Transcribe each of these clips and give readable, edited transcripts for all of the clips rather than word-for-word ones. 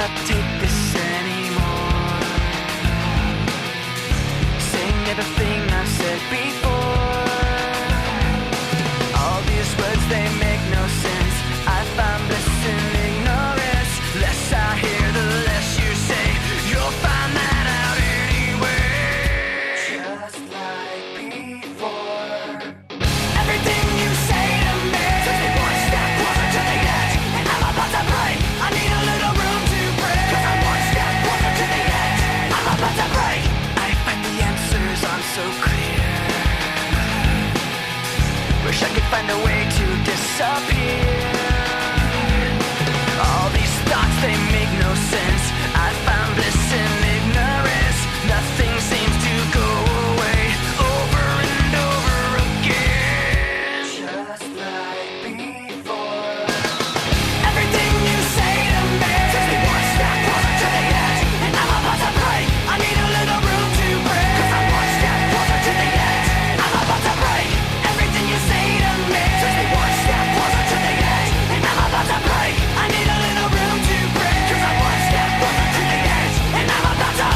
cannot take this anymore. Saying everything I've said before. All these words, they make no sense. I find bliss in ignorance. Less I hear, the less you say. You'll find that out anyway. Just like before. Everything you say to me takes me one step closer to the edge, and I'm about to break. I need a little room to breathe, 'cause I'm one step closer to the edge. I'm about to break. I find the answers aren't so clear. Wish I could find a way to disappear. All these thoughts, they make no sense. I found bliss in ignorance. Nothing seems to go away. Over and over again. Just like before. Everything you say to me takes me one step closer to the edge, and I'm about to break. I need a little room to breathe, 'cause I'm one step closer to the edge. I'm about to break. Everything you say to me takes me one step closer to the edge, and I'm about to break. I need a little room to breathe, 'cause I'm one step closer to the edge, and I'm about to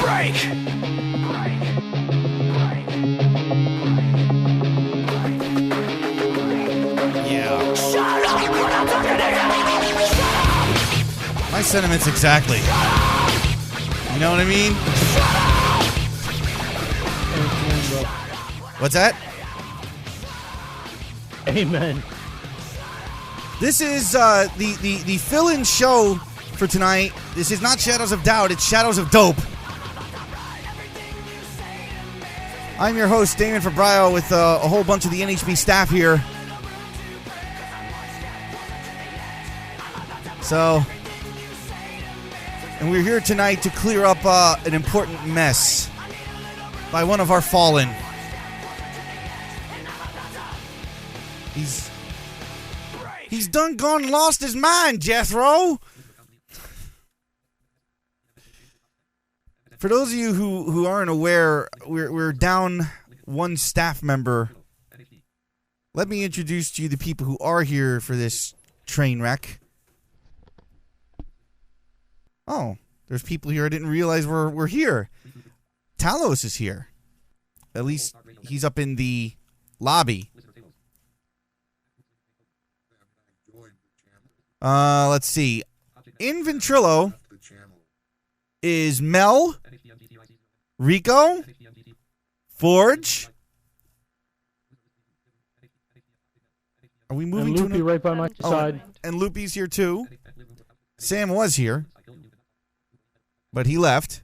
break. Yeah. Shut up when I'm talking to you. Shut up. My sentiments exactly. You know what I mean? What's that? Amen. This is the fill-in show for tonight. This is not Shadows of Doubt, it's Shadows of Dope. I'm your host, Damon Fabrio, with a whole bunch of the NHB staff here. So, and we're here tonight to clear up an important mess by one of our fallen. He's done gone and lost his mind, Jethro. For those of you who aren't aware, we're down one staff member. Let me introduce to you the people who are here for this train wreck. Oh, there's people here I didn't realize we're here. Talos is here. At least he's up in the lobby. Let's see. In Ventrilo is Mel, Rico, Forge. Are we moving and to Loopy right by my side? And Loopy's here too. Sam was here, but he left.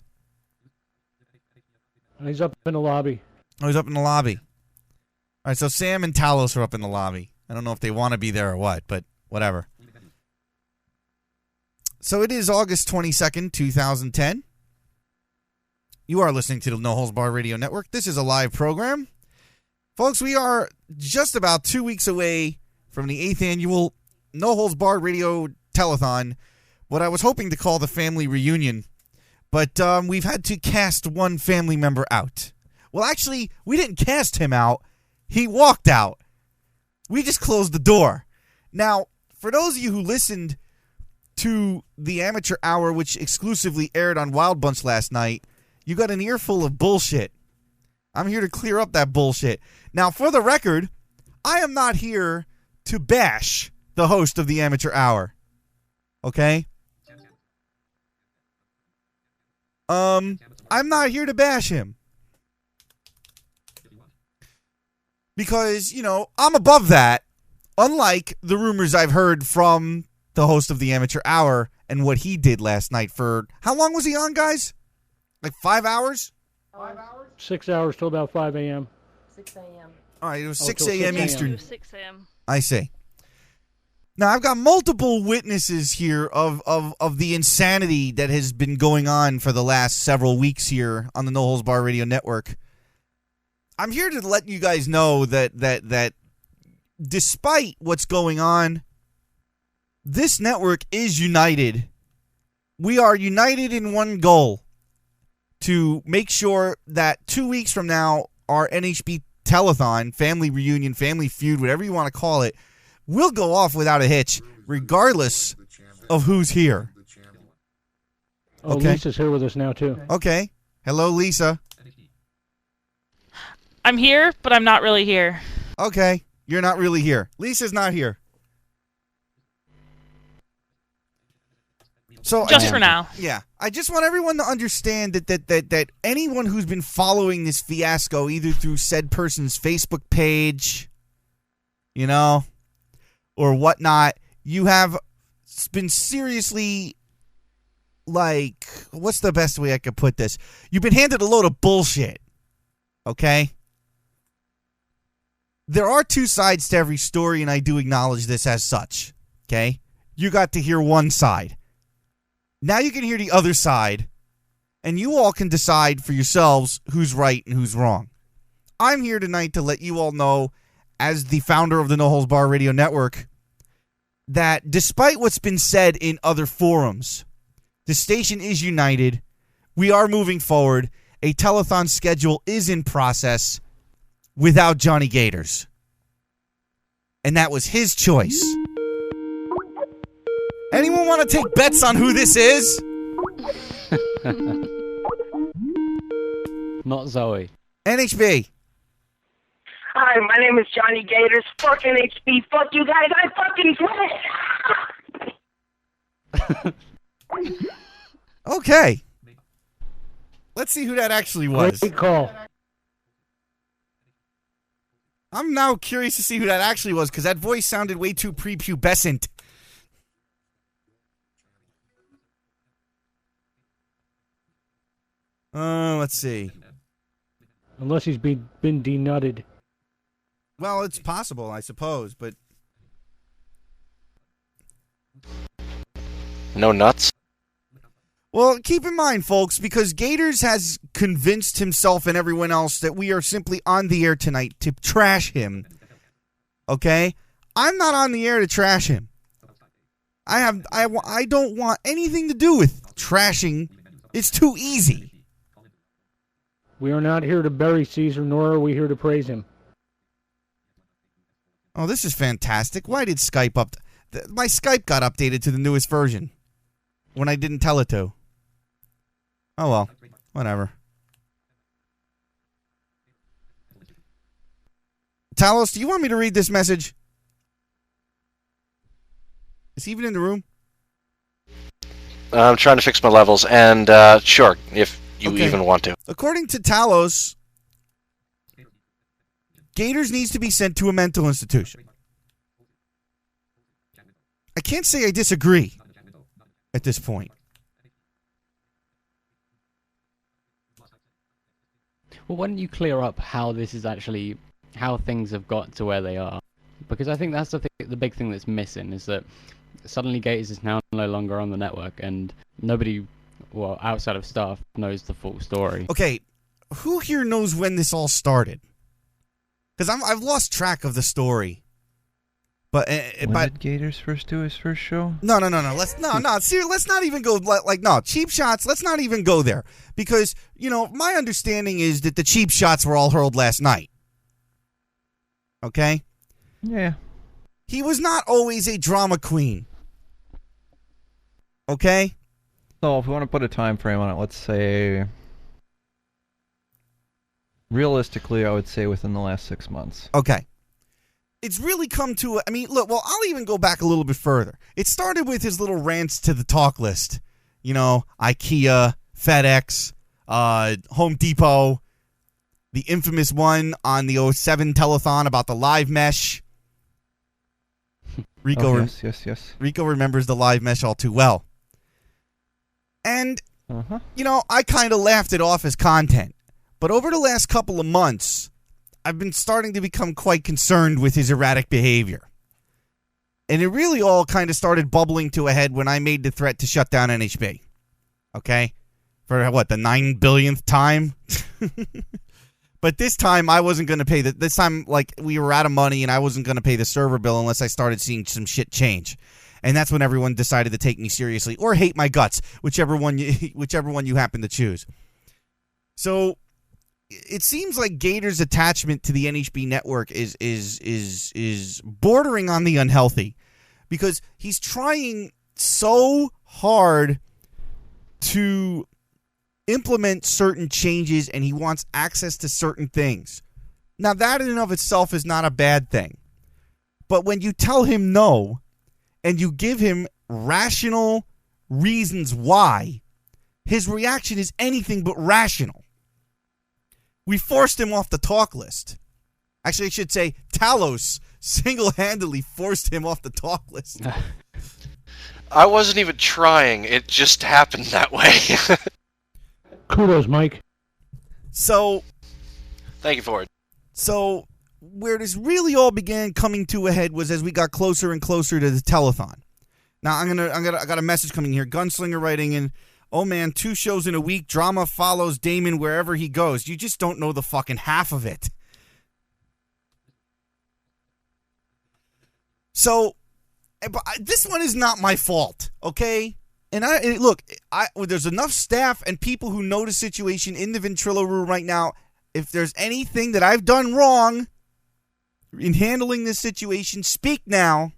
He's up in the lobby. Oh, he's up in the lobby. All right, so Sam and Talos are up in the lobby. I don't know if they want to be there or what, but whatever. So it is August 22nd, 2010. You are listening to the No Holds Barred Radio Network. This is a live program. Folks, we are just about 2 weeks away from the 8th annual No Holds Barred Radio Telethon, what I was hoping to call the family reunion. But we've had to cast one family member out. Well, actually, we didn't cast him out. He walked out. We just closed the door. Now, for those of you who listened to the Amateur Hour, which exclusively aired on Wild Bunch last night, you got an earful of bullshit. I'm here to clear up that bullshit. Now, for the record, I am not here to bash the host of the Amateur Hour. Okay? I'm not here to bash him. Because, you know, I'm above that. Unlike the rumors I've heard from the host of the Amateur Hour and what he did last night for... How long was he on, guys? Like 5 hours? 5 hours? 6 hours till about 5 a.m. 6 a.m. All right, it was 6 till a.m. 6 Eastern. It was 6 a.m. I see. Now, I've got multiple witnesses here of the insanity that has been going on for the last several weeks here on the No Holds Barred Radio Network. I'm here to let you guys know that despite what's going on, this network is united. We are united in one goal, to make sure that 2 weeks from now, our NHB telethon, family reunion, family feud, whatever you want to call it, will go off without a hitch, regardless of who's here. Oh, Okay. Lisa's here with us now, too. Okay. Hello, Lisa. I'm here, but I'm not really here. Okay. You're not really here. Lisa's not here. So Just for now. Yeah, I just want everyone to understand that anyone who's been following this fiasco, either through said person's Facebook page, or whatnot, you have been seriously, like, what's the best way I could put this? You've been handed a load of bullshit, okay? There are two sides to every story, and I do acknowledge this as such, okay? You got to hear one side. Now you can hear the other side, and you all can decide for yourselves who's right and who's wrong. I'm here tonight to let you all know, as the founder of the No Holds Bar Radio Network, that despite what's been said in other forums, the station is united. We are moving forward. A telethon schedule is in process without Johnny Gators. And that was his choice. Anyone want to take bets on who this is? Not Zoe. NHB. Hi, my name is Johnny Gators. Fuck NHB. Fuck you guys. I fucking quit. Okay. Let's see who that actually was. Great call. I'm now curious to see who that actually was, because that voice sounded way too prepubescent. Let's see. Unless he's been denutted. Well, it's possible, I suppose, but No nuts? well, keep in mind, folks, because Gators has convinced himself and everyone else that we are simply on the air tonight to trash him. Okay? I'm not on the air to trash him. I don't want anything to do with trashing. It's too easy. We are not here to bury Caesar, nor are we here to praise him. Oh, this is fantastic. Why did Skype my Skype got updated to the newest version when I didn't tell it to. Oh, well. Whatever. Talos, do you want me to read this message? Is he even in the room? I'm trying to fix my levels, and sure, if you Okay. even want to. According to Talos, Gators needs to be sent to a mental institution. I can't say I disagree at this point. Well, why don't you clear up how this is actually, how things have got to where they are? Because I think that's the big thing that's missing, is that suddenly Gators is now no longer on the network, and nobody, well, outside of staff, knows the full story. Okay, who here knows when this all started? Because I've lost track of the story. But When did Gators first do his first show? No. Let's not even go cheap shots. Let's not even go there, because my understanding is that the cheap shots were all hurled last night. Okay. Yeah. He was not always a drama queen. Okay. So if we want to put a time frame on it, let's say, realistically, I would say within the last 6 months. Okay. It's really come to, look, well, I'll even go back a little bit further. It started with his little rants to the talk list. IKEA, FedEx, Home Depot, the infamous one on the 07 telethon about the live mesh. Rico, yes. Rico remembers the live mesh all too well. And, I kind of laughed it off as content. But over the last couple of months, I've been starting to become quite concerned with his erratic behavior. And it really all kind of started bubbling to a head when I made the threat to shut down NHB. Okay? For what, the 9 billionth time? But this time I wasn't going to pay this time, like, we were out of money and I wasn't going to pay the server bill unless I started seeing some shit change. And that's when everyone decided to take me seriously or hate my guts, whichever one you happen to choose. So it seems like Gator's attachment to the NHB network is bordering on the unhealthy, because he's trying so hard to implement certain changes, and he wants access to certain things. Now, that in and of itself is not a bad thing. But when you tell him no, and you give him rational reasons why, his reaction is anything but rational. We forced him off the talk list. Actually, I should say Talos single-handedly forced him off the talk list. I wasn't even trying. It just happened that way. Kudos, Mike. So, Thank you for it. So, where this really all began coming to a head was as we got closer and closer to the telethon. Now, I got a message coming here. Gunslinger writing in, oh man, 2 shows in a week. Drama follows Damon wherever he goes. You just don't know the fucking half of it. So, but this one is not my fault, okay? And look, there's enough staff and people who know the situation in the Ventrilo room right now. If there's anything that I've done wrong in handling this situation, speak now.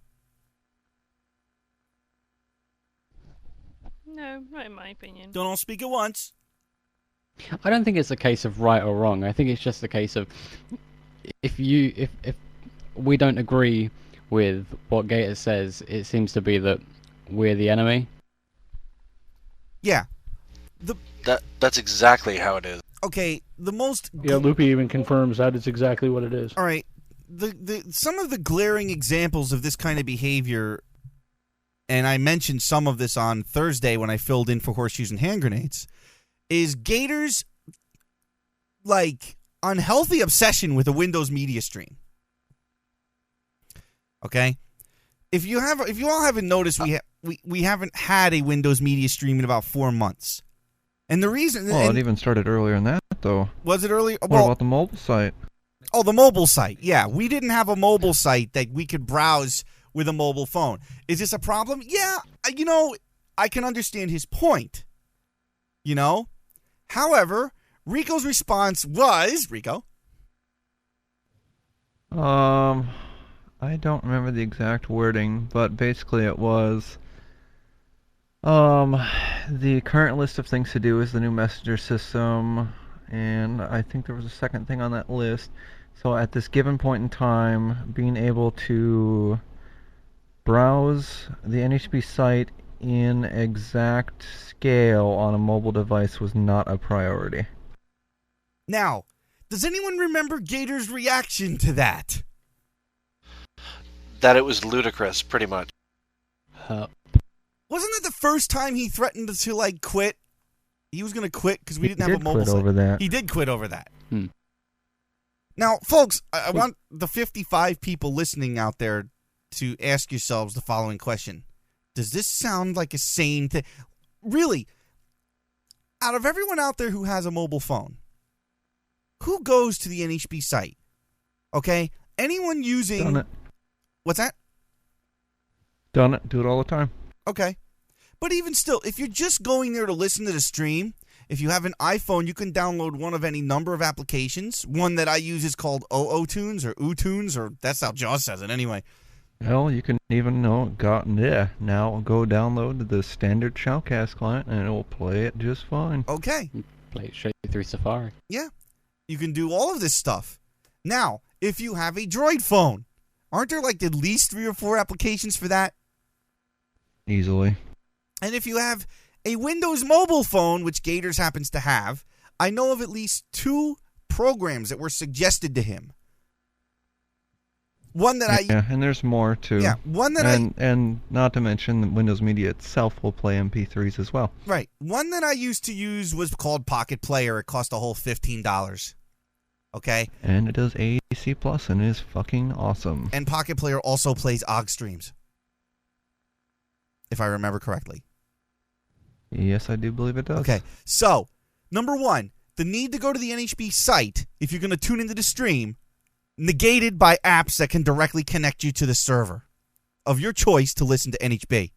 No, not in my opinion. Don't all speak at once. I don't think it's a case of right or wrong. I think it's just a case of if we don't agree with what Gator says, it seems to be that we're the enemy. Yeah. That's exactly how it is. Okay, the most... Yeah, Loopy even confirms that it's exactly what it is. All right. Some of the glaring examples of this kind of behavior, and I mentioned some of this on Thursday when I filled in for horseshoes and hand grenades, is Gator's, unhealthy obsession with a Windows media stream. Okay? If you all haven't noticed, we haven't had a Windows media stream in about 4 months. And the reason... Well, it even started earlier than that, though. Was it earlier? What about the mobile site? Oh, the mobile site. Yeah, we didn't have a mobile site that we could browse with a mobile phone. Is this a problem? Yeah, I can understand his point. However, Rico's response was... Rico? I don't remember the exact wording, but basically it was... the current list of things to do is the new messenger system, and I think there was a second thing on that list. So at this given point in time, being able to browse the NHB site in exact scale on a mobile device was not a priority. Now, does anyone remember Gator's reaction to that? That it was ludicrous, pretty much. Wasn't it the first time he threatened to quit? He was going to quit because we didn't have a mobile He did site. quit over that. He did quit over that. Now, folks, I want the 55 people listening out there to ask yourselves the following question. Does this sound like a sane thing? Really, out of everyone out there who has a mobile phone, who goes to the NHB site? Okay? Anyone using... Done it. What's that? Done it. Do it all the time. Okay. But even still, if you're just going there to listen to the stream, if you have an iPhone, you can download one of any number of applications. One that I use is called OOTunes or OOTunes, or that's how Jaws says it anyway. Hell, you can even now go download the standard Shoutcast client and it will play it just fine. Okay. Play it straight through Safari. Yeah. You can do all of this stuff. Now, if you have a Droid phone, aren't there at least 3 or 4 applications for that? Easily. And if you have a Windows mobile phone, which Gators happens to have, I know of at least 2 programs that were suggested to him. One that and there's more too. Yeah, one that and not to mention that Windows Media itself will play MP3s as well. Right. One that I used to use was called Pocket Player. It cost a whole $15. Okay? And it does AC Plus and is fucking awesome. And Pocket Player also plays OGG streams. If I remember correctly. Yes, I do believe it does. Okay. So, number 1, the need to go to the NHB site, if you're going to tune into the stream, negated by apps that can directly connect you to the server of your choice to listen to NHB.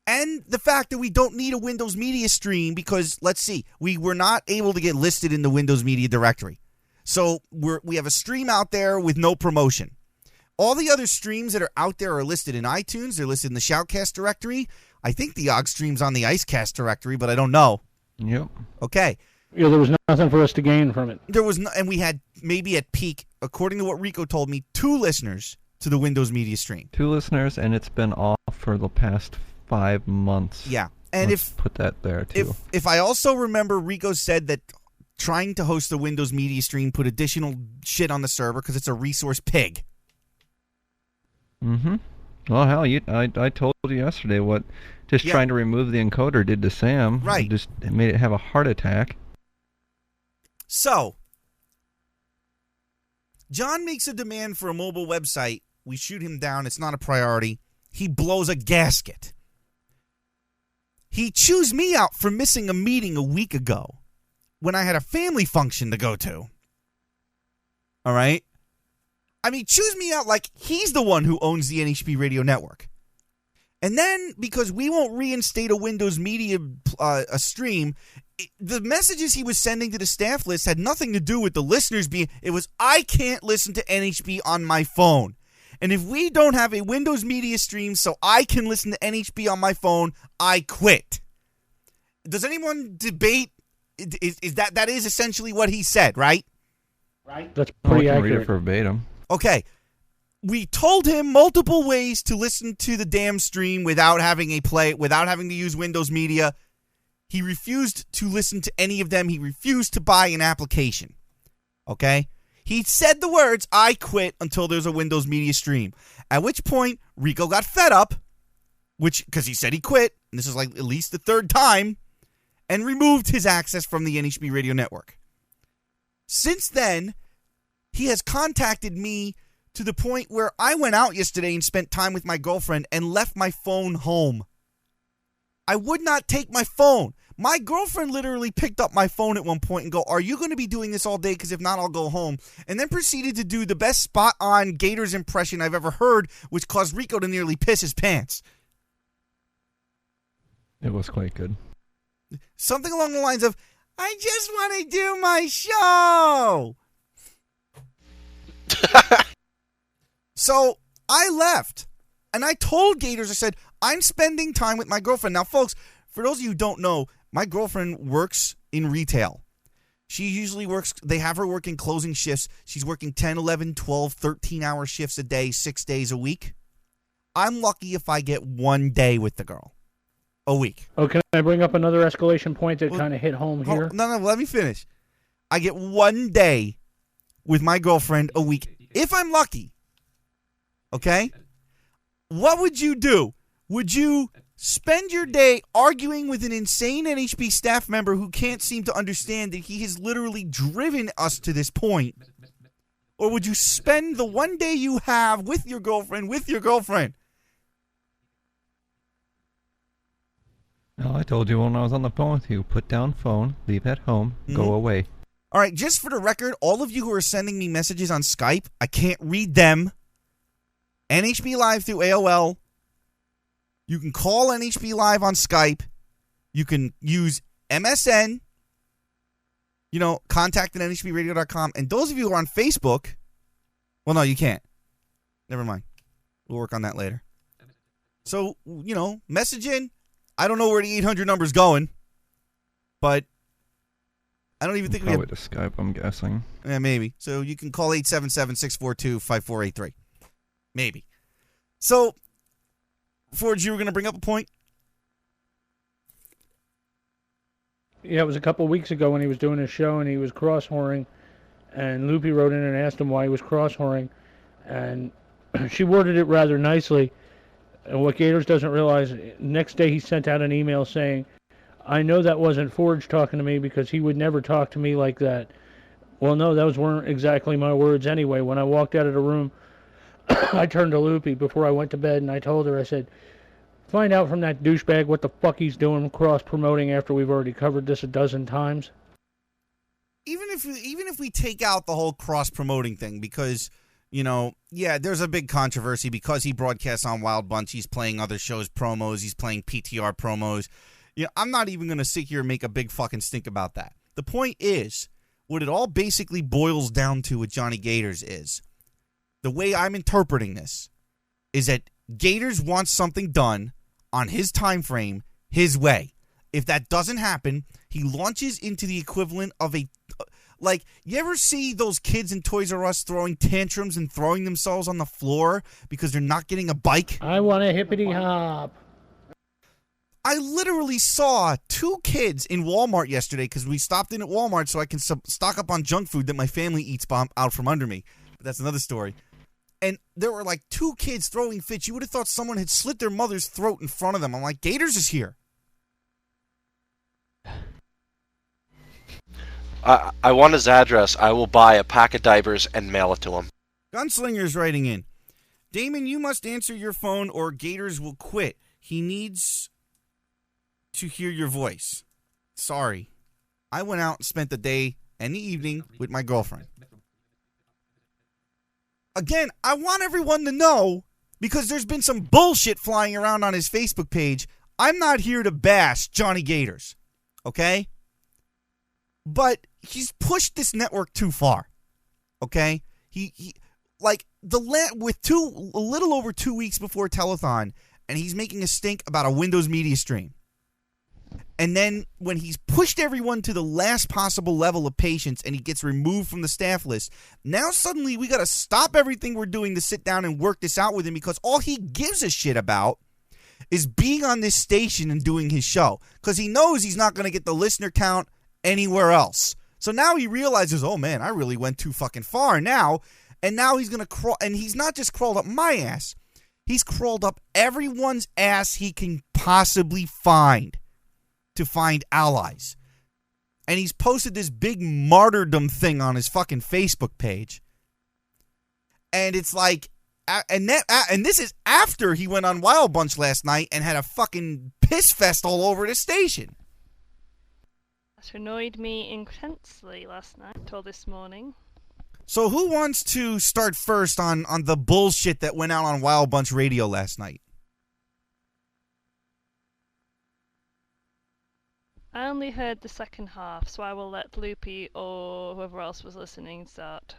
And the fact that we don't need a Windows Media stream because, let's see, we were not able to get listed in the Windows Media directory. So we have a stream out there with no promotion. All the other streams that are out there are listed in iTunes. They're listed in the Shoutcast directory. I think the OG stream's on the Icecast directory, but I don't know. Yep. Okay. Yeah, there was nothing for us to gain from it. There was no, and we had maybe at peak, according to what Rico told me, 2 listeners to the Windows Media stream. 2 listeners, and it's been off for the past 5 months. Yeah. And Let's put that there too. If I also remember, Rico said that trying to host the Windows Media stream put additional shit on the server because it's a resource pig. Mm-hmm. Well, hell, I told you yesterday what trying to remove the encoder did to Sam. Right. It made it have a heart attack. So, John makes a demand for a mobile website. We shoot him down. It's not a priority. He blows a gasket. He chews me out for missing a meeting a week ago when I had a family function to go to. All right? I mean, chews me out like he's the one who owns the NHP Radio Network. And then, because we won't reinstate a Windows Media a stream, the messages he was sending to the staff list had nothing to do with the listeners being... It was, I can't listen to NHP on my phone. And if we don't have a Windows Media stream so I can listen to NHP on my phone, I quit. Does anyone debate? Is that is essentially what he said, right? Right. That's pretty I can accurate. read it verbatim. Okay. We told him multiple ways to listen to the damn stream without having to use Windows Media. He refused to listen to any of them. He refused to buy an application. Okay? He said the words, I quit until there's a Windows Media stream. At which point, Rico got fed up, because he said he quit, and this is like at least the 3rd time, and removed his access from the NHB Radio Network. Since then, he has contacted me to the point where I went out yesterday and spent time with my girlfriend and left my phone home. I would not take my phone. My girlfriend literally picked up my phone at one point and go, are you going to be doing this all day? Because if not, I'll go home. And then proceeded to do the best spot-on Gators impression I've ever heard, which caused Rico to nearly piss his pants. It was quite good. Something along the lines of, I just want to do my show. So I left. And I told Gators, I said, I'm spending time with my girlfriend. Now, folks, for those of you who don't know, my girlfriend works in retail. She usually works, they have her working closing shifts. She's working 10, 11, 12, 13-hour shifts a day, 6 days a week. I'm lucky if I get 1 day with the girl a week. Oh, can I bring up another escalation point that kind of hit home here? No, let me finish. I get 1 day with my girlfriend a week, if I'm lucky. Okay? What would you do? Would you spend your day arguing with an insane NHB staff member who can't seem to understand that he has literally driven us to this point? Or would you spend the 1 day you have with your girlfriend? No, I told you when I was on the phone with you, put down phone, leave at home, go away. All right, just for the record, all of you who are sending me messages on Skype, I can't read them. NHB Live through AOL. You can call NHB Live on Skype. You can use MSN. Contact at nhbradio.com. And those of you who are on Facebook, well, no, you can't. Never mind. We'll work on that later. So, message in. I don't know where the 800 number's going, but I don't even think we have... Probably to Skype, I'm guessing. Yeah, maybe. So you can call 877-642-5483. Maybe. So, Forge, you were going to bring up a point? Yeah, it was a couple of weeks ago when he was doing his show and he was cross-whoring, and Loopy wrote in and asked him why he was cross-whoring, and she worded it rather nicely. And what Gators doesn't realize, next day he sent out an email saying, I know that wasn't Forge talking to me because he would never talk to me like that. Well, no, those weren't exactly my words anyway. When I walked out of the room, I turned to Loopy before I went to bed and I told her, I said, find out from that douchebag what the fuck he's doing cross-promoting after we've already covered this a dozen times. Even if we take out the whole cross-promoting thing, because... there's a big controversy because he broadcasts on Wild Bunch. He's playing other shows' promos. He's playing PTR promos. I'm not even going to sit here and make a big fucking stink about that. The point is, what it all basically boils down to with Johnny Gators is, the way I'm interpreting this, is that Gators wants something done on his time frame, his way. If that doesn't happen, he launches into the equivalent of a... Like, you ever see those kids in Toys R Us throwing tantrums and throwing themselves on the floor because they're not getting a bike? I want a hippity hop. I literally saw 2 kids in Walmart yesterday because we stopped in at Walmart so I can stock up on junk food that my family eats out from under me. But that's another story. And there were like 2 kids throwing fits. You would have thought someone had slit their mother's throat in front of them. I'm like, Gators is here. I want his address. I will buy a pack of diapers and mail it to him. Gunslinger's writing in. Damon, you must answer your phone or Gators will quit. He needs to hear your voice. Sorry. I went out and spent the day and the evening with my girlfriend. Again, I want everyone to know, because there's been some bullshit flying around on his Facebook page, I'm not here to bash Johnny Gators. Okay? But he's pushed this network too far. Okay? He like with a little over 2 weeks before telethon, and he's making a stink about a Windows Media stream. And then when he's pushed everyone to the last possible level of patience and he gets removed from the staff list, now suddenly we got to stop everything we're doing to sit down and work this out with him, because all he gives a shit about is being on this station and doing his show, because he knows he's not going to get the listener count anywhere else. So now he realizes, oh man, I really went too fucking far now. And now he's going to crawl, and he's not just crawled up my ass, he's crawled up everyone's ass he can possibly find to find allies. And he's posted this big martyrdom thing on his fucking Facebook page. And it's like, and this is after he went on Wild Bunch last night and had a fucking piss fest all over the station. That annoyed me intensely last night or this morning. So who wants to start first on the bullshit that went out on Wild Bunch Radio last night? I only heard the second half, so I will let Loopy or whoever else was listening start.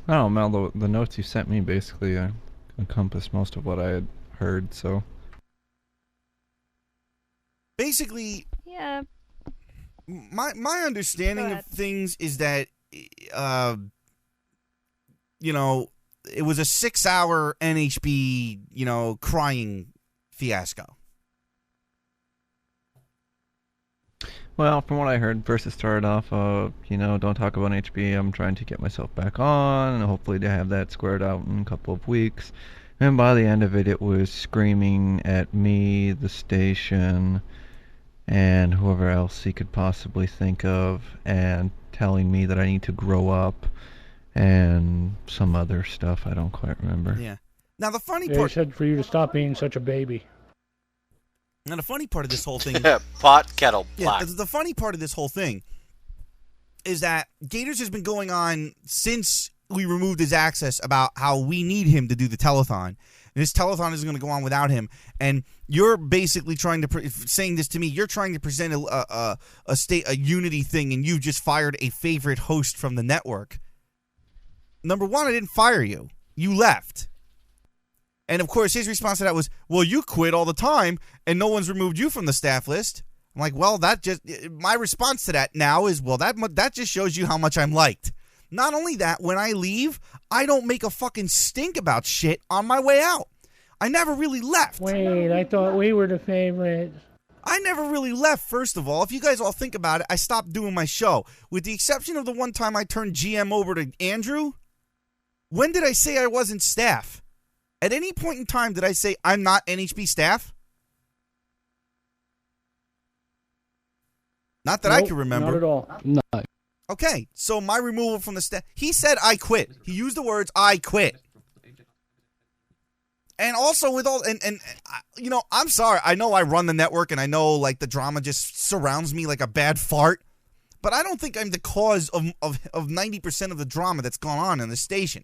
Oh, Mel, the notes you sent me basically encompass most of what I had heard, so... Basically... Yeah. My understanding of things is that, you know, it was a 6-hour NHB, you know, crying fiasco. Well, from what I heard, first it started off, you know, don't talk about HB, I'm trying to get myself back on, and hopefully to have that squared out in a couple of weeks. And by the end of it, it was screaming at me, the station, and whoever else he could possibly think of, and telling me that I need to grow up, and some other stuff I don't quite remember. Yeah. Now the funny He part... said for you to stop being such a baby. Now the funny part of this whole thing... Pot, kettle, black. Yeah, the funny part of this whole thing is that Gators has been going on since we removed his access about how we need him to do the telethon. And this telethon isn't going to go on without him. And you're basically trying to saying this to me. You're trying to present a unity thing, and you just fired a favorite host from the network. Number one, I didn't fire you. You left. And of course, his response to that was, "Well, you quit all the time, and no one's removed you from the staff list." I'm like, "Well, my response to that now is, well, that just shows you how much I'm liked." Not only that, when I leave, I don't make a fucking stink about shit on my way out. I never really left. Wait, I thought we were the favorites. I never really left, first of all. If you guys all think about it, I stopped doing my show. With the exception of the one time I turned GM over to Andrew, when did I say I wasn't staff? At any point in time, did I say I'm not NHB staff? Not that I can remember. Not at all. No. Okay, so my removal from the staff... He said I quit. He used the words, I quit. And also with all... And you know, I'm sorry. I know I run the network, and I know, like, the drama just surrounds me like a bad fart. But I don't think I'm the cause of 90% of the drama that's gone on in the station.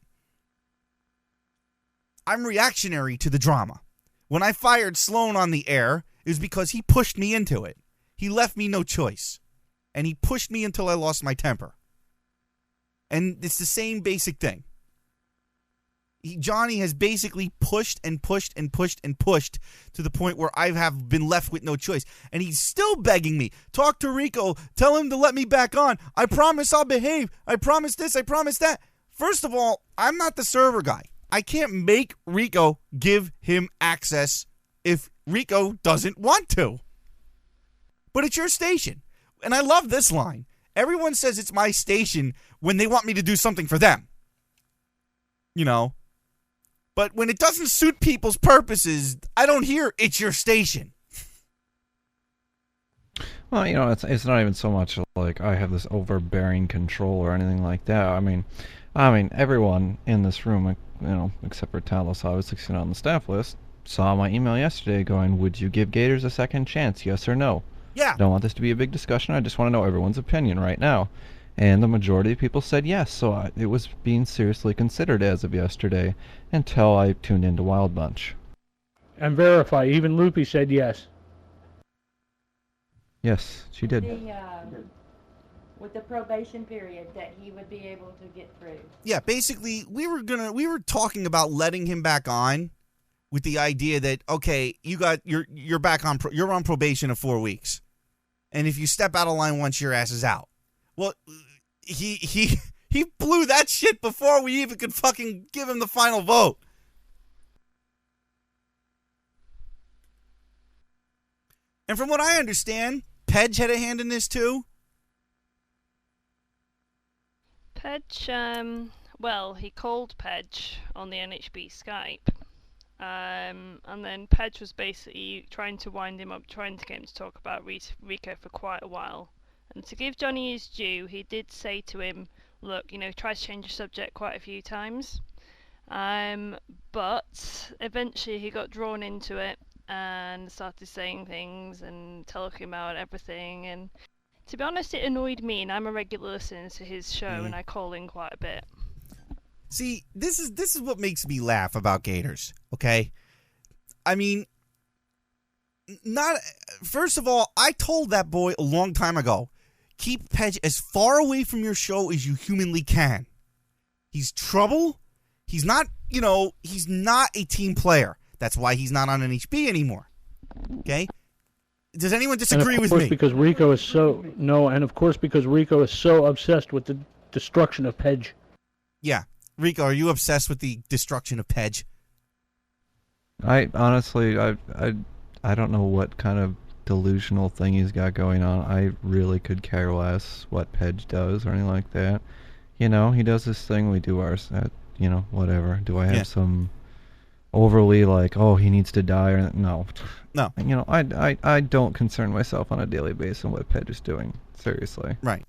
I'm reactionary to the drama. When I fired Sloan on the air, it was because he pushed me into it. He left me no choice. And he pushed me until I lost my temper. And it's the same basic thing. Johnny has basically pushed and pushed and pushed and pushed to the point where I have been left with no choice. And he's still begging me. Talk to Rico. Tell him to let me back on. I promise I'll behave. I promise this. I promise that. First of all, I'm not the server guy. I can't make Rico give him access if Rico doesn't want to. But it's your station. And I love this line. Everyone says it's my station when they want me to do something for them. You know? But when it doesn't suit people's purposes, I don't hear it's your station. Well, you know, it's not even so much like I have this overbearing control or anything like that. I mean, everyone in this room, you know, except for Talos, obviously sitting on the staff list, saw my email yesterday going, would you give Gators a second chance, yes or no? Yeah. I don't want this to be a big discussion. I just want to know everyone's opinion right now. And the majority of people said yes, so it was being seriously considered as of yesterday until I tuned into Wild Bunch. And verify, even Loopy said yes. Yes, she did. With the probation period that he would be able to get through. Yeah, basically, we were talking about letting him back on with the idea that, okay, you're back on you're on probation of 4 weeks. And if you step out of line once, your ass is out. Well, he blew that shit before we even could fucking give him the final vote. And from what I understand, Pedge had a hand in this too. Pedge, well, he called Pedge on the NHB Skype. And then Pedge was basically trying to wind him up, trying to get him to talk about Rico for quite a while. And to give Johnny his due, he did say to him, look, you know, try to change the subject quite a few times. But eventually he got drawn into it and started saying things and talking about everything. And to be honest, it annoyed me, and I'm a regular listener to his show, and I call in quite a bit. See, this is what makes me laugh about Gators, okay? I mean, first of all, I told that boy a long time ago, keep Pedge as far away from your show as you humanly can. He's trouble. He's not, you know, he's not a team player. That's why he's not on NHB anymore. Okay? Does anyone disagree with me? And of course, because Rico is so obsessed with the destruction of Pedge. Yeah. Rico, are you obsessed with the destruction of Pedge? I honestly, I don't know what kind of delusional thing he's got going on. I really could care less what Pedge does or anything like that. You know, he does this thing, we do ours. You know, whatever. Do I have some overly like, oh, he needs to die or no? No. You know, I don't concern myself on a daily basis on what Pedge is doing. Seriously. Right.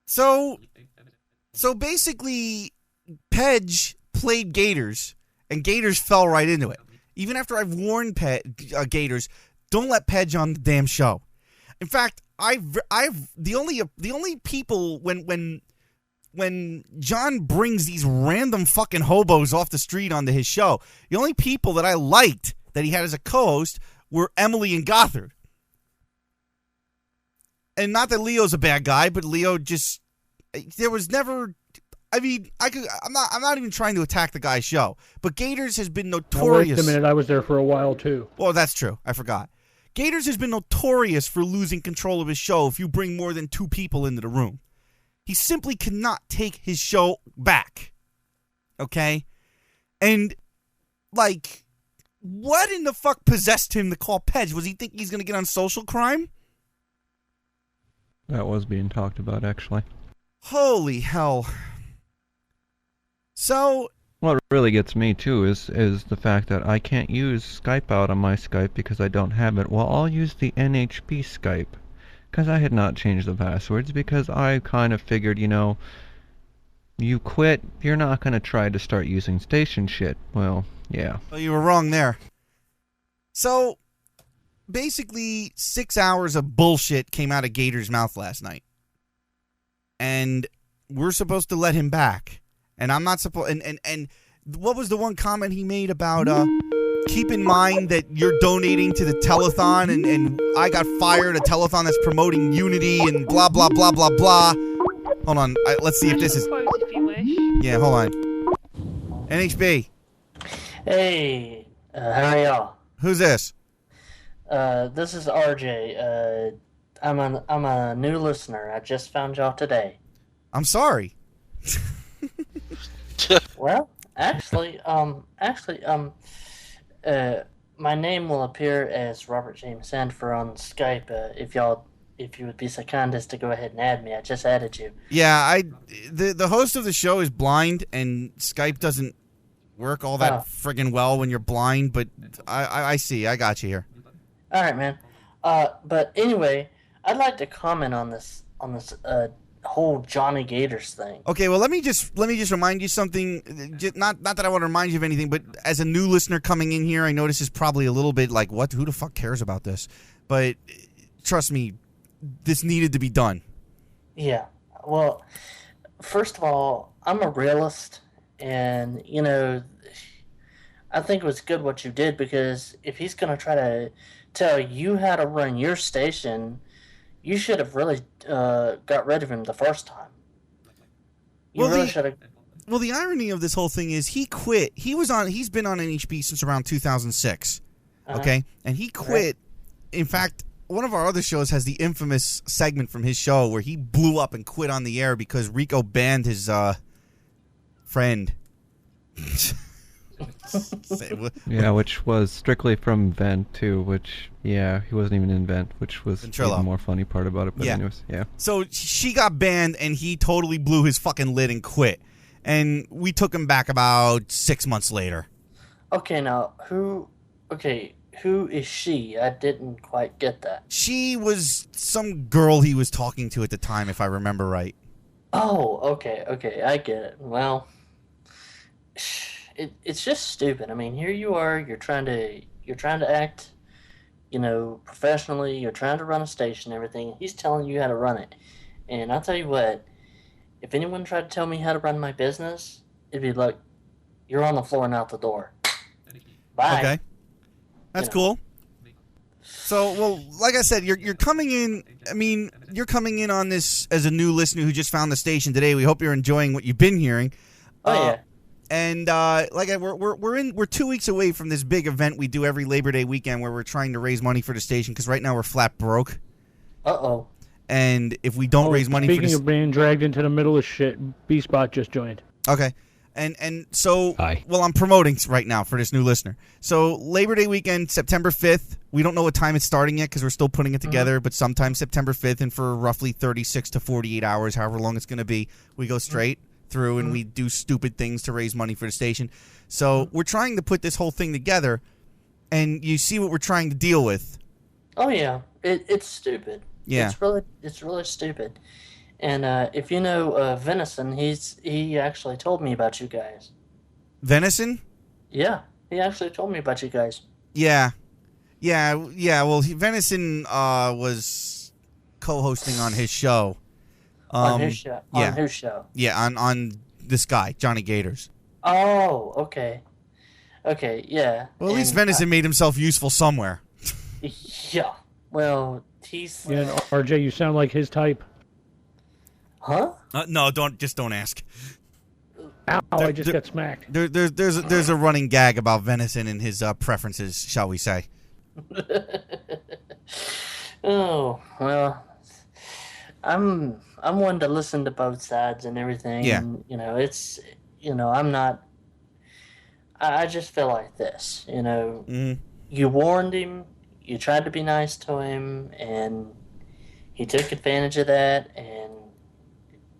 So basically, Pedge played Gators, and Gators fell right into it. Even after I've warned Gators, don't let Pedge on the damn show. In fact, the only people when John brings these random fucking hobos off the street onto his show, the only people that I liked that he had as a co-host were Emily and Gothard. And not that Leo's a bad guy, but Leo just, there was never, I mean, I'm not even trying to attack the guy's show, but Gators has been notorious. Wait a minute, I was there for a while too. Well, that's true. I forgot. Gators has been notorious for losing control of his show if you bring more than 2 people into the room. He simply cannot take his show back. Okay? And, like, what in the fuck possessed him to call Pedge? Was he thinking he's going to get on Social Crime? That was being talked about, actually. Holy hell. So, what really gets me, too, is the fact that I can't use Skype out on my Skype because I don't have it. Well, I'll use the NHB Skype. Because I had not changed the passwords, because I kind of figured, you know, you quit, you're not going to try to start using station shit. Well, yeah. Well, you were wrong there. So, basically, 6 hours of bullshit came out of Gator's mouth last night. And we're supposed to let him back. And I'm not supposed... And what was the one comment he made about... keep in mind that you're donating to the telethon, and I got fired, a telethon that's promoting unity and blah, blah, blah, blah, blah. Hold on. Let's see if this is. Quote if you wish. Yeah, hold on. NHB. Hey, how are y'all? Who's this? This is RJ. I'm a new listener. I just found y'all today. I'm sorry. Well, actually, my name will appear as Robert James Sandfer on Skype. If you would be so kind as to go ahead and add me, I just added you. Yeah, the host of the show is blind, and Skype doesn't work all that friggin' well when you're blind. But I see. I got you here. All right, man. But anyway, I'd like to comment on this whole Johnny Gators thing. Okay, well let me just remind you something. Not that I want to remind you of anything, but as a new listener coming in here, I know this is probably a little bit like, what? Who the fuck cares about this? But trust me, this needed to be done. Yeah. Well, first of all, I'm a realist, and I think it was good what you did, because if he's going to try to tell you how to run your station, you should have really got rid of him the first time. You really should have. Well, the irony of this whole thing is he quit. He's been on NHB since around 2006. Okay? And he quit. Right. In fact, one of our other shows has the infamous segment from his show where he blew up and quit on the air because Rico banned his friend. Yeah, which was strictly from Vent too, which, yeah, he wasn't even in Vent, which was the more funny part about it. But anyways, yeah. So she got banned, and he totally blew his fucking lid and quit. And we took him back about 6 months later. Okay, now, who is she? I didn't quite get that. She was some girl he was talking to at the time, if I remember right. Oh, okay, I get it. Well, it's just stupid. I mean, here you are, you're trying to act, professionally, you're trying to run a station and everything. He's telling you how to run it. And I'll tell you what, if anyone tried to tell me how to run my business, it'd be like, you're on the floor and out the door. Bye. Okay. That's cool. So, well, like I said, you're coming in. I mean, you're coming in on this as a new listener who just found the station today. We hope you're enjoying what you've been hearing. Oh yeah. And we're 2 weeks away from this big event we do every Labor Day weekend where we're trying to raise money for the station because right now we're flat broke. Uh-oh. And if we don't raise money, speaking of being dragged into the middle of shit, B-Spot just joined. Okay. And so, well, I'm promoting right now for this new listener. So Labor Day weekend, September 5th. We don't know what time it's starting yet because we're still putting it together, but sometime September 5th, and for roughly 36 to 48 hours, however long it's going to be, we go straight through and we do stupid things to raise money for the station. So we're trying to put this whole thing together, and you see what we're trying to deal with. Oh yeah, it's stupid. Yeah, it's really stupid. And if you know Venison, he actually told me about you guys. Venison? Yeah, he actually told me about you guys. Yeah. Well, Venison was co-hosting on his show. On his show. Yeah. On whose show? Yeah, on this guy, Johnny Gators. Oh, okay. Okay, yeah. Well, at least Venison made himself useful somewhere. Yeah. Well, he's. Yeah, and RJ, you sound like his type. Huh? No, don't ask. Ow! I just got smacked. There's a running gag about Venison and his preferences, shall we say? Oh well, I'm one to listen to both sides and everything. Yeah. And, I'm not. I just feel like this. You warned him. You tried to be nice to him, and he took advantage of that. And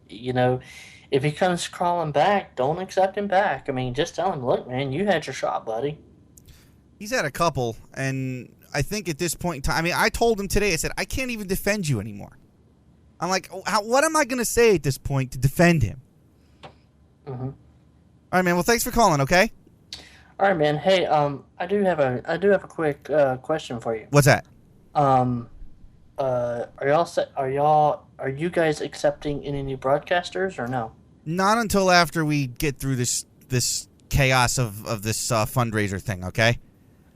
if he comes crawling back, don't accept him back. I mean, just tell him, look, man, you had your shot, buddy. He's had a couple, and I think at this point in time, I mean, I told him today, I said, I can't even defend you anymore. I'm like, what am I going to say at this point to defend him? Mm-hmm. All right, man. Well, thanks for calling, okay? All right, man. Hey, I do have a quick question for you. What's that? Are you guys accepting any new broadcasters or no? Not until after we get through this chaos of this fundraiser thing, okay?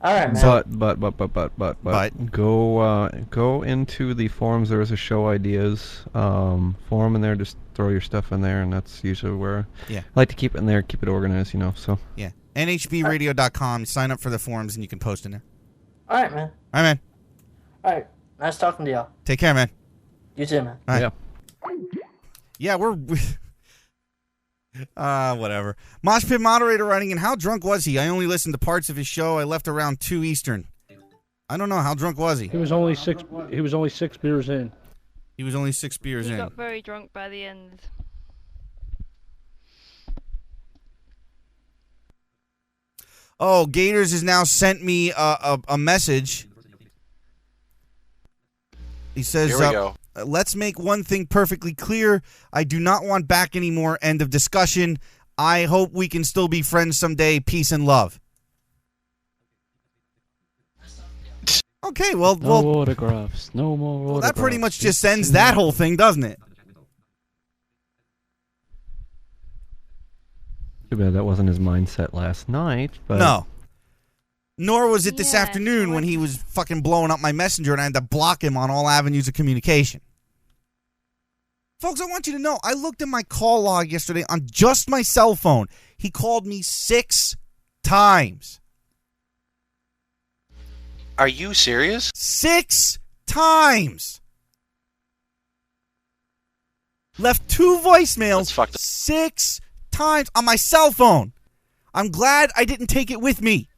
All right, man. But go into the forums. There is a show ideas forum in there. Just throw your stuff in there, and that's usually where Yeah. I like to keep it in there, keep it organized, so. Yeah. NHBradio.com. Sign up for the forums, and you can post in there. All right, man. All right, man. All right. Nice talking to y'all. Take care, man. You too, man. All right. Yeah, we're... whatever. Mosh Pit moderator writing in, how drunk was he? I only listened to parts of his show. I left around 2 Eastern. I don't know. How drunk was he? He was only 6 beers in. He was only 6 beers He in. got very drunk by the end. Oh, Gators has now sent me a message. He says, Here we go. Let's make one thing perfectly clear. I do not want back anymore. End of discussion. I hope we can still be friends someday. Peace and love. Okay, well, No autographs. No more autographs. well, that pretty much just ends that whole thing, doesn't it? Too bad that wasn't his mindset last night, but... No. Nor was it this Yeah, afternoon when he was fucking blowing up my messenger and I had to block him on all avenues of communication. Folks, I want you to know, I looked at my call log yesterday on just my cell phone. He called me 6 times. Are you serious? 6 times. Left 2 voicemails. 6 times on my cell phone. I'm glad I didn't take it with me.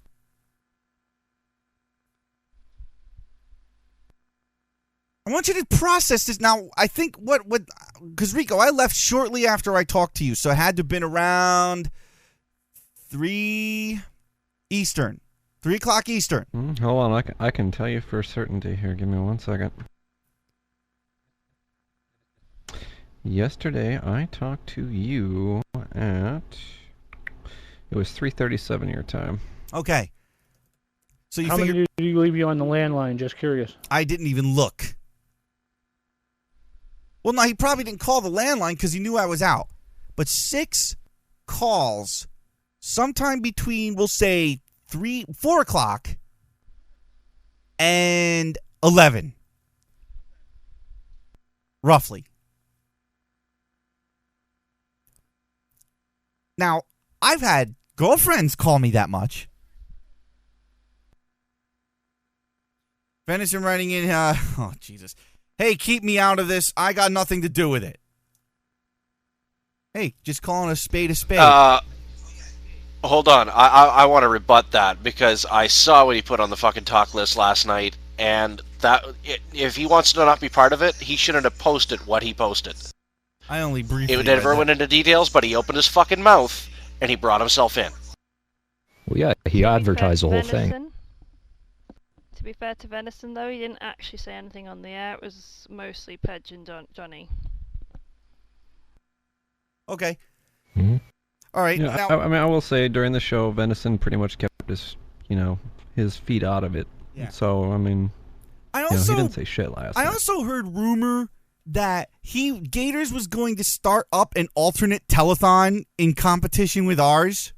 I want you to process this. Now, I think because Rico, I left shortly after I talked to you, so it had to have been around 3 Eastern. 3 o'clock Eastern. Hold on, I can tell you for certainty here. Give me 1 second. Yesterday, I talked to you at... It was 3:37 your time. Okay. So How many did he leave you on the landline? Just curious. I didn't even look. Well, no, he probably didn't call the landline because he knew I was out. But 6 calls sometime between, we'll say, 4 o'clock and 11. Roughly. Now, I've had girlfriends call me that much. Venison writing in, oh, Jesus. Hey, keep me out of this. I got nothing to do with it. Hey, just calling a spade a spade. Hold on. I want to rebut that because I saw what he put on the fucking talk list last night, and that if he wants to not be part of it, he shouldn't have posted what he posted. I only briefly. He never went into details, but he opened his fucking mouth and he brought himself in. Well, yeah, he advertised the whole thing. To be fair to Venison, though, he didn't actually say anything on the air. It was mostly Pedge and Johnny. Okay. Mm-hmm. All right. Yeah, now, I mean, I will say during the show, Venison pretty much kept his feet out of it. Yeah. So I mean, I also he didn't say shit last I night. also heard rumor that Gators was going to start up an alternate telethon in competition with ours.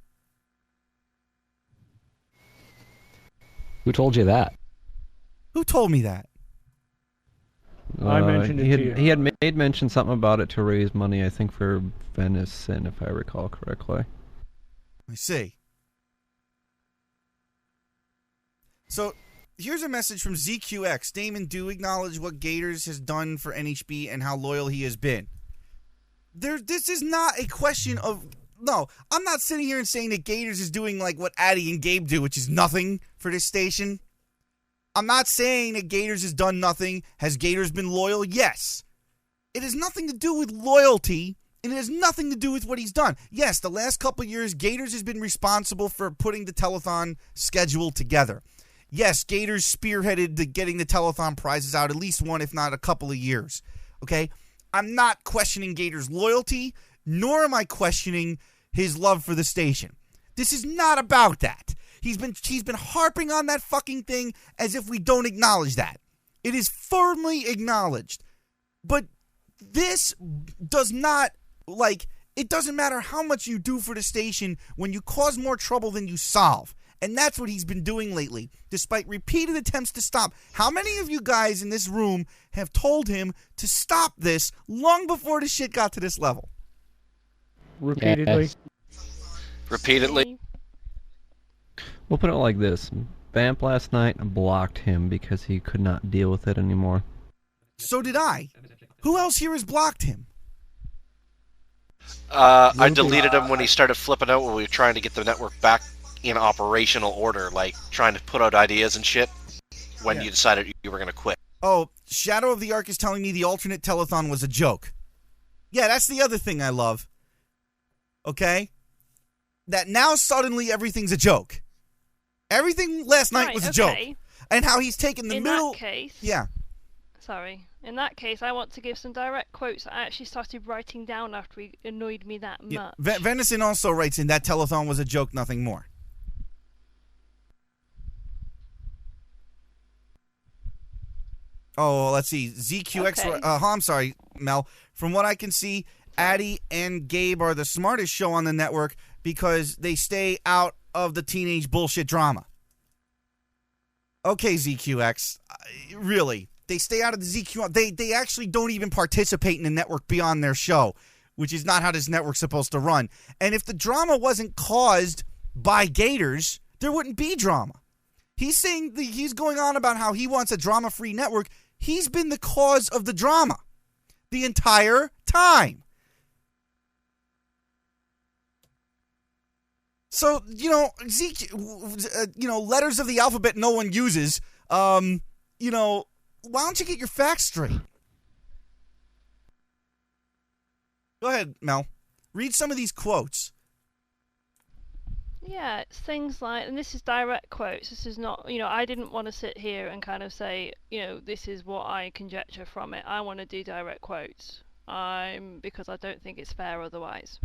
Who told you that? Who told me that? I mentioned it to you. He had made mention something about it to raise money, I think, for Venison, if I recall correctly. I see. So, here's a message from ZQX. Damon, do acknowledge what Gators has done for NHB and how loyal he has been. This is not a question of... No, I'm not sitting here and saying that Gators is doing like what Addy and Gabe do, which is nothing for this station. I'm not saying that Gators has done nothing. Has Gators been loyal? Yes. It has nothing to do with loyalty, and it has nothing to do with what he's done. Yes, the last couple of years, Gators has been responsible for putting the telethon schedule together. Yes, Gators spearheaded getting the telethon prizes out at least one, if not a couple of years. Okay? I'm not questioning Gators' loyalty, nor am I questioning his love for the station. This is not about that. He's been harping on that fucking thing as if we don't acknowledge that. It is firmly acknowledged. But this does not, it doesn't matter how much you do for the station when you cause more trouble than you solve. And that's what he's been doing lately, despite repeated attempts to stop. How many of you guys in this room have told him to stop this long before the shit got to this level? Repeatedly. Yes. Repeatedly. We'll put it like this. Vamp last night blocked him because he could not deal with it anymore. So did I. Who else here has blocked him? I deleted him when he started flipping out when we were trying to get the network back in operational order, like trying to put out ideas and shit when you decided you were going to quit. Oh, Shadow of the Ark is telling me the alternate telethon was a joke. Yeah, that's the other thing I love. Okay? That now suddenly everything's a joke. Everything last night was a joke. And how he's taken the middle... In that case... Yeah. Sorry. In that case, I want to give some direct quotes I actually started writing down after he annoyed me that much. Venison also writes in that telethon was a joke, nothing more. Oh, let's see. ZQX... Okay. I'm sorry, Mel. From what I can see, Addie and Gabe are the smartest show on the network because they stay out of the teenage bullshit drama. Okay, ZQX. Really. They stay out of the ZQ. They actually don't even participate in the network beyond their show, which is not how this network's supposed to run. And if the drama wasn't caused by Gators, there wouldn't be drama. He's saying he's going on about how he wants a drama-free network. He's been the cause of the drama the entire time. So, letters of the alphabet no one uses. Why don't you get your facts straight? Go ahead, Mel. Read some of these quotes. Yeah, it's things like, and this is direct quotes, this is not, I didn't want to sit here and kind of say, this is what I conjecture from it. I want to do direct quotes, because I don't think it's fair otherwise.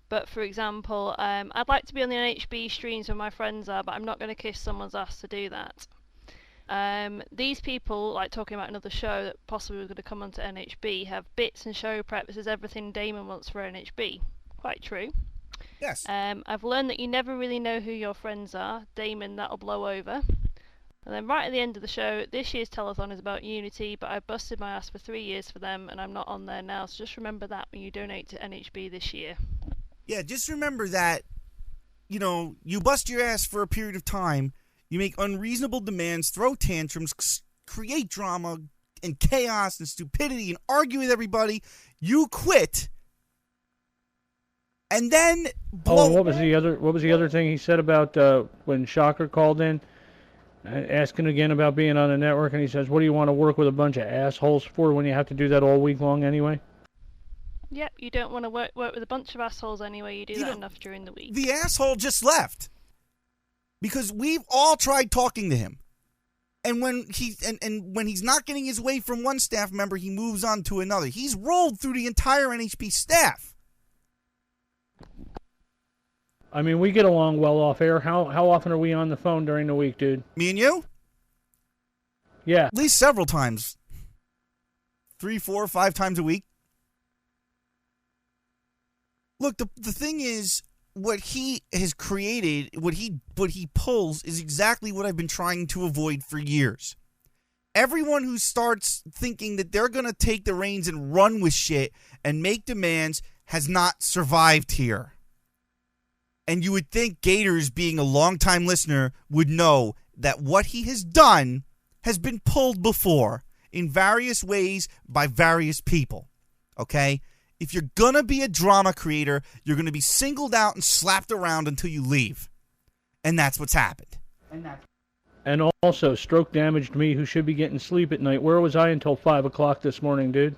But for example, I'd like to be on the NHB streams where my friends are, but I'm not going to kiss someone's ass to do that. These people, like talking about another show that possibly was going to come onto NHB, have bits and show prep. This is everything Damon wants for NHB. Quite true. Yes. I've learned that you never really know who your friends are. Damon, that'll blow over. And then right at the end of the show, this year's telethon is about Unity, but I busted my ass for 3 years for them, and I'm not on there now, so just remember that when you donate to NHB this year. Yeah, just remember that, you bust your ass for a period of time, you make unreasonable demands, throw tantrums, create drama and chaos and stupidity and argue with everybody, you quit, and then blow. Oh, what was the other thing he said about when Shocker called in, asking again about being on the network, and he says, "What do you want to work with a bunch of assholes for when you have to do that all week long anyway?" Yep, you don't want to work with a bunch of assholes anyway. You do that enough during the week. The asshole just left because we've all tried talking to him, and when when he's not getting his way from one staff member, he moves on to another. He's rolled through the entire NHP staff. I mean, we get along well off air. How often are we on the phone during the week, dude? Me and you? Yeah. At least several times. 3, 4, 5 times a week. Look, the thing is, what he has created, what he pulls is exactly what I've been trying to avoid for years. Everyone who starts thinking that they're going to take the reins and run with shit and make demands has not survived here. And you would think Gators, being a longtime listener, would know that what he has done has been pulled before in various ways by various people. Okay? If you're going to be a drama creator, you're going to be singled out and slapped around until you leave. And that's what's happened. And also, stroke damaged me, who should be getting sleep at night. Where was I until 5 o'clock this morning, dude?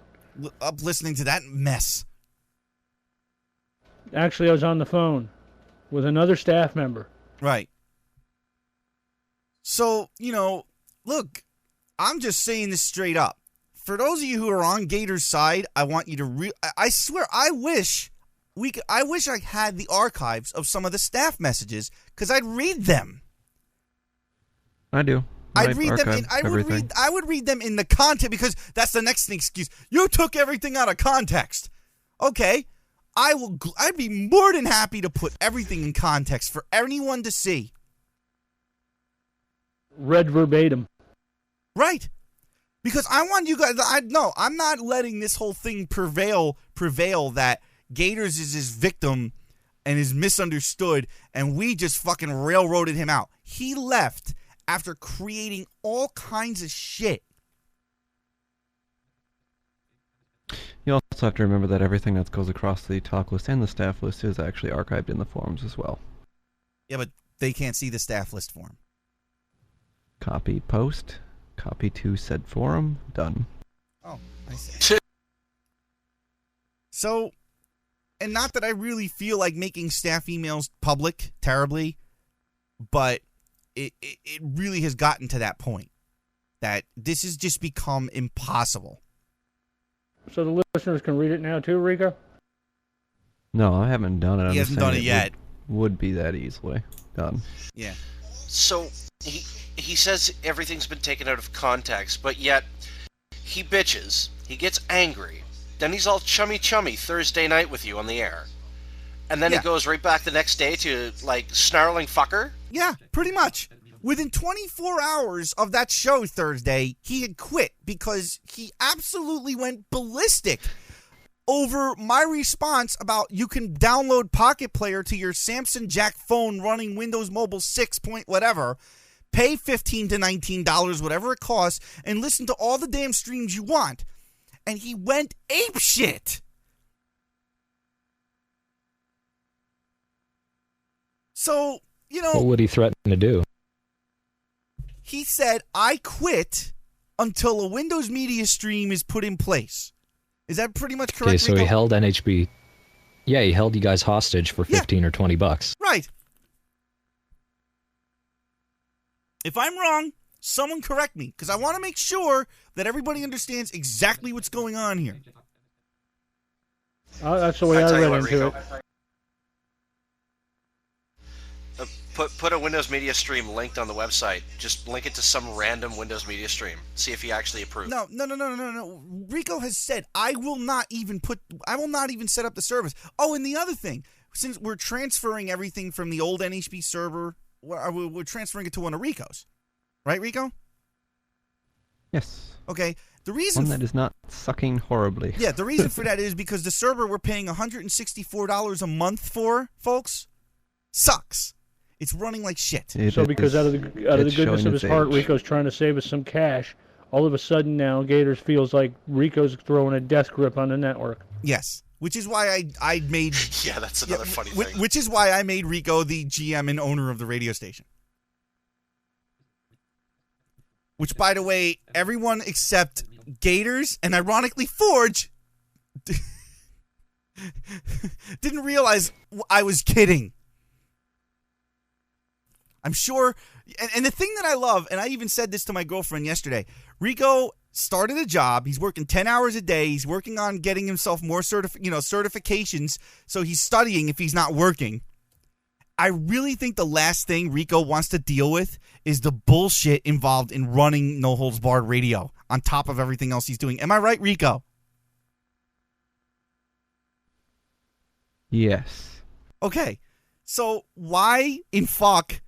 Up listening to that mess. Actually, I was on the phone with another staff member. Right. So, look, I'm just saying this straight up. For those of you who are on Gators' side, I want you to I swear, I wish I had the archives of some of the staff messages, because I'd read them. I do. I'd read them. I would read them in the context, because that's the next thing. Excuse. You took everything out of context. Okay. I'd be more than happy to put everything in context for anyone to see. read verbatim. Right. Because I want you guys, I'm not letting this whole thing prevail that Gators is his victim and is misunderstood, and we just fucking railroaded him out. He left after creating all kinds of shit. You also have to remember that everything that goes across the talk list and the staff list is actually archived in the forums as well. Yeah, but they can't see the staff list form. Copy, post, copy to said forum, done. Oh, I see. So, and not that I really feel like making staff emails public terribly, but it really has gotten to that point that this has just become impossible. So the listeners can read it now too, Rico? No, I haven't done it. He hasn't done it yet. Would be that easily done. Yeah. So he says everything's been taken out of context, but yet he bitches, he gets angry, then he's all chummy Thursday night with you on the air. And then he goes right back the next day to, like, snarling fucker? Yeah, pretty much. Within 24 hours of that show Thursday, he had quit because he absolutely went ballistic over my response about you can download Pocket Player to your Samsung Jack phone running Windows Mobile 6 point whatever, pay $15 to $19, whatever it costs, and listen to all the damn streams you want. And he went apeshit. So, you know... What would he threaten to do? He said, I quit until a Windows Media Stream is put in place. Is that pretty much correct? Okay, so Rico? he held NHB. Yeah, he held you guys hostage for 15 or 20 bucks. Right. If I'm wrong, someone correct me, because I want to make sure that everybody understands exactly what's going on here. That's the way I read into it. Put a Windows Media Stream linked on the website. Just link it to some random Windows Media Stream. See if he actually approves. No. Rico has said I will not even set up the service. Oh, and the other thing, since we're transferring everything from the old NHB server, we're transferring it to one of Rico's. Right, Rico? Yes. Okay. The reason one that is not sucking horribly. Yeah, the reason for that is because the server we're paying $164 a month for, folks, sucks. It's running like shit. So because out of the goodness of his heart, Rico's trying to save us some cash. All of a sudden now, Gators feels like Rico's throwing a death grip on the network. Yes, which is why I made... Yeah, that's another funny thing. Which is why I made Rico the GM and owner of the radio station. Which, by the way, everyone except Gators and ironically Forge didn't realize I was kidding. I'm sure, and the thing that I love, and I even said this to my girlfriend yesterday, Rico started a job. He's working 10 hours a day. He's working on getting himself more certifications, so he's studying if he's not working. I really think the last thing Rico wants to deal with is the bullshit involved in running No Holds Barred Radio on top of everything else he's doing. Am I right, Rico? Yes. Okay, so why in fuck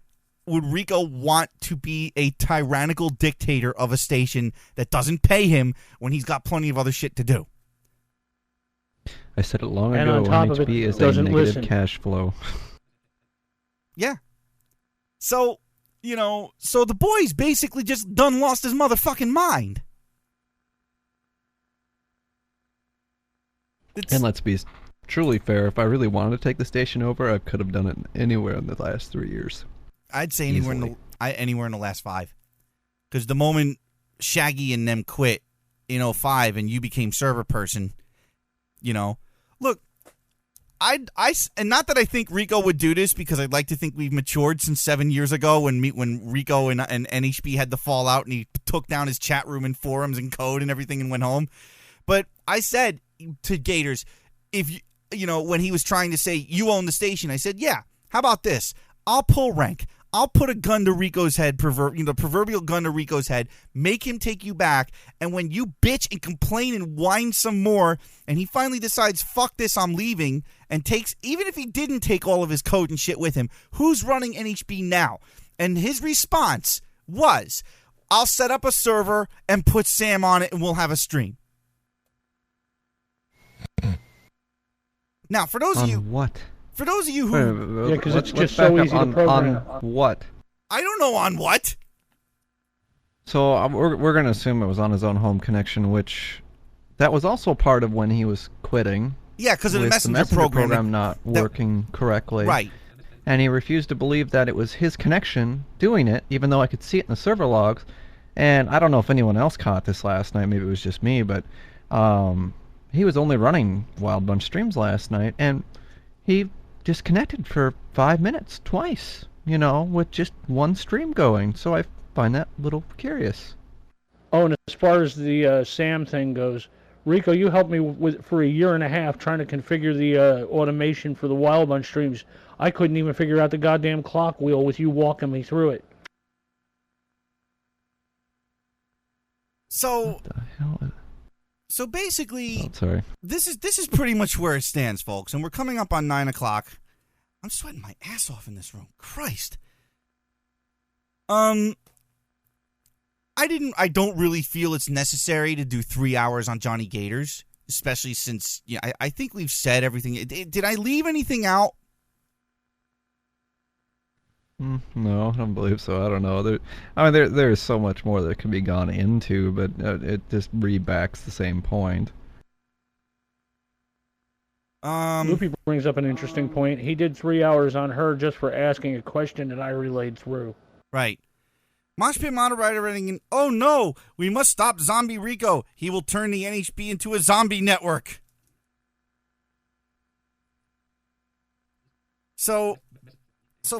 would Rico want to be a tyrannical dictator of a station that doesn't pay him when he's got plenty of other shit to do? I said it long And ago, on top of it, NHB is a doesn't negative listen. cash flow. Yeah. So, the boy's basically just done lost his motherfucking mind. And let's be truly fair, if I really wanted to take the station over, I could have done it anywhere in the last 3 years. I'd say anywhere in the last 5. Because the moment Shaggy and them quit in 2005 and you became server person, look, and not that I think Rico would do this, because I'd like to think we've matured since 7 years ago when Rico and NHB had the fallout and he took down his chat room and forums and code and everything and went home. But I said to Gators, when he was trying to say you own the station, I said, yeah, how about this? I'll pull rank. I'll put a gun to Rico's head, proverbial gun to Rico's head, make him take you back, and when you bitch and complain and whine some more, and he finally decides, fuck this, I'm leaving, and takes, even if he didn't take all of his code and shit with him, who's running NHB now? And his response was, I'll set up a server and put Sam on it and we'll have a stream. Now, for those of you... what? For those of you who... Yeah, because it's just so easy to program. On what? I don't know on what. So we're going to assume it was on his own home connection, which that was also part of when he was quitting. Yeah, because of the with messenger program not working correctly. Right. And he refused to believe that it was his connection doing it, even though I could see it in the server logs. And I don't know if anyone else caught this last night. Maybe it was just me, but he was only running Wild Bunch streams last night, and he disconnected for 5 minutes twice, with just one stream going. So I find that a little curious. Oh, and as far as the Sam thing goes, Rico, you helped me for a year and a half trying to configure the automation for the Wild Bunch streams. I couldn't even figure out the goddamn clock wheel with you walking me through it. So, what the hell? So basically, sorry. This is pretty much where it stands, folks. And we're coming up on 9 o'clock. I'm sweating my ass off in this room. Christ. I don't really feel it's necessary to do 3 hours on Johnny Gators, especially since I think we've said everything. Did I leave anything out? No, I don't believe so. I don't know. There's so much more that can be gone into, but it just rebacks the same point. Loopy brings up an interesting point. He did 3 hours on her just for asking a question that I relayed through. Right. Mosh Pit Moderator writing in, oh no, we must stop Zombie Rico. He will turn the NHB into a zombie network. So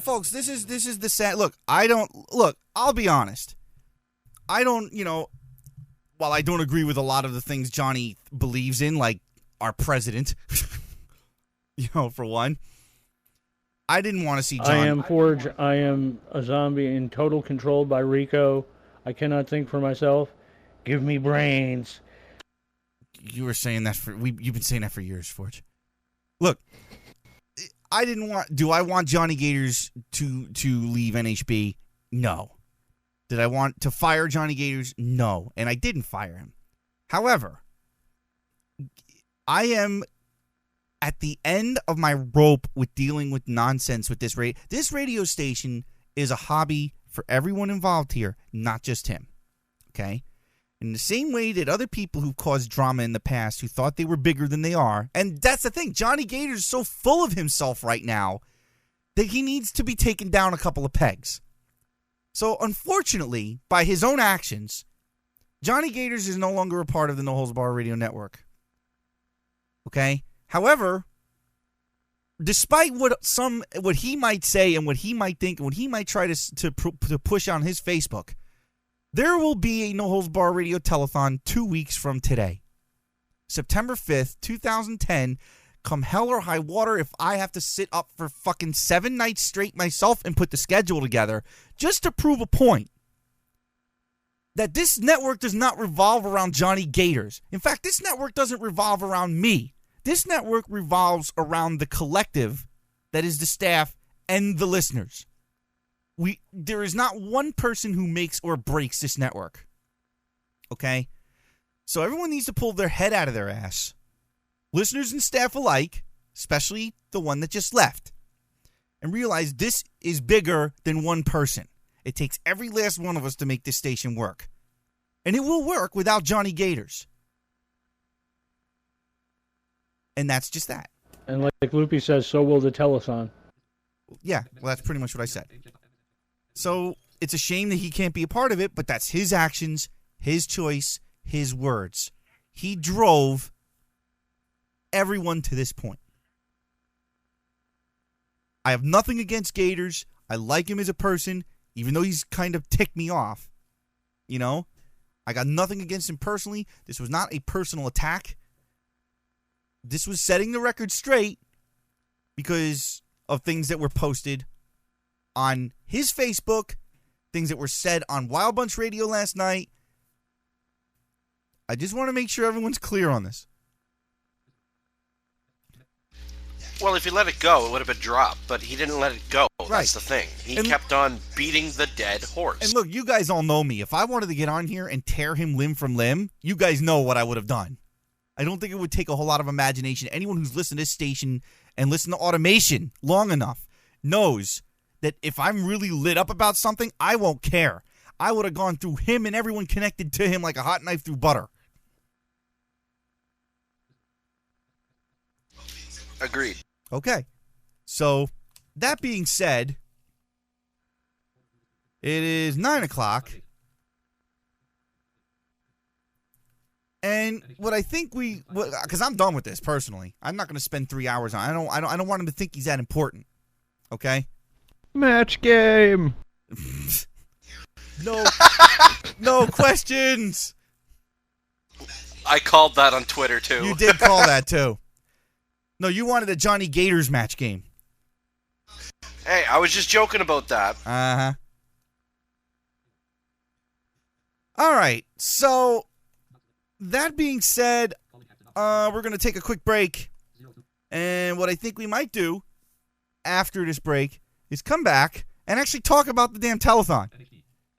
folks, this is the sad look. I'll be honest. While I don't agree with a lot of the things Johnny believes in, like our president, for one, I didn't want to see Johnny. I am Forge. I am a zombie in total control by Rico. I cannot think for myself. Give me brains. You were saying that you've been saying that for years, Forge. Look, do I want Johnny Gators to leave NHB? No. Did I want to fire Johnny Gators? No. And I didn't fire him. However, I am at the end of my rope with dealing with nonsense with this radio. This radio station is a hobby for everyone involved here, not just him. Okay? In the same way that other people who've caused drama in the past who thought they were bigger than they are, and that's the thing, Johnny Gators is so full of himself right now that he needs to be taken down a couple of pegs. So, unfortunately, by his own actions, Johnny Gators is no longer a part of the No Holds Barred Radio Network. Okay? However, despite what he might say and what he might think and what he might try to push on his Facebook, there will be a No Holds Barred Radio Telethon 2 weeks from today. September 5th, 2010. Come hell or high water, if I have to sit up for fucking 7 nights straight myself and put the schedule together just to prove a point that this network does not revolve around Johnny Gators. In fact, this network doesn't revolve around me. This network revolves around the collective that is the staff and the listeners. There is not one person who makes or breaks this network. Okay? So everyone needs to pull their head out of their ass. Listeners and staff alike, especially the one that just left, and realize this is bigger than one person. It takes every last one of us to make this station work. And it will work without Johnny Gators. And that's just that. And like Loopy says, so will the telethon. Yeah, well, that's pretty much what I said. So it's a shame that he can't be a part of it, but that's his actions, his choice, his words. He drove everyone to this point. I have nothing against Gators. I like him as a person, even though he's kind of ticked me off. I got nothing against him personally. This was not a personal attack. This was setting the record straight because of things that were posted on his Facebook, things that were said on Wild Bunch Radio last night. I just want to make sure everyone's clear on this. Well, if he let it go, it would have been dropped, but he didn't let it go. That's the thing. He kept on beating the dead horse. And look, you guys all know me. If I wanted to get on here and tear him limb from limb, you guys know what I would have done. I don't think it would take a whole lot of imagination. Anyone who's listened to this station and listened to Automation long enough knows that if I'm really lit up about something, I won't care. I would have gone through him and everyone connected to him like a hot knife through butter. Agreed. Okay. So, that being said, it is 9 o'clock. And what I think because I'm done with this personally. I'm not going to spend 3 hours on it. I don't want him to think he's that important. Okay? Match game. No questions. I called that on Twitter too. You did call that too. No, you wanted a Johnny Gators match game. Hey, I was just joking about that. Uh-huh. All right. So, that being said, we're going to take a quick break. And what I think we might do after this break is come back and actually talk about the damn telethon.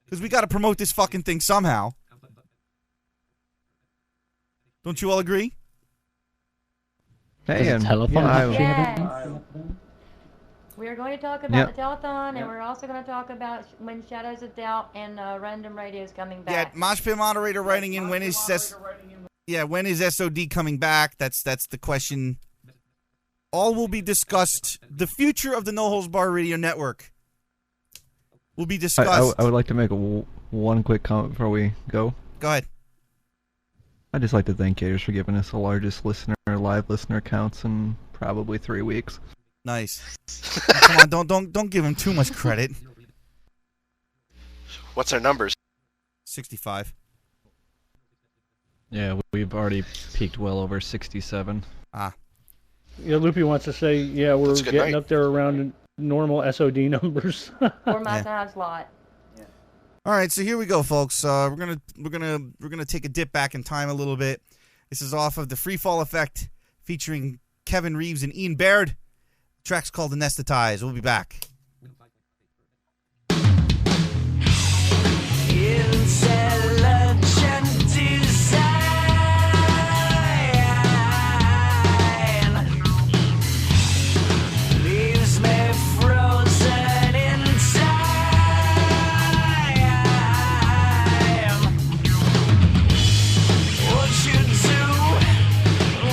Because we got to promote this fucking thing somehow. Don't you all agree? Hey, and We are going to talk about the telethon, and we're also going to talk about when Shadows of Doubt and Random Radio is coming back. Yeah, Mosh Pit moderator writing in when is SOD coming back? That's the question. All will be discussed. The future of the No Holds Bar Radio Network will be discussed. I would like to make one quick comment before we go. Go ahead. I'd just like to thank Gators for giving us the largest live listener counts in probably 3 weeks. Nice. Come on, don't give him too much credit. What's our numbers? 65. Yeah, we've already peaked well over 67. Ah. Yeah, Loopy wants to say, yeah, we're getting night. up there around normal SOD numbers. 4 miles an hour slot. All right, so here we go, folks. We're gonna take a dip back in time a little bit. This is off of the Free Fall Effect, featuring Kevin Reeves and Ian Baird. The track's called Anesthetize. We'll be back. Intelligent design leaves me frozen in time. What you do,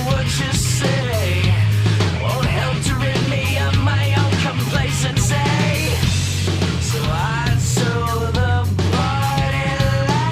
what you say, won't help to rid me of my own complacency. So I told the party line.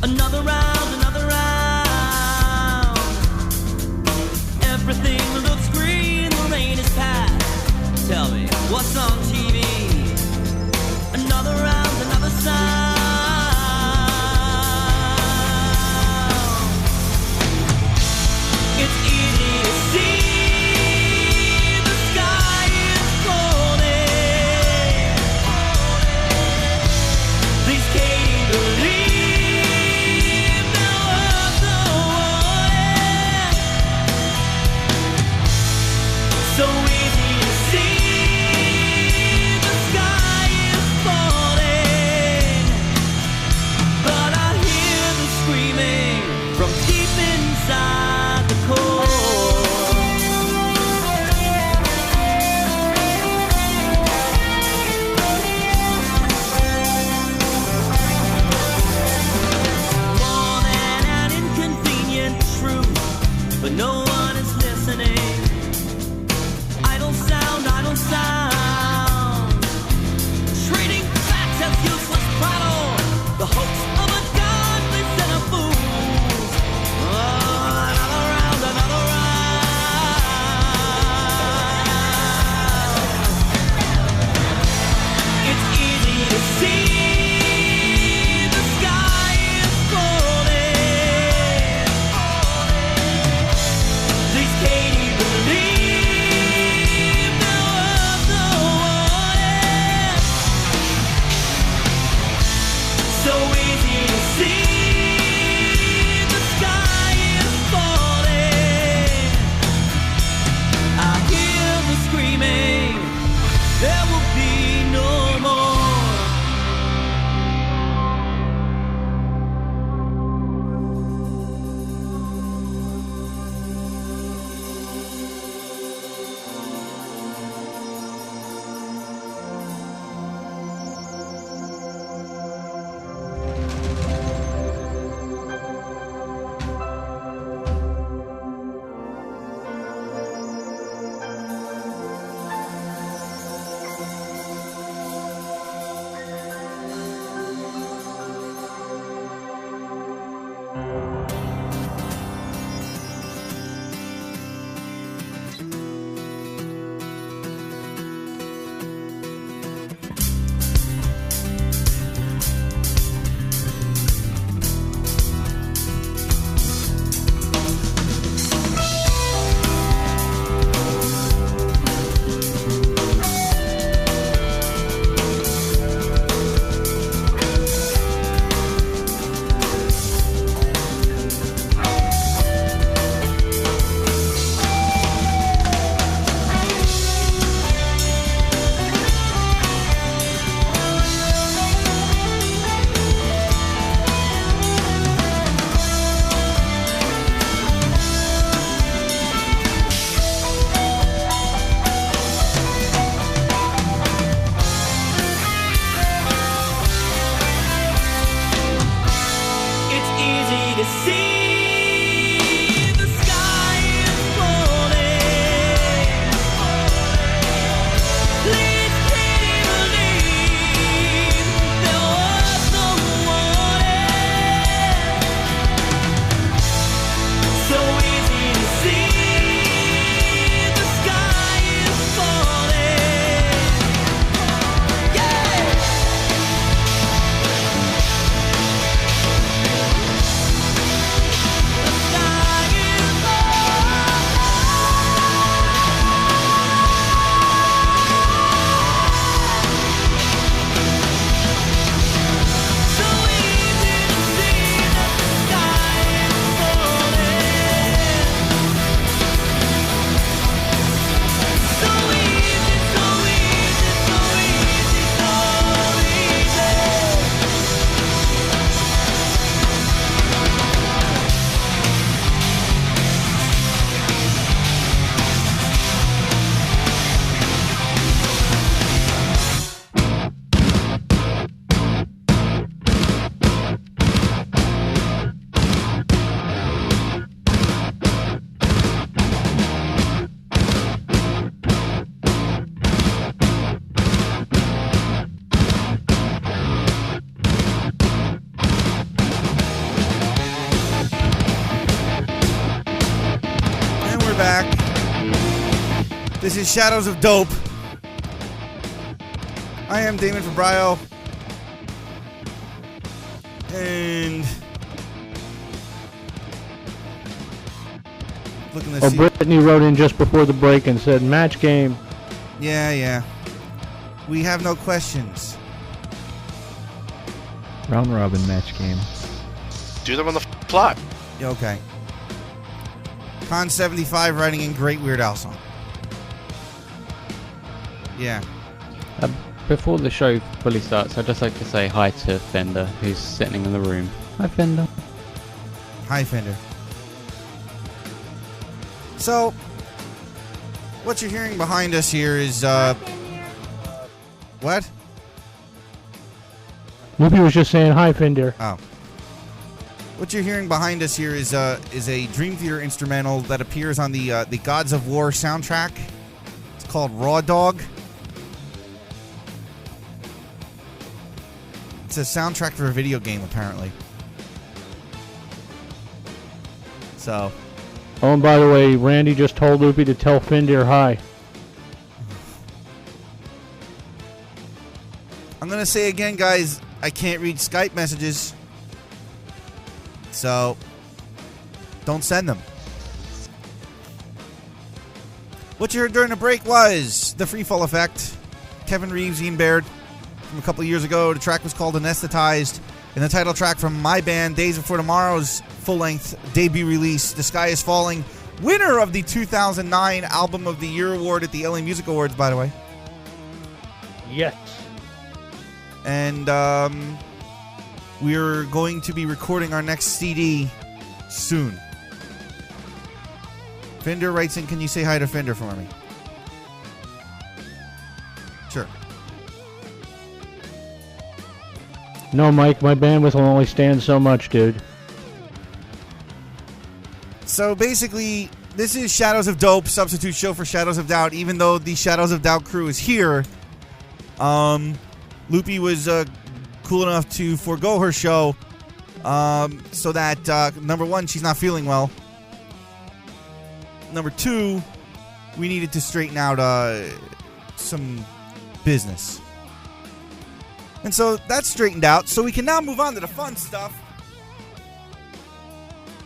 Another round, another round. Everything looks green, the rain is past. Tell me, what's on TV? Another round, another sound. It's easy to see. The sky is falling. Please, Katie, believe there was no warning. So easy to see. The sky is falling. But I hear the screaming from deep inside the core. More than an inconvenient truth, but no one is listening. Idle sound, idle sound. Treating facts as useless prattle. The hoax of a godly set of fools. Oh, another round, another round. It's easy to see. The sky is falling. Please, Katie, believe there was no warning. So easy to see. The sky is falling. I hear the screaming. There will be no more. It's easy to see. The sky is falling. Please, Katie, believe there was no warning. So easy to see. The sky is falling. Yeah. This is Shadows of Dope. I am Damon Fabrio. And looking to see. Brittany wrote in just before the break and said, match game. Yeah. We have no questions. Round robin match game. Do them on the fly. Yeah, okay. Con75 writing in great Weird Al song. Yeah. Before the show fully starts, I'd just like to say hi to Fender, who's sitting in the room. Hi, Fender. Hi, Fender. So, what you're hearing behind us here is, what? Loopy was just saying hi, Fender. Oh. What you're hearing behind us here is a Dream Theater instrumental that appears on the Gods of War soundtrack. It's called Raw Dog. It's a soundtrack for a video game, apparently. So. Oh, and by the way, Randy just told Loopy to tell Fender hi. I'm going to say again, guys, I can't read Skype messages. So, don't send them. What you heard during the break was the Freefall Effect. Kevin Reeves, Ian Baird, from a couple of years ago. The track was called Anesthetized. And the title track from my band, Days Before Tomorrow's full-length debut release, The Sky is Falling. Winner of the 2009 Album of the Year Award at the LA Music Awards, by the way. Yes. And we're going to be recording our next CD soon. Fender writes in, can you say hi to Fender for me? Sure. No, Mike, my bandwidth will only stand so much, dude. So basically, this is Shadows of Dope, substitute show for Shadows of Doubt. Even though the Shadows of Doubt crew is here, Loopy was cool enough to forego her show so that, number one, she's not feeling well. Number two, we needed to straighten out some business. And so that's straightened out, so we can now move on to the fun stuff.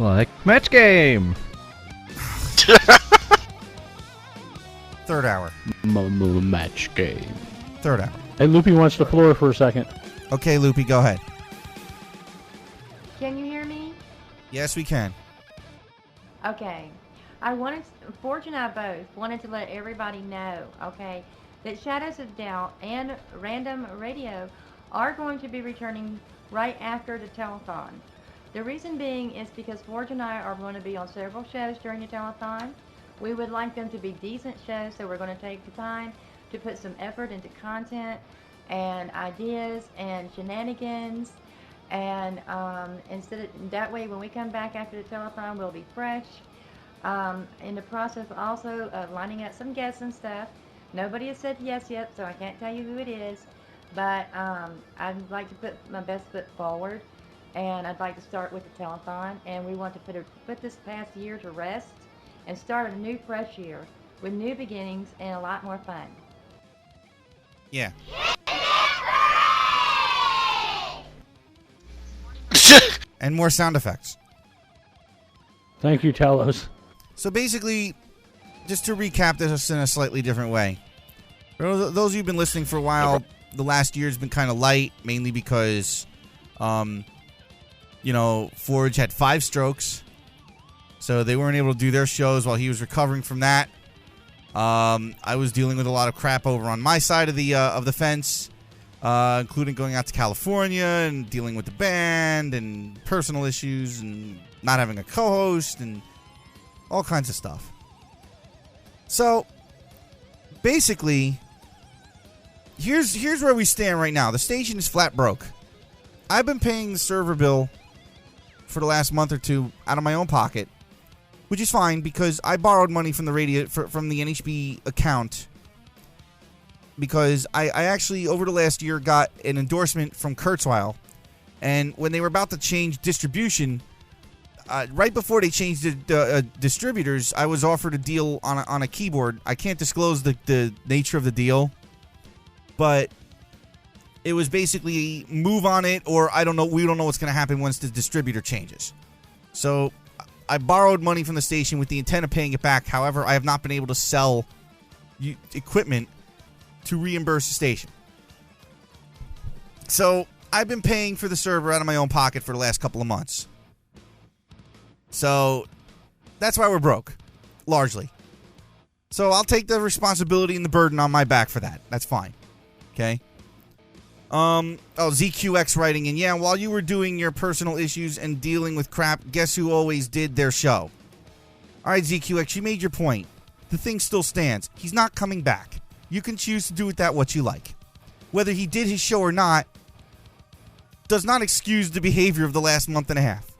Like match game. Third hour. Match game. Third hour. Hey, Loopy wants the floor for a second. Okay, Loopy, go ahead. Can you hear me? Yes, we can. Okay. Forge and I both wanted to let everybody know, okay, that Shadows of Doubt and Random Radio are going to be returning right after the telethon. The reason being is because Forge and I are going to be on several shows during the telethon. We would like them to be decent shows, so we're going to take the time to put some effort into content and ideas and shenanigans, and that way when we come back after the telethon, we'll be fresh. In the process also of lining up some guests and stuff. Nobody has said yes yet, so I can't tell you who it is, but I'd like to put my best foot forward, and I'd like to start with the telethon, and we want to put this past year to rest and start a new fresh year with new beginnings and a lot more fun. Yeah. And more sound effects. Thank you, Talos. So basically, just to recap this in a slightly different way. For those of you who've been listening for a while, the last year has been kind of light, mainly because, Forge had 5 strokes. So they weren't able to do their shows while he was recovering from that. I was dealing with a lot of crap over on my side of the fence, including going out to California and dealing with the band and personal issues and not having a co-host and all kinds of stuff. So, basically, here's where we stand right now. The station is flat broke. I've been paying the server bill for the last month or two out of my own pocket, which is fine because I borrowed money from the radio from the NHB account because I actually over the last year got an endorsement from Kurzweil, and when they were about to change distribution, right before they changed the distributors, I was offered a deal on a keyboard. I can't disclose the nature of the deal, but it was basically move on it, or I don't know. We don't know what's going to happen once the distributor changes. So I borrowed money from the station with the intent of paying it back. However, I have not been able to sell equipment to reimburse the station. So I've been paying for the server out of my own pocket for the last couple of months. So that's why we're broke, largely. So I'll take the responsibility and the burden on my back for that. That's fine. Okay? ZQX writing in, yeah, while you were doing your personal issues and dealing with crap, guess who always did their show? All right, ZQX, you made your point. The thing still stands. He's not coming back. You can choose to do with that what you like. Whether he did his show or not does not excuse the behavior of the last month and a half.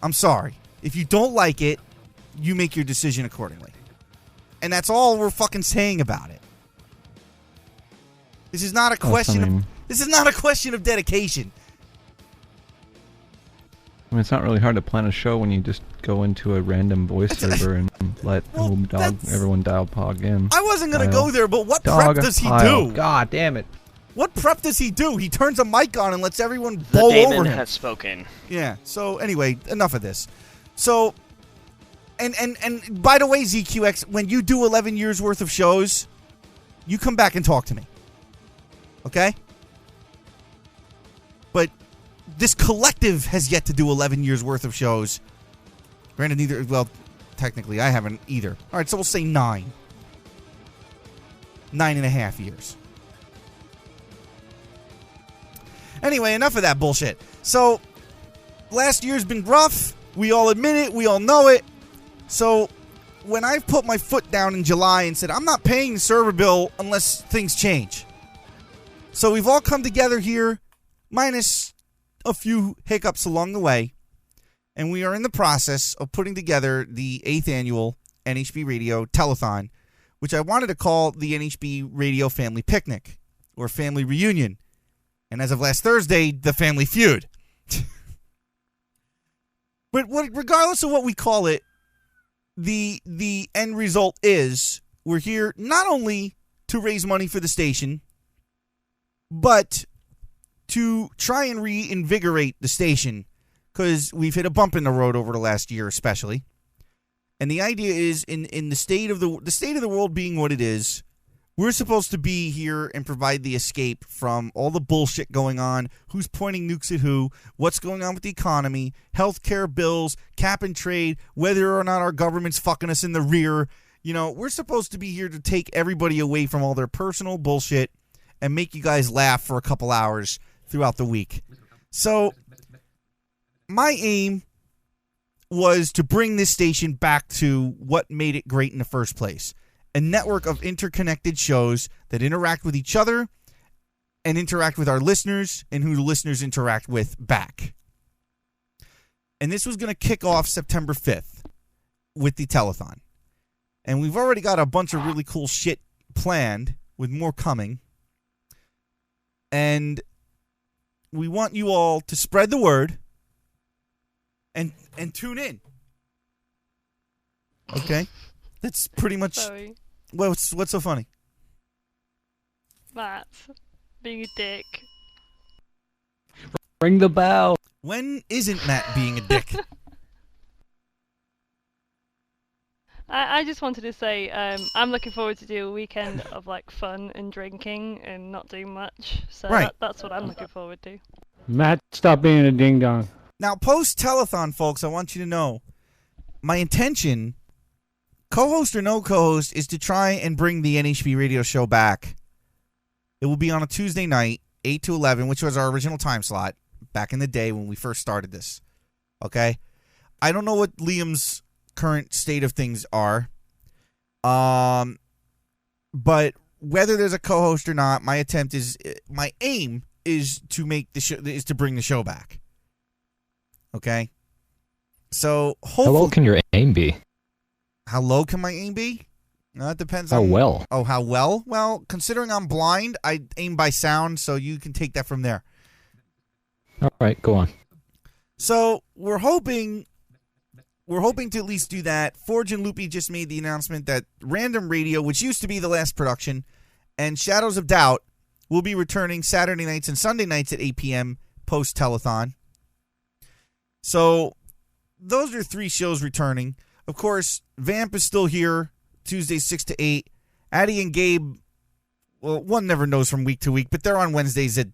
I'm sorry. If you don't like it, you make your decision accordingly. And that's all we're fucking saying about it. This is not a question this is not a question of dedication. I mean, it's not really hard to plan a show when you just go into a random voice server and let everyone dial POG in. I wasn't going to go there, but what prep does he do? God damn it. What prep does he do? He turns a mic on and lets everyone The bowl Damon over him. has spoken. Yeah. So anyway, enough of this. So, and by the way, ZQX, when you do 11 years worth of shows, you come back and talk to me. Okay? But this collective has yet to do 11 years worth of shows. Granted, neither. Well, technically, I haven't either. All right, so we'll say 9. 9.5 years. Anyway, enough of that bullshit. So, last year's been rough. We all admit it. We all know it. So, when I put my foot down in July and said, I'm not paying the server bill unless things change. So, we've all come together here, minus a few hiccups along the way. And we are in the process of putting together the 8th annual NHB Radio Telethon, which I wanted to call the NHB Radio Family Picnic, or Family Reunion. And as of last Thursday, the Family Feud. But regardless of what we call it, the end result is we're here not only to raise money for the station, but to try and reinvigorate the station, because we've hit a bump in the road over the last year especially. And the idea is, in the state of the world being what it is, we're supposed to be here and provide the escape from all the bullshit going on, who's pointing nukes at who, what's going on with the economy, healthcare bills, cap and trade, whether or not our government's fucking us in the rear. You know, we're supposed to be here to take everybody away from all their personal bullshit and make you guys laugh for a couple hours throughout the week. So, my aim was to bring this station back to what made it great in the first place. A network of interconnected shows that interact with each other and interact with our listeners and who the listeners interact with back. And this was going to kick off September 5th with the telethon. And we've already got a bunch of really cool shit planned, with more coming. And we want you all to spread the word and tune in. Okay? That's pretty much... Sorry. What's so funny? Matt, being a dick. Ring the bell. When isn't Matt being a dick? I just wanted to say, I'm looking forward to do a weekend of like fun and drinking and not doing much. So Right. that's what I'm looking forward to. Matt, stop being a ding dong. Now, post-telethon, folks, I want you to know, my intention, co-host or no co-host, is to try and bring the NHB radio show back. It will be on a Tuesday night, 8 to 11, which was our original time slot back in the day when we first started this. Okay? I don't know what Liam's current state of things are. But whether there's a co-host or not, my aim is to make the show, is to bring the show back. Okay? So, hopefully... How low can your aim be? How low can my aim be? It depends How on... well? Oh, how well? Well, considering I'm blind, I aim by sound, so you can take that from there. All right, go on. So we're hoping to at least do that. Forge and Loopy just made the announcement that Random Radio, which used to be the last production, and Shadows of Doubt will be returning Saturday nights and Sunday nights at 8 p.m. post-telethon. So those are 3 shows returning. Of course, Vamp is still here, Tuesdays 6 to 8. Addie and Gabe, well, one never knows from week to week, but they're on Wednesdays at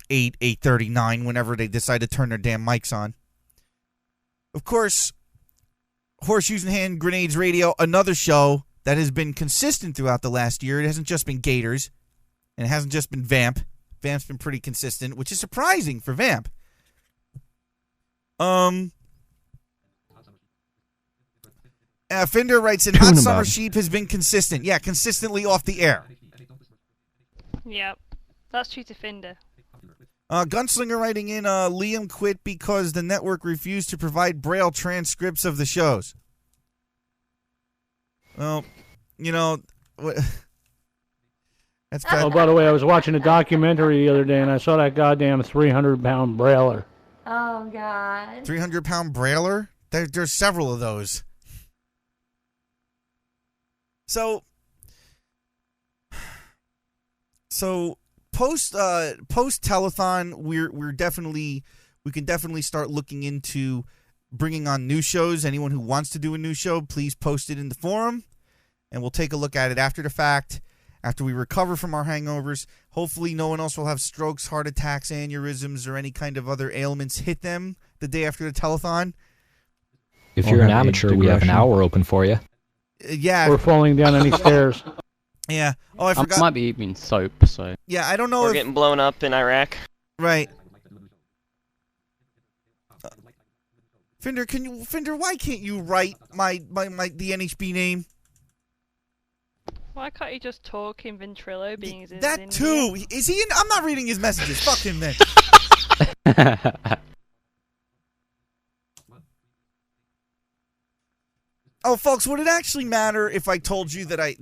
8, 8:39, whenever they decide to turn their damn mics on. Of course, Horseshoes and Hand Grenades Radio, another show that has been consistent throughout the last year. It hasn't just been Gators, and it hasn't just been Vamp. Vamp's been pretty consistent, which is surprising for Vamp. Fender writes in, Hot Summer Sheep has been consistent. Yeah, consistently off the air. Yep. That's true to Fender. Gunslinger writing in, Liam quit because the network refused to provide Braille transcripts of the shows. Well, you know, that's bad. Oh, by the way, I was watching a documentary the other day, and I saw that goddamn 300-pound brailer. Oh, God. 300-pound brailer? There's several of those. So post telethon, we can definitely start looking into bringing on new shows. Anyone who wants to do a new show, please post it in the forum, and we'll take a look at it after the fact, after we recover from our hangovers. Hopefully no one else will have strokes, heart attacks, aneurysms, or any kind of other ailments hit them the day after the telethon. If you're an amateur, we have an hour open for you. Yeah. We're falling down any stairs. Yeah. Oh, I forgot. I might be eating soap, so... Yeah, I don't know We're if... getting blown up in Iraq. Right. Fender, why can't you write the NHB name? Why can't you just talk in Ventrilo, being as That in too. India? Is he in? I'm not reading his messages. Fuck him then. Oh, folks, would it actually matter if I told you that I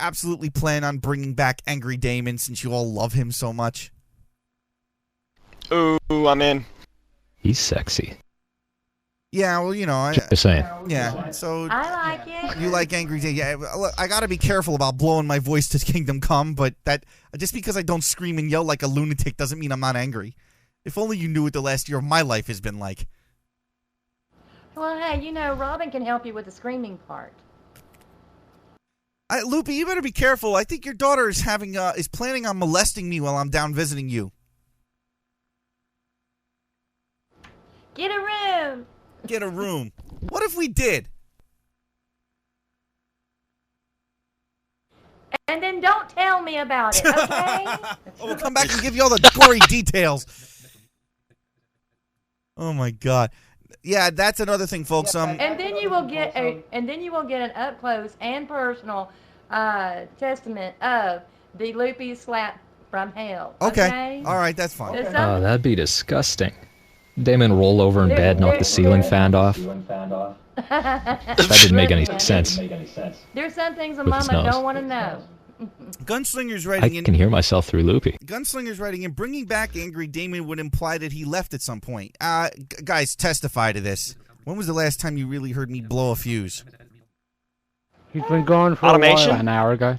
absolutely plan on bringing back Angry Damon, since you all love him so much? Ooh, I'm in. He's sexy. Yeah, well, you know, Just saying. Yeah, so I like it. you like Angry Damon? Yeah, look, I got to be careful about blowing my voice to Kingdom Come, but that just because I don't scream and yell like a lunatic doesn't mean I'm not angry. If only you knew what the last year of my life has been like. Well, hey, you know, Robin can help you with the screaming part. Loopy, you better be careful. I think your daughter is planning on molesting me while I'm down visiting you. Get a room. Get a room. What if we did? And then don't tell me about it, okay? We'll come back and give you all the gory details. Oh my God. Yeah, that's another thing, folks. And then you will get an up close and personal testament of the Loopy slap from hell. Okay. All right, that's fine. Oh, that'd be disgusting. Damon roll over in bed, knock the ceiling fan off. That didn't make any sense. There's some things a With his mama nose. don't want to know. Gunslinger's I writing in. can hear myself through Loopy. Gunslinger's writing in. Bringing back Angry Damon would imply that he left at some point. Guys, testify to this. When was the last time you really heard me blow a fuse? He's been gone for Automation? a while. An hour ago.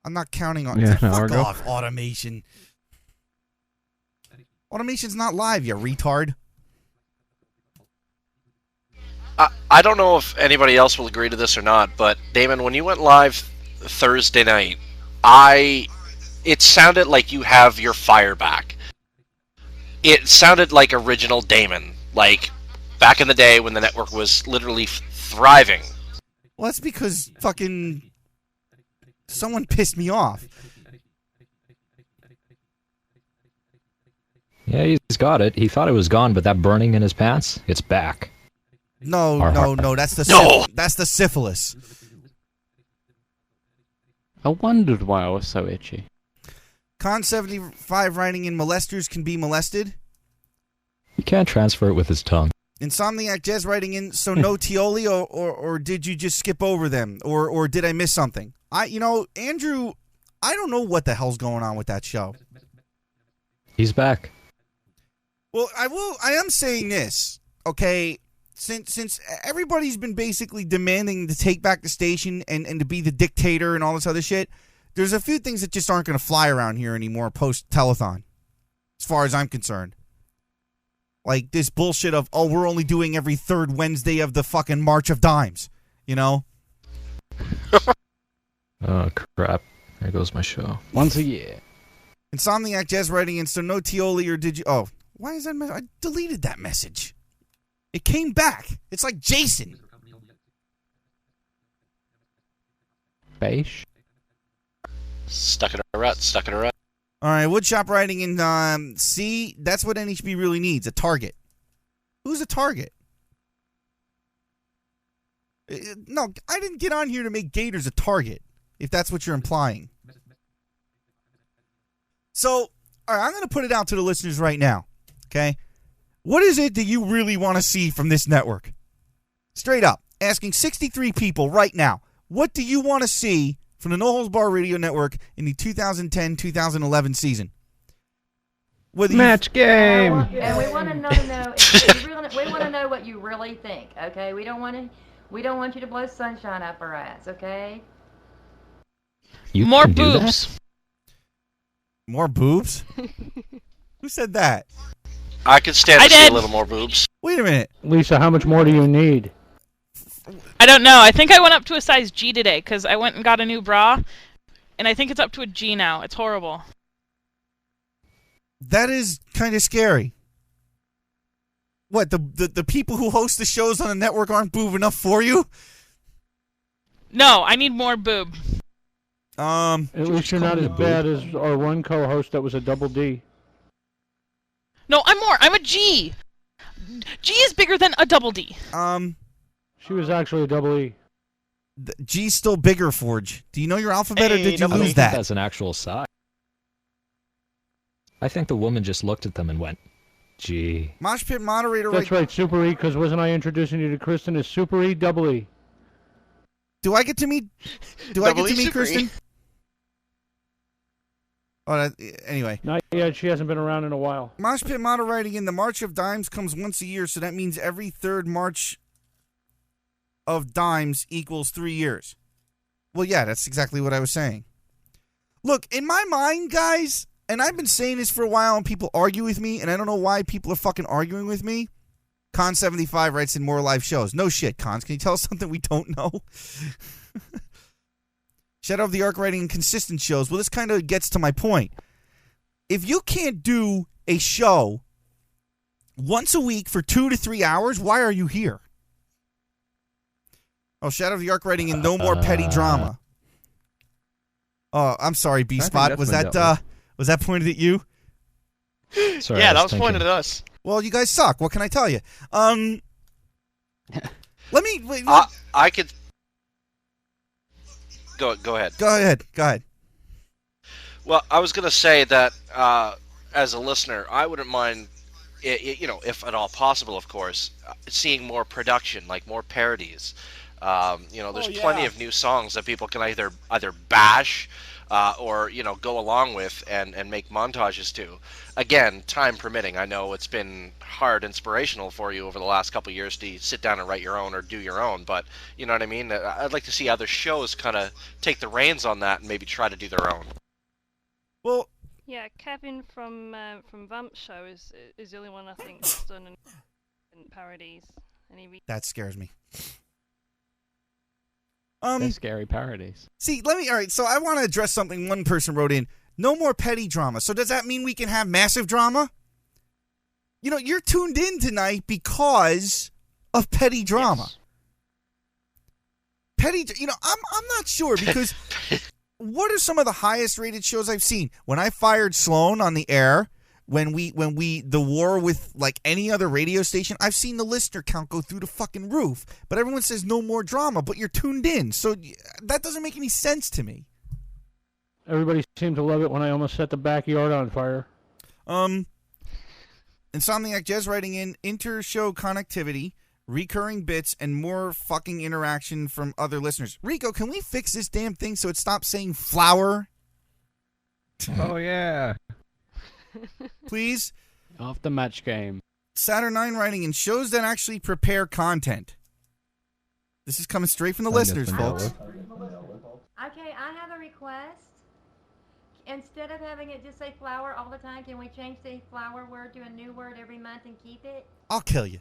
I'm not counting on. Yeah, an hour Fuck ago. off, Automation. Automation's not live, you retard. I don't know if anybody else will agree to this or not, but Damon, when you went live Thursday night, it sounded like you have your fire back. It sounded like original Damon, like back in the day when the network was literally thriving. Well, that's because fucking someone pissed me off. Yeah, he's got it. He thought it was gone, but that burning in his pants, it's back. No, that's the that's the syphilis. I wondered why I was so itchy. Con75 writing in, molesters can be molested. He can't transfer it with his tongue. Insomniac Jez writing in, so no Tioli, or did you just skip over them? Or did I miss something? Andrew, I don't know what the hell's going on with that show. He's back. Well, I am saying this, okay? Since everybody's been basically demanding to take back the station and to be the dictator and all this other shit, there's a few things that just aren't going to fly around here anymore post-telethon, as far as I'm concerned. Like this bullshit of, oh, we're only doing every third Wednesday of the fucking March of Dimes, you know? Oh, crap. There goes my show. Once a year. Insomniac Jazz writing in, so no Tioli or did you... Oh, why is that... I deleted that message. It came back. It's like Jason. Beige. Stuck in a rut. All right, Woodshop writing in, see, that's what NHB really needs, a target. Who's a target? No, I didn't get on here to make Gators a target, if that's what you're implying. So, all right, I'm going to put it out to the listeners right now, okay? What is it that you really want to see from this network? Straight up, asking 63 people right now, what do you want to see from the No Holds Barred Radio Network in the 2010-2011 season? Match game. And we want to know. We want to know what you really think. Okay, we don't want you to blow sunshine up our ass. Okay. More boobs. More boobs? Who said that? I could stand to see a little more boobs. Wait a minute. Lisa, how much more do you need? I don't know. I think I went up to a size G today because I went and got a new bra, and I think it's up to a G now. It's horrible. That is kind of scary. What, the people who host the shows on the network aren't boob enough for you? No, I need more boob. At least you're not as bad as our one co-host that was a double D. No, I'm more. I'm a G. G is bigger than a double D. She was actually a double E. G's still bigger, Forge. Do you know your alphabet, or did you lose that? That's an actual size. I think the woman just looked at them and went, gee. Mosh Pit moderator. That's right, Super E, because wasn't I introducing you to Kristen as Super E, double E? Do I get to meet Kristen? Oh, anyway. Not yet. She hasn't been around in a while. Mosh Pit moderating in the March of Dimes comes once a year, so that means every third March of Dimes equals 3 years. Well, yeah, that's exactly what I was saying. Look, in my mind, guys, and I've been saying this for a while, and people argue with me, and I don't know why people are fucking arguing with me. Con75 writes in more live shows. No shit, Cons. Can you tell us something we don't know? Shadow of the Ark writing consistent shows. Well, this kind of gets to my point. If you can't do a show once a week for 2 to 3 hours, why are you here? Oh, Shadow of the Ark writing in no more petty drama. Oh, I'm sorry, B-Spot. Was that pointed at you? Sorry, yeah, that was pointed at us. Well, you guys suck. What can I tell you? Let me... Wait, I could... Go ahead. Go ahead. Well, I was going to say that as a listener, I wouldn't mind, if at all possible, of course, seeing more production, like more parodies. There's plenty of new songs that people can either bash or go along with and make montages to. Again, time permitting. I know it's been hard inspirational for you over the last couple of years to sit down and write your own or do your own, but you know what I mean? I'd like to see other shows kind of take the reins on that and maybe try to do their own. Well, yeah, Kevin from Vamp's show is the only one I think that's done in parodies. That scares me. They're scary parodies. See, alright, so I want to address something one person wrote in. No more petty drama. So does that mean we can have massive drama? You're tuned in tonight because of petty drama. Yes. Petty, I'm not sure because what are some of the highest rated shows I've seen? When I fired Sloan on the air, when we the war with like any other radio station, I've seen the listener count go through the fucking roof. But everyone says no more drama, but you're tuned in. So that doesn't make any sense to me. Everybody seemed to love it when I almost set the backyard on fire. Insomniac Jez writing in inter-show connectivity, recurring bits, and more fucking interaction from other listeners. Rico, can we fix this damn thing so it stops saying flower? Oh, yeah. Please? After match game. Saturn9 writing in shows that actually prepare content. This is coming straight from the Something listeners, that's been folks. dealt with. Okay, I have a request. Instead of having it just say flower all the time, can we change the flower word to a new word every month and keep it? I'll kill you.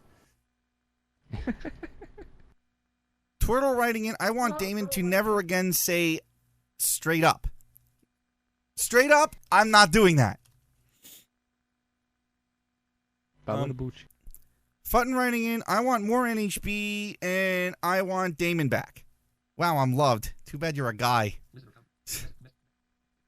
Twirtle writing in, I want Damon to never again say straight up. Straight up, I'm not doing that. Futton writing in, I want more NHB and I want Damon back. Wow, I'm loved. Too bad you're a guy.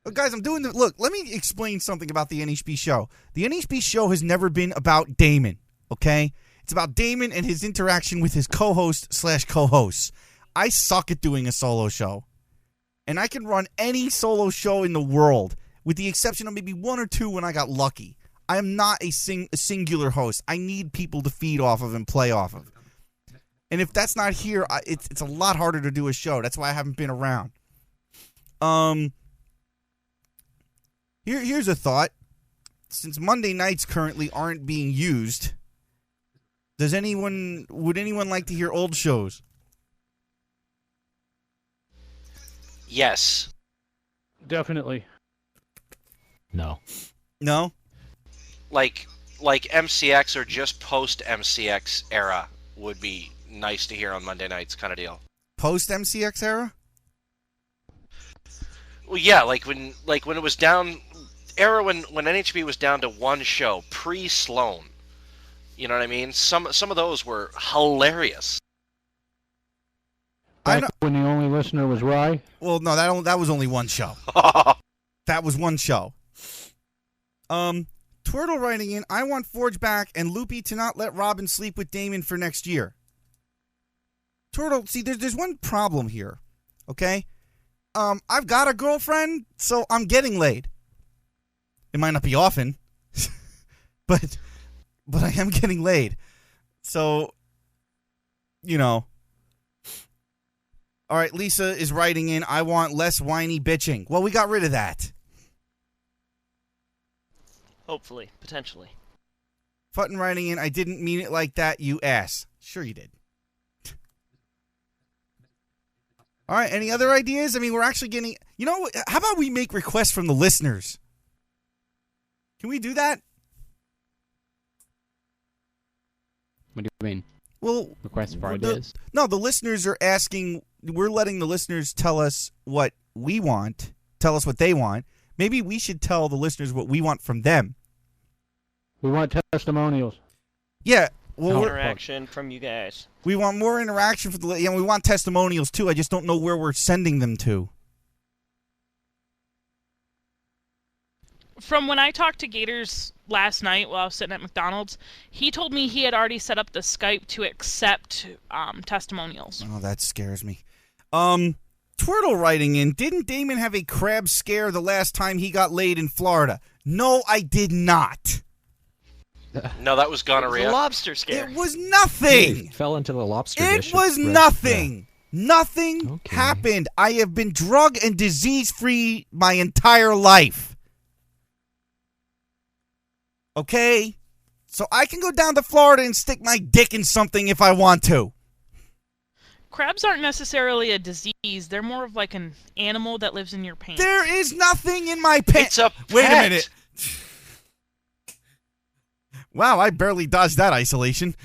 Look, guys, I'm doing the... Look, let me explain something about the NHB show. The NHB show has never been about Damon, okay? It's about Damon and his interaction with his co-host/co-hosts. I suck at doing a solo show. And I can run any solo show in the world, with the exception of maybe one or two when I got lucky. I am not a singular host. I need people to feed off of and play off of. And if that's not here, it's a lot harder to do a show. That's why I haven't been around. Here's a thought. Since Monday nights currently aren't being used, would anyone like to hear old shows? Yes. Definitely. No. No? Like MCX or just post MCX era would be nice to hear on Monday nights, kind of deal. Post MCX era? Well, yeah, like when it was down era when NHB was down to one show pre Sloan. You know what I mean? Some of those were hilarious. Back when the only listener was Rye? Well, no, that was only one show. That was one show. Twirtle writing in, I want Forge back and Loopy to not let Robin sleep with Damon for next year. Twirtle, see, there's one problem here, okay? I've got a girlfriend, so I'm getting laid. It might not be often, but I am getting laid. So, you know. All right, Lisa is writing in, I want less whiny bitching. Well, we got rid of that. Hopefully. Potentially. Futton writing in, I didn't mean it like that, you ass. Sure you did. All right, any other ideas? I mean, we're actually getting... You know, how about we make requests from the listeners? Can we do that? What do you mean? Well... Requests for ideas? No, the listeners are asking... We're letting the listeners tell us what we want, tell us what they want. Maybe we should tell the listeners what we want from them. We want testimonials. Yeah. Well, interaction from you guys. We want more interaction for the... Yeah, we want testimonials, too. I just don't know where we're sending them to. From when I talked to Gators last night while I was sitting at McDonald's, he told me he had already set up the Skype to accept testimonials. Oh, that scares me. Twirtle writing in, didn't Damon have a crab scare the last time he got laid in Florida? No, I did not. No, that was gonorrhea. It was a lobster scare. It was nothing. He fell into the lobster dish. It was nothing. Yeah. Nothing happened. I have been drug and disease-free my entire life. Okay? So I can go down to Florida and stick my dick in something if I want to. Crabs aren't necessarily a disease. They're more of like an animal that lives in your pants. There is nothing in my pants. It's a pet. Wait a minute. Wow, I barely dodged that isolation.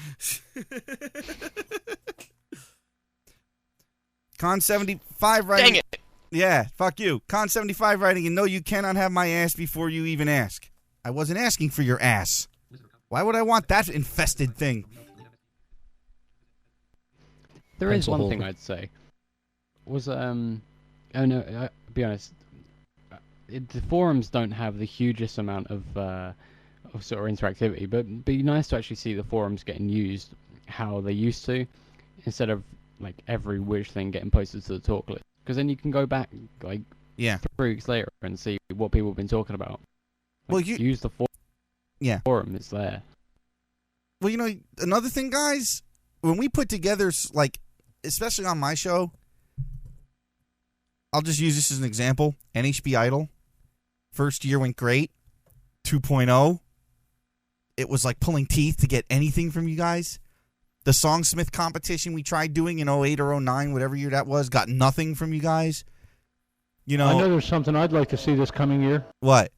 Con 75 writing. Dang it. Yeah, fuck you. Con 75 writing, and no, you cannot have my ass before you even ask. I wasn't asking for your ass. Why would I want that infested thing? There is one thing I'd say. Was oh no, I'll be honest. The forums don't have the hugest amount of sort of interactivity, but it'd be nice to actually see the forums getting used how they used to, instead of like every wish thing getting posted to the talk list. Because then you can go back like 3 weeks later and see what people have been talking about. Like, Well, use the forum. It's there. Well, you know, another thing, guys, when we put together, like, especially on my show, I'll just use this as an example. NHB Idol, first year went great. 2.0, it was like pulling teeth to get anything from you guys. The Songsmith competition we tried doing in 08 or 09, whatever year that was, got nothing from you guys. You know, I know there's something I'd like to see this coming year. What?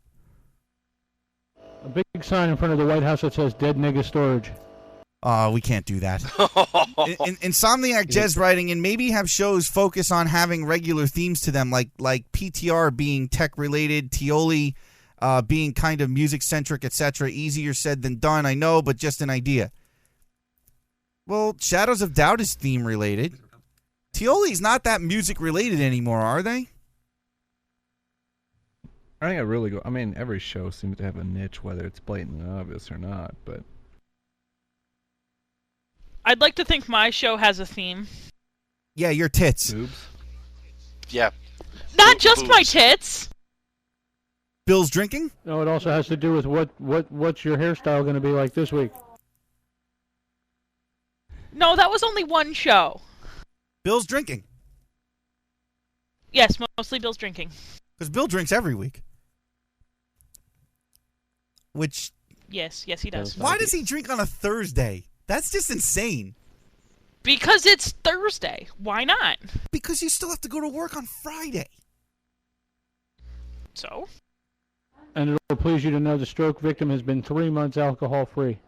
A big sign in front of the White House that says "Dead Nigga Storage." We can't do that. Insomniac Jez writing in, maybe have shows focus on having regular themes to them, like PTR being tech-related, Tioli being kind of music-centric, etc. Easier said than done, I know, but just an idea. Well, Shadows of Doubt is theme-related. Tioli's not that music-related anymore, are they? I think I mean, every show seems to have a niche, whether it's blatantly obvious or not, but... I'd like to think my show has a theme. Yeah, your tits. Boobs? Yeah. Not just my tits! Bill's drinking? No, it also has to do with what's your hairstyle going to be like this week. No, that was only one show. Bill's drinking. Yes, mostly Bill's drinking. Because Bill drinks every week. Which... Yes, he does. Why does he drink on a Thursday? That's just insane. Because it's Thursday. Why not? Because you still have to go to work on Friday. So? And it'll please you to know the stroke victim has been 3 months alcohol-free.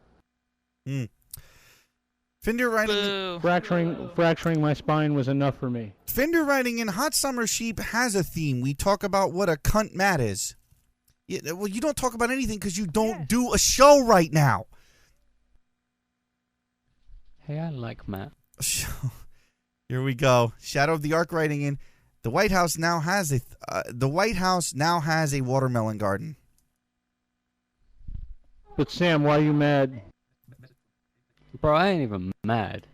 Fender writing... Fracturing my spine was enough for me. Fender writing in, Hot Summer Sheep has a theme. We talk about what a cunt Matt is. Well, you don't talk about anything because you don't do a show right now. Hey, I like Matt. Here we go. Shadow of the Ark writing in, the White House now has a watermelon garden. But Sam, why are you mad? Bro, I ain't even mad.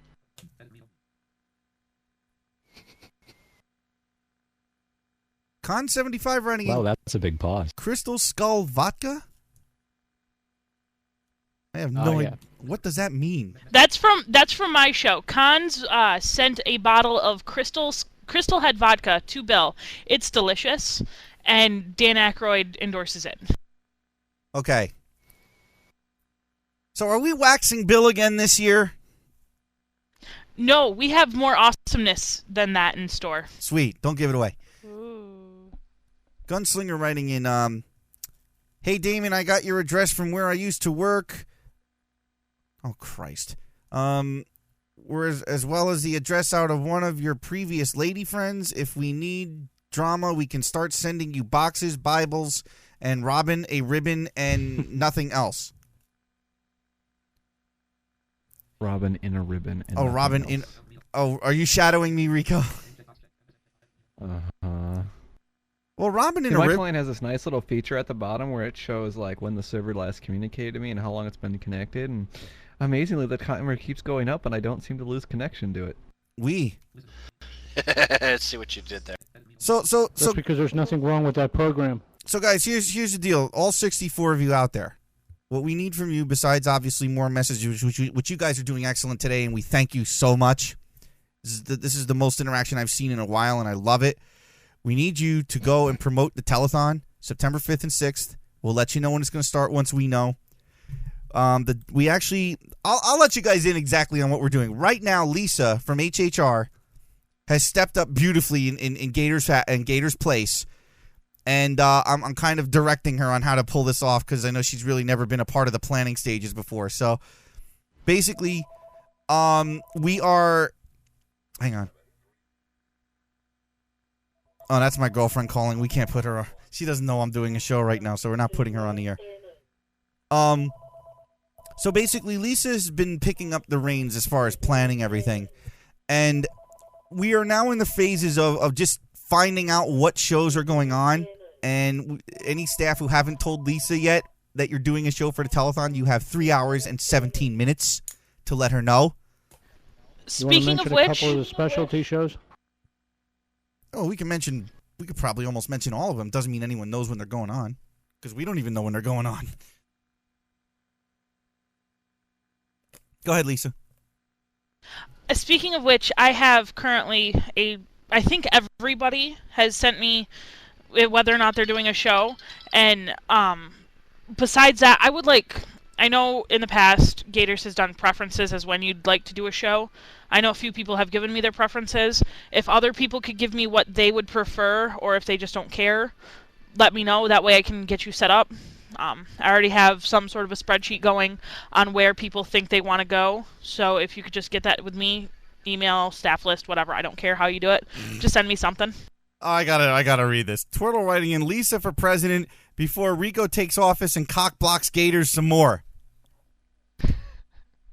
Con75 writing Wow, in, that's a big pause. Crystal Skull Vodka? I have no idea. What does that mean? That's from my show. Cons sent a bottle of Crystal Head vodka to Bill. It's delicious, and Dan Aykroyd endorses it. Okay. So are we waxing Bill again this year? No, we have more awesomeness than that in store. Sweet. Don't give it away. Ooh. Gunslinger writing in, hey, Damon, I got your address from where I used to work. Oh, Christ. Whereas, as well as the address out of one of your previous lady friends. If we need drama, we can start sending you boxes, Bibles, and Robin a ribbon and nothing else. Robin in a ribbon. And Robin else. in... Oh, are you shadowing me, Rico? Uh-huh. Well, Robin in See, a my ribbon... client has this nice little feature at the bottom where it shows like when the server last communicated to me and how long it's been connected, and amazingly the timer keeps going up and I don't seem to lose connection to it. Let's see what you did there. So That's because there's nothing wrong with that program. So, guys, here's the deal. All 64 of you out there, what we need from you, besides obviously more messages, which you guys are doing excellent today, and we thank you so much. This is the most interaction I've seen in a while, and I love it. We need you to go and promote the telethon, September 5th and 6th. We'll let you know when it's going to start once we know. I'll let you guys in exactly on what we're doing. Right now, Lisa from HHR has stepped up beautifully in Gator's place. And I'm kind of directing her on how to pull this off because I know she's really never been a part of the planning stages before. So basically, we are... Hang on. Oh, that's my girlfriend calling. We can't put her... She doesn't know I'm doing a show right now, so we're not putting her on the air. So basically, Lisa's been picking up the reins as far as planning everything. And we are now in the phases of just finding out what shows are going on. And any staff who haven't told Lisa yet that you're doing a show for the telethon, you have 3 hours and 17 minutes to let her know. Speaking of a which, couple of the specialty shows. Oh, we could probably almost mention all of them. Doesn't mean anyone knows when they're going on, because we don't even know when they're going on. Go ahead, Lisa. Speaking of which, I have currently I think everybody has sent me whether or not they're doing a show, and besides that, I would like I know in the past Gators has done preferences as when you'd like to do a show. I know a few people have given me their preferences. If other people could give me what they would prefer, or if they just don't care, let me know. That way I can get you set up. I already have some sort of a spreadsheet going on where people think they want to go. So if you could just get that with me, email, staff list, whatever. I don't care how you do it. Just send me something. I gotta read this. Twirtle writing in, Lisa for president before Rico takes office and cock blocks Gators some more.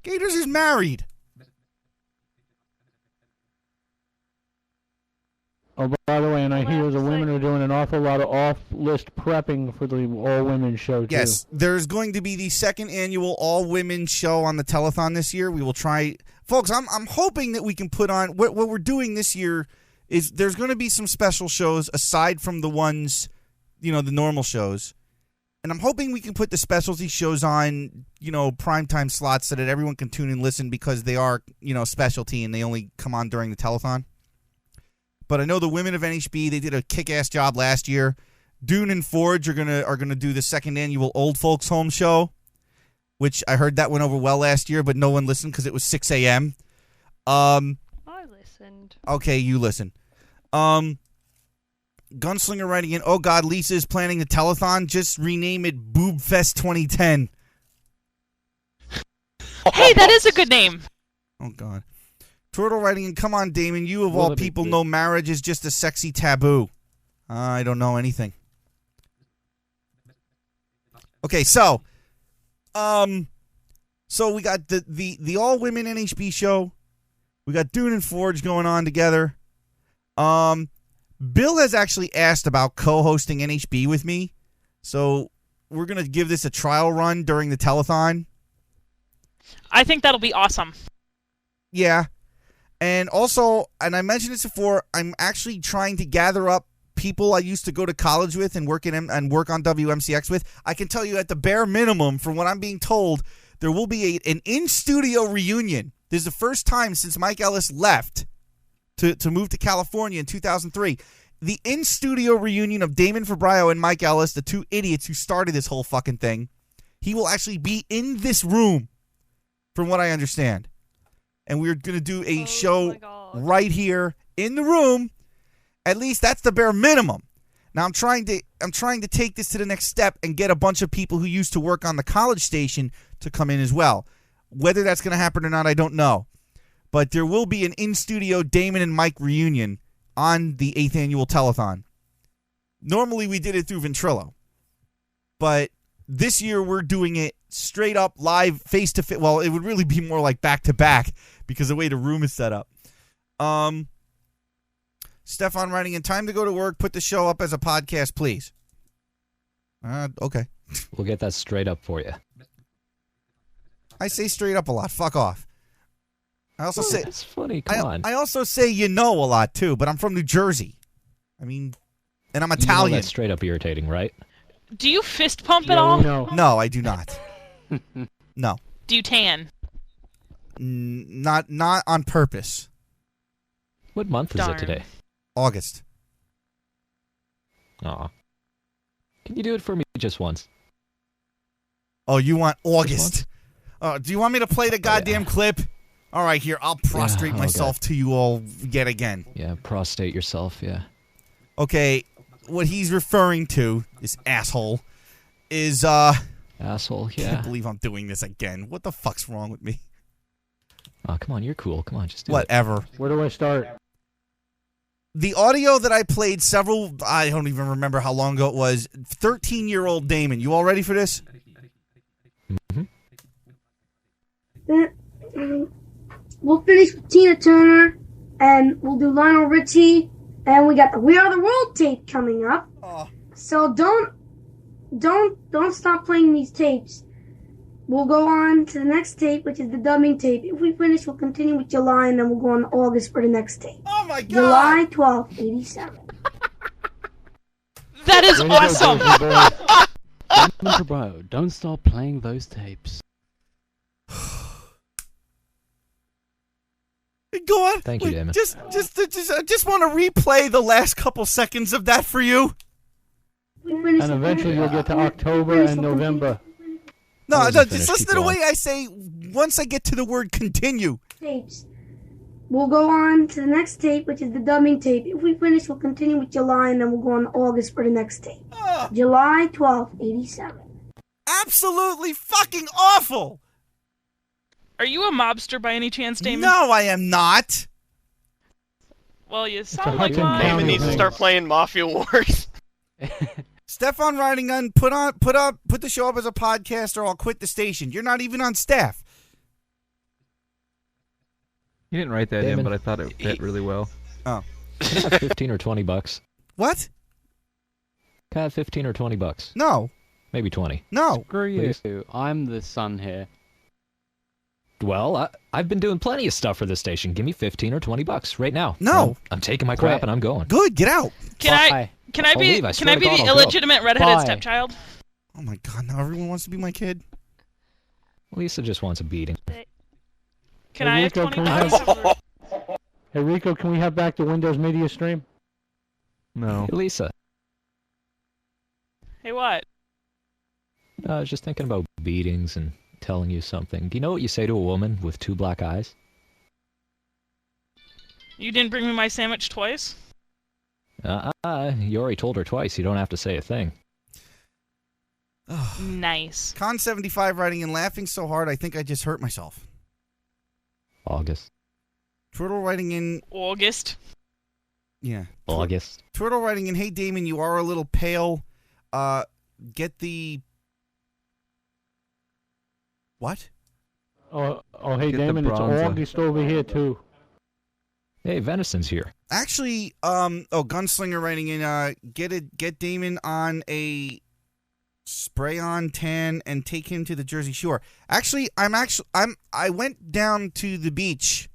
Gators is married. Oh, by the way, and I hear the women are doing an awful lot of off-list prepping for the all-women show, too. Yes, there's going to be the second annual all-women show on the telethon this year. We will try... Folks, I'm hoping that we can put on... What we're doing this year is there's going to be some special shows aside from the ones, the normal shows. And I'm hoping we can put the specialty shows on, primetime slots so that everyone can tune and listen because they are, specialty and they only come on during the telethon. But I know the women of NHB, they did a kick-ass job last year. Dune and Forge are gonna do the second annual Old Folks Home show, which I heard that went over well last year, but no one listened because it was 6 a.m. I listened. Okay, you listen. Gunslinger writing in, oh God, Lisa is planning a telethon. Just rename it Boob Fest 2010. Hey, that is a good name. Oh God. Turtle writing in, come on, Damon, you of all people know marriage is just a sexy taboo. I don't know anything. Okay, so we got the all-women NHB show. We got Dune and Forge going on together. Bill has actually asked about co-hosting NHB with me, so we're going to give this a trial run during the telethon. I think that'll be awesome. Yeah. And also, and I mentioned this before, I'm actually trying to gather up people I used to go to college with and work on WMCX with. I can tell you at the bare minimum, from what I'm being told, there will be an in-studio reunion. This is the first time since Mike Ellis left to move to California in 2003. The in-studio reunion of Damon Fabrio and Mike Ellis, the two idiots who started this whole fucking thing. He will actually be in this room, from what I understand. And we're going to do a show right here in the room. At least that's the bare minimum. Now I'm trying to take this to the next step and get a bunch of people who used to work on the college station to come in as well. Whether that's going to happen or not, I don't know. But there will be an in-studio Damon and Mike reunion on the 8th annual telethon. Normally we did it through Ventrilo. But this year we're doing it straight up live face-to-face. Well, it would really be more like back-to-back because of the way the room is set up. Stefan writing in, time to go to work. Put the show up as a podcast, please. Okay. We'll get that straight up for you. I say straight up a lot. Fuck off. I also say it's funny. Come on. I also say a lot too, but I'm from New Jersey. I mean, and I'm Italian. That's straight up irritating, right? Do you fist pump at all? No, I do not. No. Do you tan? Not on purpose. What month is it today? August. Aw. Can you do it for me just once? Oh, you want August? Do you want me to play the goddamn clip? All right, here. I'll prostrate myself to you all yet again. Yeah, prostrate yourself, yeah. Okay, what he's referring to, this asshole, is, Asshole, yeah. I can't believe I'm doing this again. What the fuck's wrong with me? Oh, come on, you're cool. Come on, just do Whatever. it. Where do I start? The audio that I played I don't even remember how long ago it was, 13-year-old Damon. You all ready for this? We'll finish with Tina Turner, and we'll do Lionel Richie, and we got the We Are the World tape coming up. So don't stop playing these tapes. We'll go on to the next tape, which is the dubbing tape. If we finish, we'll continue with July, and then we'll go on to August for the next tape. Oh my God! July 12th, 87. That is awesome! Damon Fabrio, don't stop playing those tapes. Go on. Thank you, Damon. I just want to replay the last couple seconds of that for you. And eventually you'll get to October and November. No, wasn't no, just finished. listen Keep to the going. way I say once I get to the word continue. Tapes. We'll go on to the next tape, which is the dubbing tape. If we finish, we'll continue with July, and then we'll go on to August for the next tape. July 12th, 87. Absolutely fucking awful. Are you a mobster by any chance, Damon? No, I am not. Well, you sound like Hudson one. County Damon needs to thing. start playing Mafia Wars. Stefan Riding Gun, put the show up as a podcast, or I'll quit the station. You're not even on staff. You didn't write that in, Damon. but I thought it fit really well. Oh. Can I have 15 or 20 bucks? What? Can I have 15 or 20 bucks? No. Maybe 20. No. Screw you. Please? I'm the son here. Well, I've been doing plenty of stuff for this station. Give me 15 or 20 bucks right now. No. I'm taking my crap and I'm going. Good, get out. Can I Bye. be leave, I can swear I to be God, the I'll go. illegitimate redheaded Bye. stepchild? Oh my god, now everyone wants to be my kid. Lisa just wants a beating. Can Hey, I have Rico, 20 can we have- bucks? Hey Rico, can we have back the Windows Media stream? No. Hey, Lisa, Hey, what? I was just thinking about beatings and telling you something. Do you know what you say to a woman with two black eyes? You didn't bring me my sandwich twice? You already told her twice. You don't have to say a thing. Nice. Con 75 writing and laughing so hard I think I just hurt myself. August. Turtle writing in, August. yeah. August. Turtle writing in, hey Damon, you are a little pale. Get the... What? Oh, hey Get the Damon, it's bronzer. August over here too. Hey, Venison's here. Actually, Gunslinger writing in, get Damon on a spray-on tan and take him to the Jersey Shore. Actually, I went down to the beach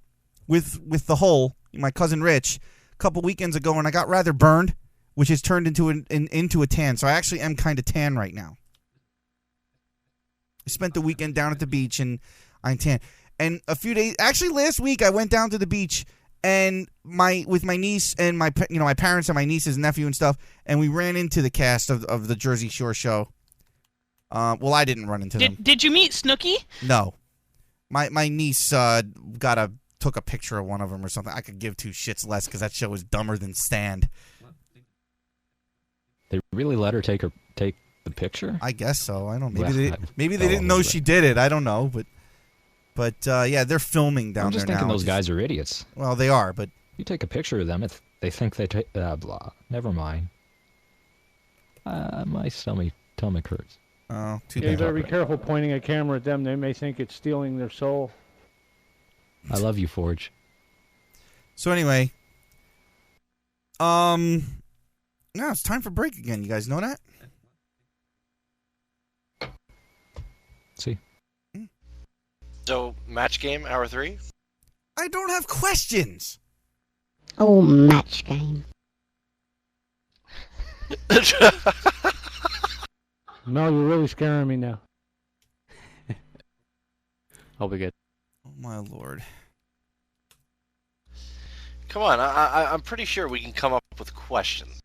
with the Hole, my cousin Rich, a couple weekends ago, and I got rather burned, which has turned into into a tan. So I actually am kind of tan right now. I spent the weekend down at the beach and I'm tan. And a few days, actually last week, I went down to the beach and with my niece and my parents and my niece's nephew and stuff, and we ran into the cast of the Jersey Shore show. Well, I didn't run into them. Did you meet Snooki? No, my niece took a picture of one of them or something. I could give two shits less because that show is dumber than Stand. They really let her take the picture? I guess so. I don't know. Well, Maybe they fell didn't know over she did it. I don't know, but yeah, they're filming down I'm just there thinking now. those guys are idiots. Well, they are, but You take a picture of them, if they think they take blah. Never mind. My stomach hurts. oh, too Yeah, you bad. better be careful pointing a camera at them. They may think it's stealing their soul. I love you, Forge. So anyway, now it's time for break again. You guys know that? See. So, match game, hour 3? I don't have questions. Oh, match game. Mel, you're really scaring me now. I'll be good. Oh my lord. Come on, I'm pretty sure we can come up with questions.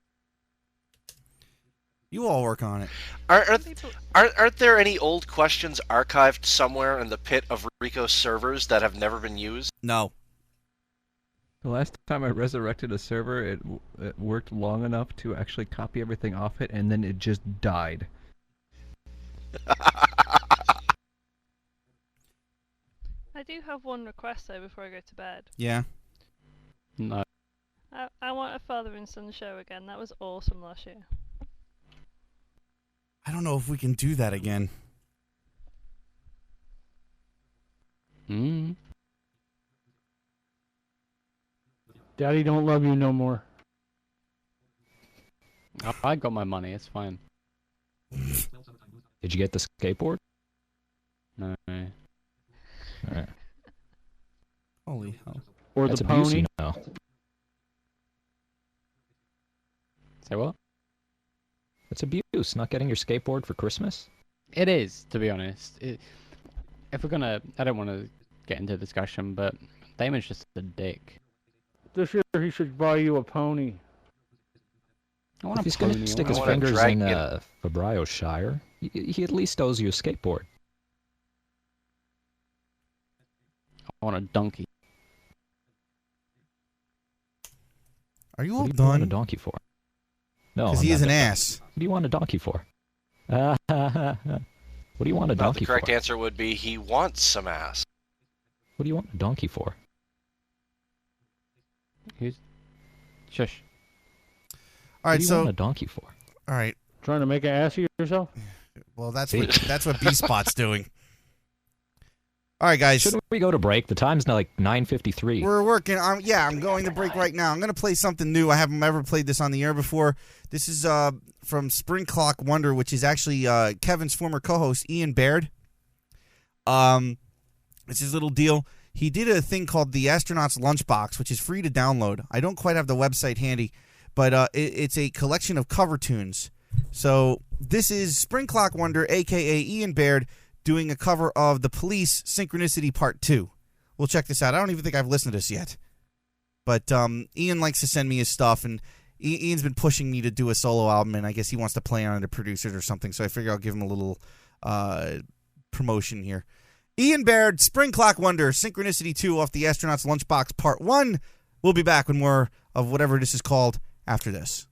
You all work on it. Aren't there any old questions archived somewhere in the pit of Rico's servers that have never been used? No. The last time I resurrected a server, it worked long enough to actually copy everything off it, and then it just died. I do have one request though before I go to bed. Yeah. No. I want a father and son show again. That was awesome last year. I don't know if we can do that again. Daddy don't love you no more. I got my money. It's fine. Did you get the skateboard? No. Alright. Holy hell. Or That's the abuse, pony. you know. Say what? It's abuse, not getting your skateboard for Christmas. It is, to be honest. If we're gonna, I don't want to get into discussion, but Damon's just a dick. This year he should buy you a pony. I want If a he's going pony. to stick I his want a fingers dragon. in Fabrio's Shire, he at least owes you a skateboard. I want a donkey. Are you all What do you want a done? donkey for? No, Because I'm he is not an done. ass. What do you want a donkey for? What do you want a Well, donkey the correct for? answer would be he wants some ass. What do you want a donkey for? Who's? Shush. All right, what do you so want a donkey for? all right. Trying to make an ass of yourself? Well, that's See? what B Spot's doing. All right, guys. Shouldn't we go to break? The time's now like 9:53. We're working. I'm going to break right now. I'm going to play something new. I haven't ever played this on the air before. This is from Spring Clock Wonder, which is actually Kevin's former co-host, Ian Baird. It's his little deal. He did a thing called the Astronaut's Lunchbox, which is free to download. I don't quite have the website handy, but it's a collection of cover tunes. So this is Spring Clock Wonder, a.k.a. Ian Baird, doing a cover of The Police, Synchronicity Part 2. We'll check this out. I don't even think I've listened to this yet. But Ian likes to send me his stuff, and Ian's been pushing me to do a solo album, and I guess he wants to play on it or produce it or something, so I figure I'll give him a little promotion here. Ian Baird, Spring Clock Wonder, Synchronicity 2 off the Astronaut's Lunchbox Part 1. We'll be back with more of whatever this is called after this.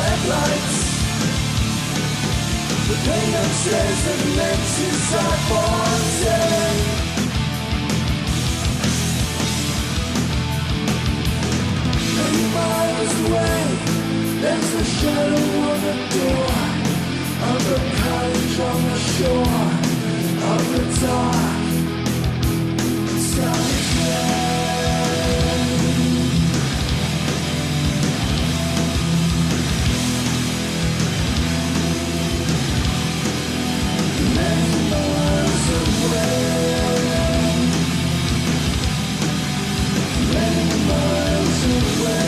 headlights. The pain upstairs and the lenses are forcing. Many miles away, there's the shadow on the door of a cottage on the shore of the dark south many miles away, many miles away.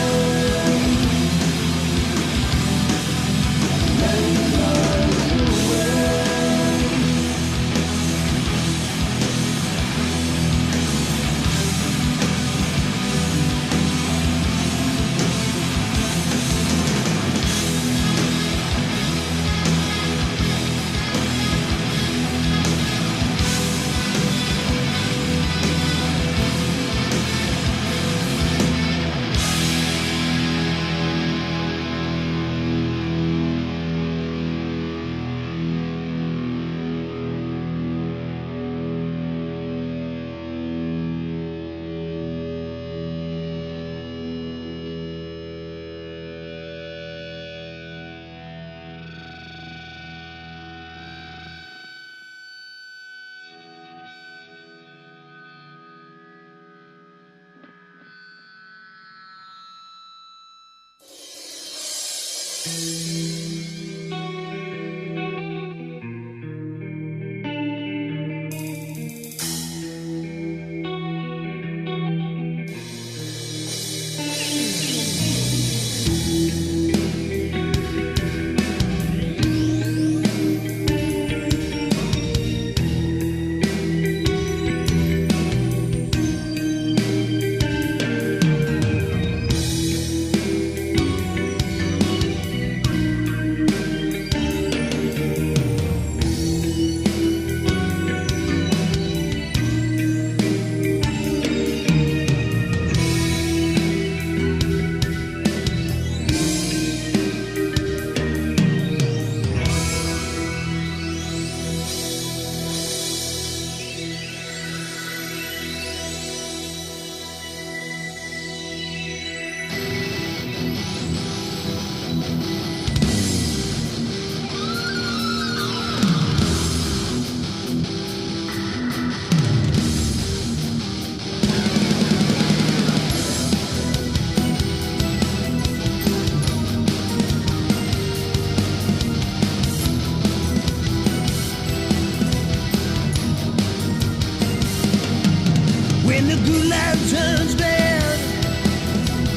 When the good life turns bad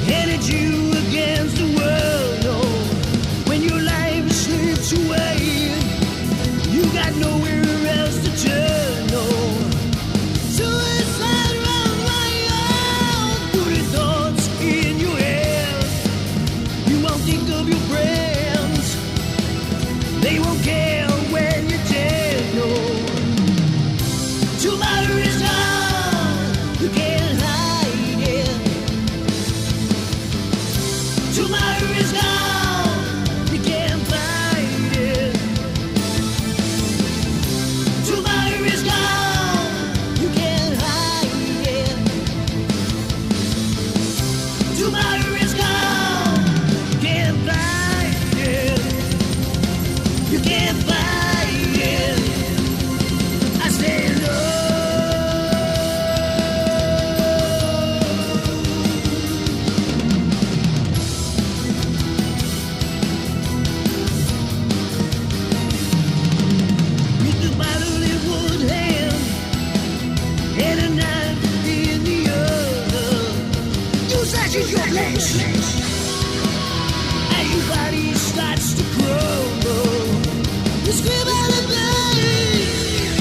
and it's you against the world, oh, when your life slips away, you got nowhere else to turn, oh. Suicide runs right out, put your thoughts in your head. You won't think of your friends, they won't care when you're dead, no. Tomorrow is gone, you can't hide it. Tomorrow is gone, you can't fight it. Tomorrow is gone, you can't hide it. Tomorrow is gone, you can't fight it. You can't fight it. I say no. With the bottle in one hand and a knife in the other, you search your place and your body starts to crumble. You scream out of pain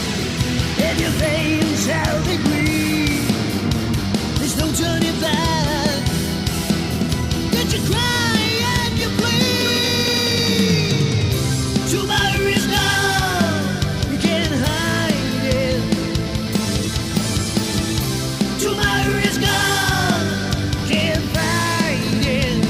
and your veins how they bleed. There's no turning back. That you cry and you bleed. Tomorrow is gone, you can't hide it. Tomorrow is gone, can't fight it.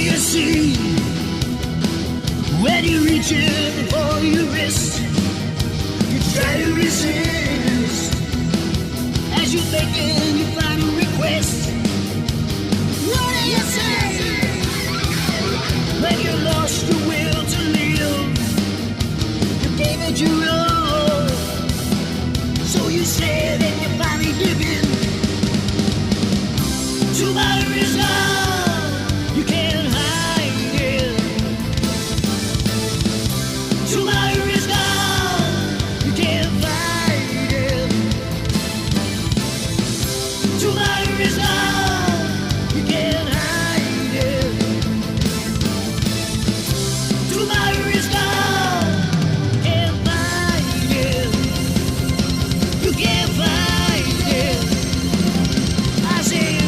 you see when you're reaching for your wrist? You try to resist as you're making your final request. What do you say when you lost your will to live? You gave it your all, so you said that you're finally giving. Tomorrow is gone, you can't hide it. Tomorrow is gone, you can't fight it. Tomorrow is gone, you can't hide it. Tomorrow is gone, you can't fight it. You can't fight it. I say,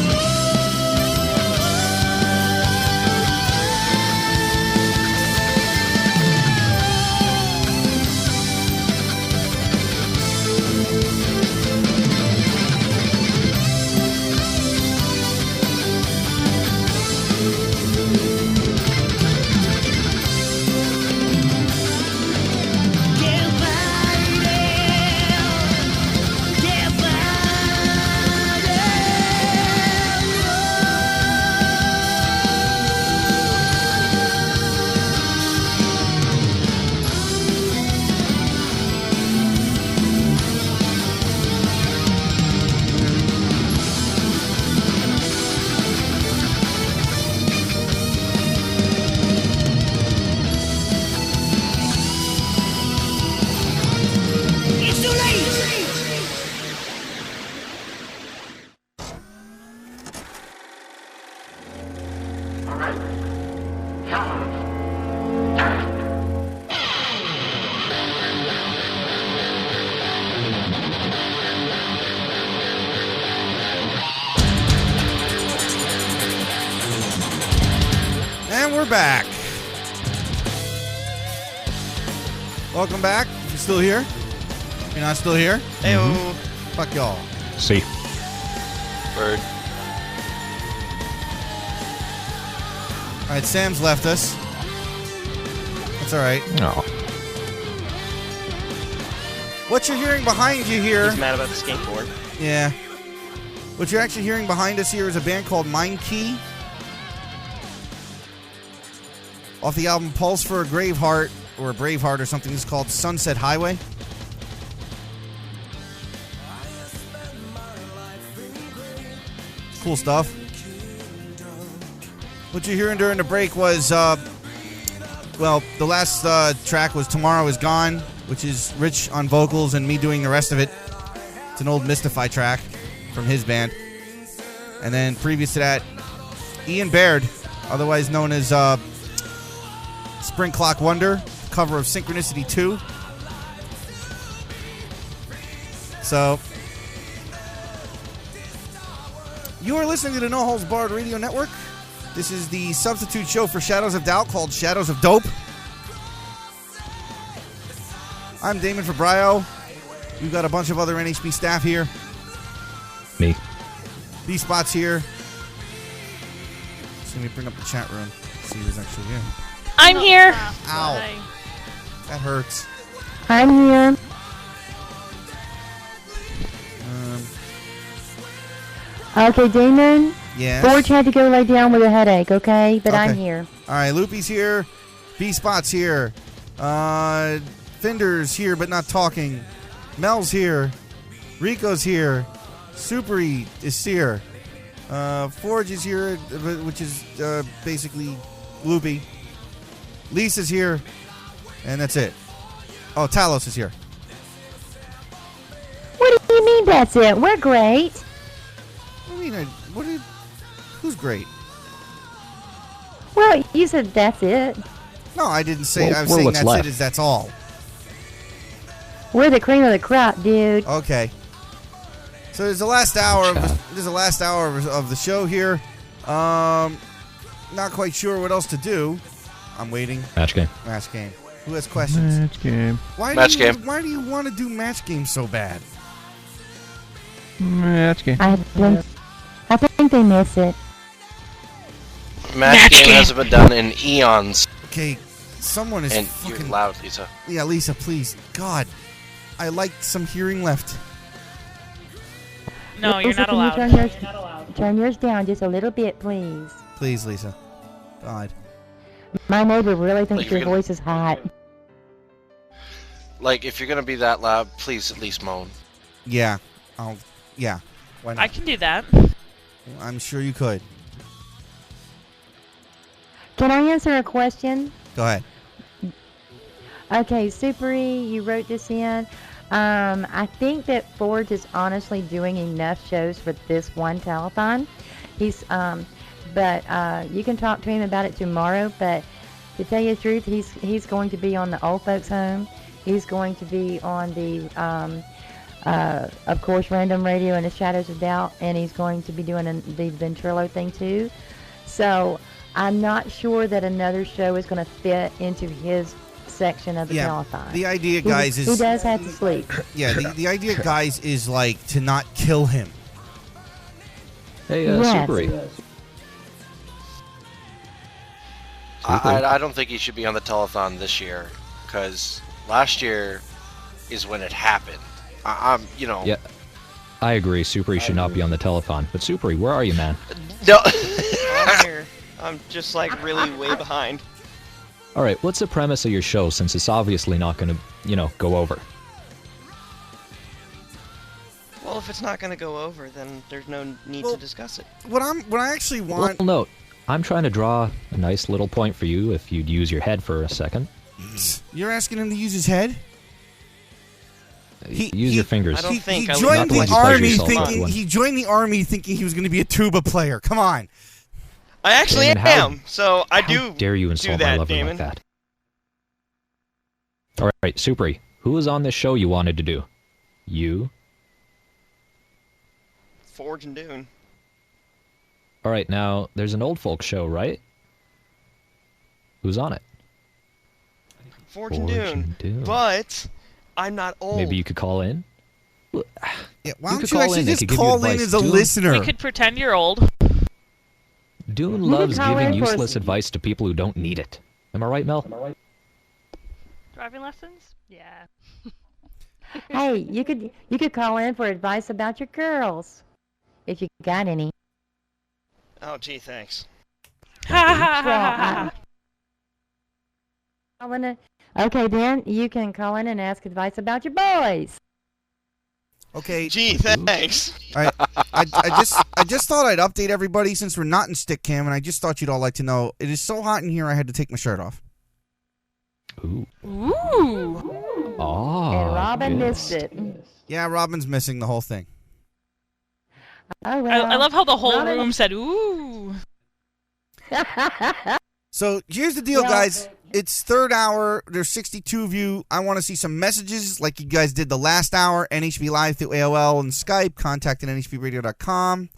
it's too late. And we're back. Welcome back. If you're still here. You're not still here? Heyo. Fuck y'all. See. Bird. All right, Sam's left us. That's all right. No. What you're hearing behind you here... He's mad about the skateboard. Yeah. What you're actually hearing behind us here is a band called Mind Key. Off the album Pulse for a Graveheart, or a Braveheart or something, it's called Sunset Highway. Cool stuff. What you're hearing during the break was, well, the last track was Tomorrow Is Gone, which is Rich on vocals and me doing the rest of it. It's an old Mystify track from his band. And then previous to that, Ian Baird, otherwise known as Spring Clock Wonder, cover of Synchronicity 2. So, you are listening to the No Holds Barred Radio Network. This is the substitute show for Shadows of Doubt called Shadows of Dope. I'm Damon Fabrio. We've got a bunch of other NHB staff here. Me. B-Spot's here. So let me bring up the chat room. See who's actually here. I'm here. Ow. That hurts. I'm here. Okay, Damon. Yes? Forge had to go lay down with a headache, okay? But I'm Okay. here. All right, Loopy's here. B-Spot's here. Fender's here, but not talking. Mel's here. Rico's here. Supery is here. Forge is here, which is basically Loopy. Lisa's here. And that's it. Oh, Talos is here. What do you mean that's it? We're great. I mean, who's great? Well, you said that's it. No, I didn't say. Well, I was we're saying what's that's left. it. Is that's all. We're the cream of the crop, dude. Okay. So there's the last hour. There's the last hour of the show here. Not quite sure what else to do. I'm waiting. Match game. Match game. Who has questions? Match game. Why do you want to do match game so bad? Match game. I think they miss it. Match game hasn't been done in eons. Okay, someone is And fucking... you're loud, Lisa. Yeah, Lisa, please. God, I like some hearing left. No, you're Lisa, not can you allowed. turn yours down just a little bit, please. Please, Lisa. God. My neighbor really Like, thinks you're your gonna- voice is hot. Like, if you're gonna be that loud, please at least moan. Yeah. Yeah. Why not? I can do that. I'm sure you could. Can I answer a question? Go ahead. Okay, Supery, you wrote this in. I think that Forge is honestly doing enough shows for this one telethon. He's, but you can talk to him about it tomorrow. But to tell you the truth, he's going to be on the old folks home. He's going to be on the, of course, Random Radio and the Shadows of Doubt, and he's going to be doing the Ventrilo thing too. So I'm not sure that another show is going to fit into his section of the telethon. The idea, guys, is... He does have to sleep. Yeah, the idea, guys, is like to not kill him. Hey, Yes. Supery. I don't think he should be on the telethon this year, because last year is when it happened. I'm, you know... Yeah, I agree. Supery should not be on the telethon. But Supery, where are you, man? No. I'm here. I'm just like really way behind. All right, what's the premise of your show, since it's obviously not going to, go over? Well, if it's not going to go over, then there's no need to discuss it. What I actually want... Well, note, I'm trying to draw a nice little point for you if you'd use your head for a second. You're asking him to use his head? Use your fingers. I don't think he I joined Not the the ones you pleasure army yourself with. thinking he joined the army thinking he was going to be a tuba player. Come on. I actually Damon, am, so I How do dare you do insult my that, lover Damon. like that? All right, Supery, who was on this show you wanted to do? You? Forge and Dune. All right, now, there's an old folk show, right? Who's on it? Forge and Dune. But I'm not old. Maybe you could call in? Yeah, why You don't could you call actually in, they just could give you call in advice. as a Dune- listener? We could pretend you're old. Dune You loves could call giving in for useless advice to people who don't need it. Am I right, Mel? Driving lessons? Yeah. Hey, you could call in for advice about your girls, if you got any. Oh, gee, thanks. Okay, then you can call in and ask advice about your boys. Okay. Gee, thanks. All right. I just thought I'd update everybody since we're not in stick cam, and I just thought you'd all like to know it is so hot in here I had to take my shirt off. Ooh. Ooh. Oh, And Robin missed it. Yeah, Robin's missing the whole thing. Oh well. I love how the whole Robin- room said, ooh. So here's the deal, Well- guys. It's third hour. There's 62 of you. I want to see some messages like you guys did the last hour. NHB Live through AOL and Skype. Contact at nhbradio.com.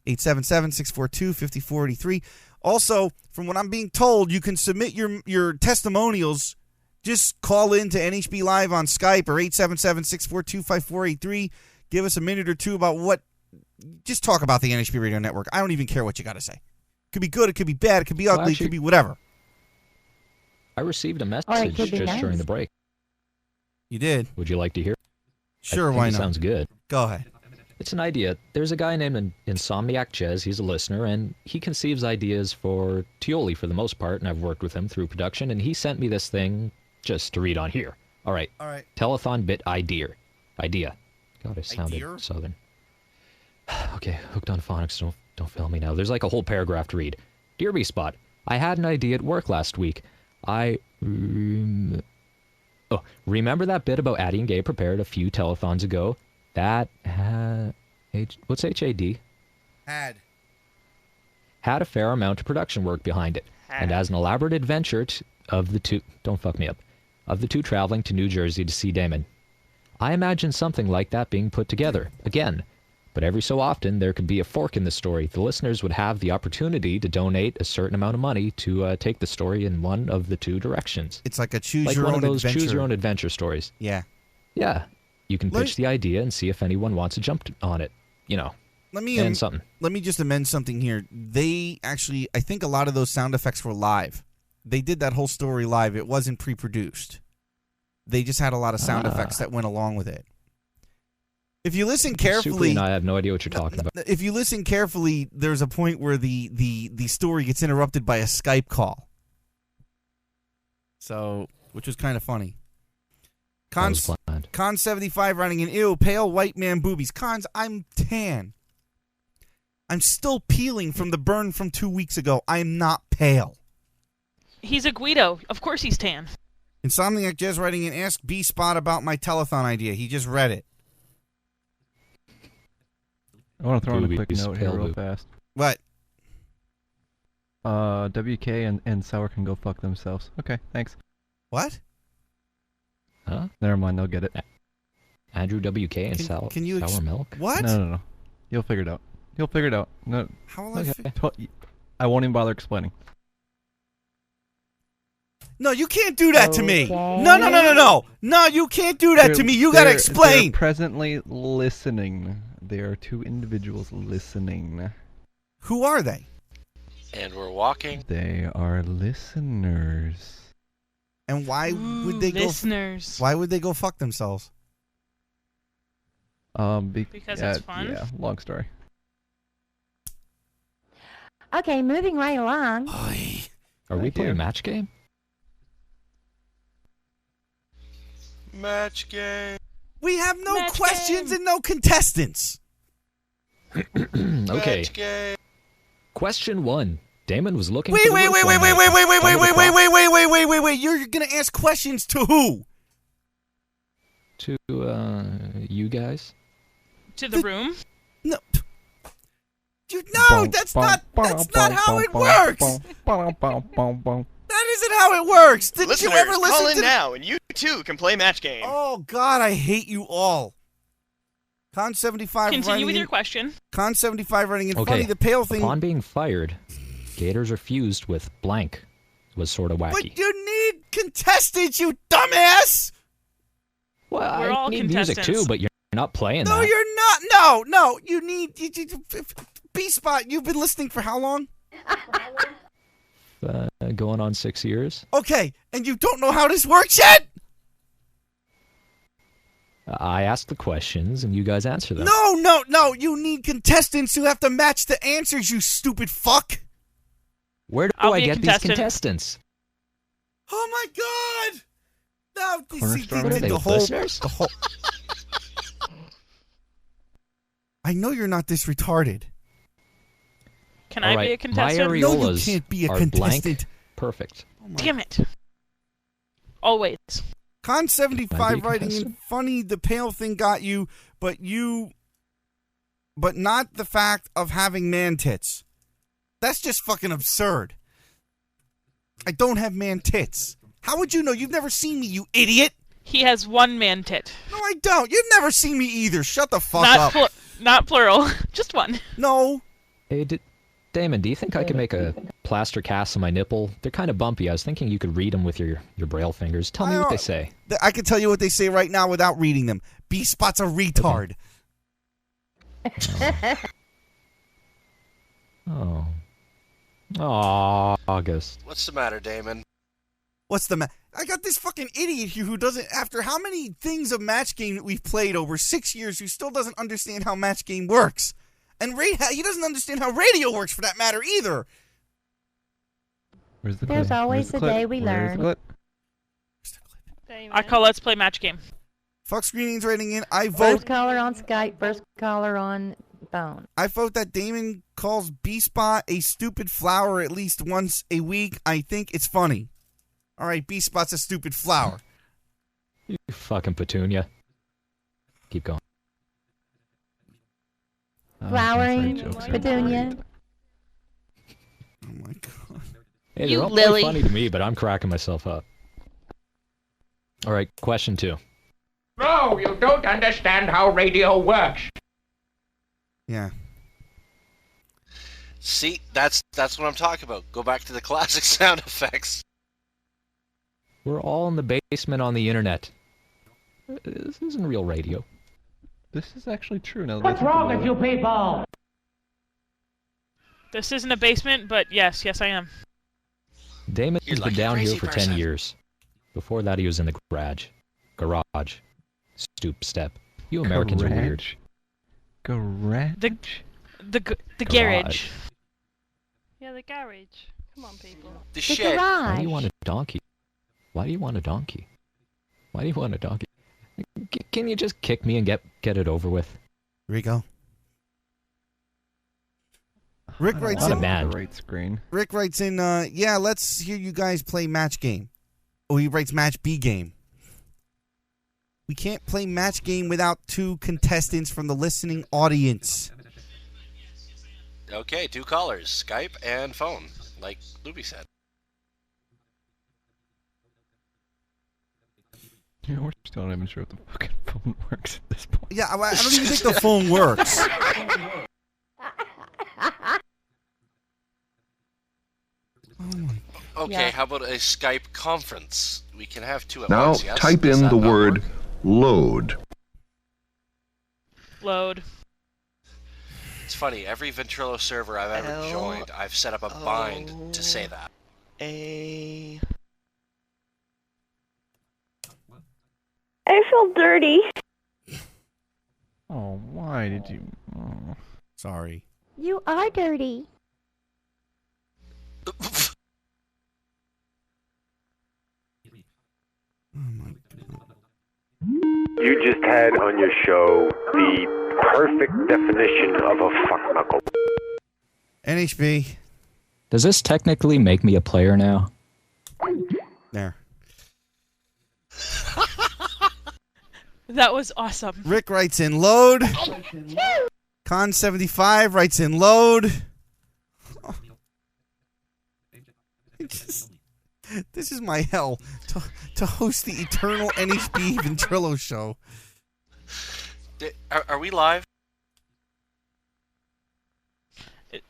877-642-5483. Also, from what I'm being told, you can submit your testimonials. Just call in to NHB Live on Skype or 877-642-5483. Give us a minute or two about what... Just talk about the NHB Radio Network. I don't even care what you got to say. It could be good, it could be bad, it could be ugly, Well, it could be whatever. I received a Or it message could be just during nice. the break. You did? Would you like to hear? Sure, I think why it not? Sounds good. Go ahead. It's an idea. There's a guy named Insomniac Jez. He's a listener, and he conceives ideas for Tioli for the most part, and I've worked with him through production, and he sent me this thing just to read on here. All right. Telethon bit idea. God, I sounded Idea? southern. Okay, hooked on phonics. Don't fail me now. There's like a whole paragraph to read. Dear B-Spot, I had an idea at work last week. Remember that bit about Addie and Gabe prepared a few telethons ago? That what's HAD? Had a fair amount of production work behind it, and as an elaborate adventure of the two traveling to New Jersey to see Damon. I imagine something like that being put together again, but every so often there could be a fork in the story. The listeners would have the opportunity to donate a certain amount of money to take the story in one of the two directions. It's like a choose Like your one own of those adventure. choose your own adventure stories. Yeah. Yeah. You can pitch the idea and see if anyone wants to jump on it. You know. Let me just amend something here. They actually, I think a lot of those sound effects were live. They did that whole story live. It wasn't pre-produced. They just had a lot of sound effects that went along with it. If you listen carefully, and I have no idea what you're talking about. If you listen carefully, there's a point where the story gets interrupted by a Skype call. So, which was kind of funny. Con 75 running in, ew, pale white man boobies. Cons, I'm tan. I'm still peeling from the burn from 2 weeks ago. I'm not pale. He's a Guido. Of course he's tan. Insomniac Jez writing in, ask B-Spot about my telethon idea. He just read it. I want to throw in a quick Boobies, note here pale real boob. fast. What? WK and Sour can go fuck themselves. Okay, thanks. What? Huh? Never mind, they'll get it. Andrew WK and sour milk? What? No. You'll figure it out. You'll figure it out. No. How will I won't even bother explaining. No, you can't do that to me. No. No, you can't do that to me. You gotta explain. They're presently listening. There are two individuals listening. Who are they? And we're walking. They are listeners. And why would they listeners. Why would they go fuck themselves? Because it's fun? Yeah, long story. Okay, moving right along. Are we playing a match game? Match game. We have no questions and no contestants. Okay. Question 1. Damon was looking Wait. for the roof one night. Wait. You're gonna ask questions to who? To, you guys? To the room? No. That's not how it works. That isn't how it works. Did Listeners, you ever listen call in to now, and you too can play match game. Oh God, I hate you all. Con 75. Continue with your question. Con 75 running in. Okay. Funny, the pale thing. Upon being fired, Gators are fused with blank. Was sort of wacky. But you need contestants, you dumbass. Well, We're I all need music contestants. too, but you're not playing No, that. you're not. No. You need B-Spot. You've been listening for how long? Going on 6 years. Okay, and you don't know how this works yet? I ask the questions and you guys answer them. No. You need contestants who have to match the answers, you stupid fuck. Where do I'll I be a get these contestant. contestants? Oh my God. No, Cornerstone Are they listeners? the whole. I know you're not this retarded. Can All I right, be a contestant? My No, areolas you can't be a are contestant. blank. Perfect. Damn it. Always. Con Can I 75 be a writing in, contestant? funny, the pale thing got you, but not the fact of having man tits. That's just fucking absurd. I don't have man tits. How would you know? You've never seen me, you idiot. He has one man tit. No, I don't. You've never seen me either. Shut the fuck up. Not plural. Just one. No. Hey, Damon, do you think I could make a plaster cast on my nipple? They're kind of bumpy. I was thinking you could read them with your braille fingers. Tell me what they say. I can tell you what they say right now without reading them. B-Spot's a retard. Oh. Aw, August. What's the matter, Damon? What's the I got this fucking idiot here who doesn't, after how many things of Match Game that we've played over 6 years, who still doesn't understand how Match Game works. And he doesn't understand how radio works, for that matter, either. Where's the There's clip? always Where's the day clip? we Where's learn. the clip? I call Let's Play Match Game. Fuck Screenings rating in. I vote. First caller on Skype, first caller on phone. I vote that Damon calls B-Spot a stupid flower at least once a week. I think it's funny. All right, B-Spot's a stupid flower. You fucking petunia. Keep going. Flowering, petunia. Oh my God. Hey, You they're all lily. funny to me, but I'm cracking myself up. All right, question 2. No, you don't understand how radio works. Yeah. See, that's what I'm talking about. Go back to the classic sound effects. We're all in the basement on the internet. This isn't real radio. This is actually true now. that I What's think wrong about with it. you people? This isn't a basement, but yes, I am. Damon's You're been like a down here crazy for person. 10 years. Before that, he was in the garage. Stoop step. You Americans are weird. Garage? The garage. Yeah, the garage. Come on, people. The shed. Why do you want a donkey? Why do you want a donkey? Why do you want a donkey? Can you just kick me and get it over with? Here we go. Rick writes Not a in. man. Right screen. Rick writes in. Yeah, let's hear you guys play match game. Oh, he writes match B game. We can't play match game without 2 contestants from the listening audience. Okay, 2 callers, Skype and phone, like Luby said. You know, we're still not even sure if the fucking phone works at this point. Yeah, I don't even think the phone works. Okay, how about a Skype conference? We can have 2 at Now once, yes? type Does in that the not word work? load. Load. It's funny, every Ventrilo server I've ever joined, I've set up a bind to say that. A. I feel dirty. Oh, why did you... Oh. Sorry. You are dirty. You just had on your show the perfect definition of a fuck knuckle. NHB. Does this technically make me a player now? There. That was awesome. Rick writes in load. Con75 writes in load. This is my hell to host the eternal NHB Ventrilo show. Are we live?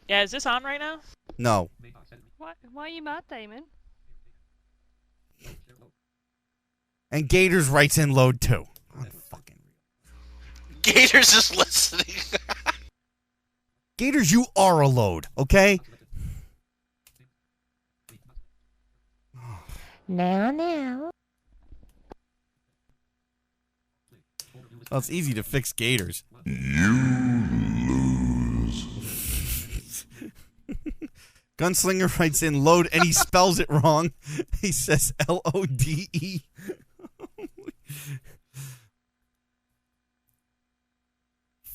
Yeah, is this on right now? No. Why are you mad, Damon? And Gators writes in load too. Gators is listening. Gators, you are a load, okay? Now. Well, it's easy to fix Gators. You lose. Gunslinger writes in load and he spells it wrong. He says LODE.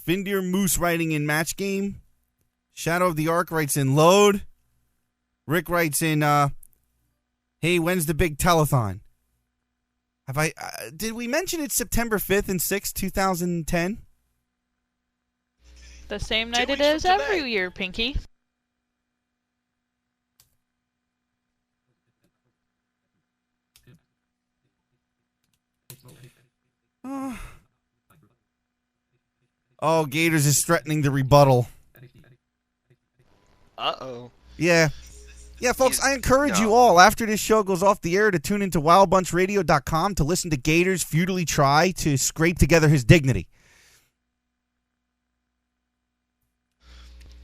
Findir Moose writing in match game. Shadow of the Ark writes in load. Rick writes in, hey, when's the big telethon? Have I, did we mention it's September 5th and 6th, 2010? The same night it is every year, Pinky. Oh, Gators is threatening the rebuttal. Uh-oh. Yeah. Yeah, folks, I encourage you all, after this show goes off the air, to tune into wildbunchradio.com to listen to Gators futilely try to scrape together his dignity.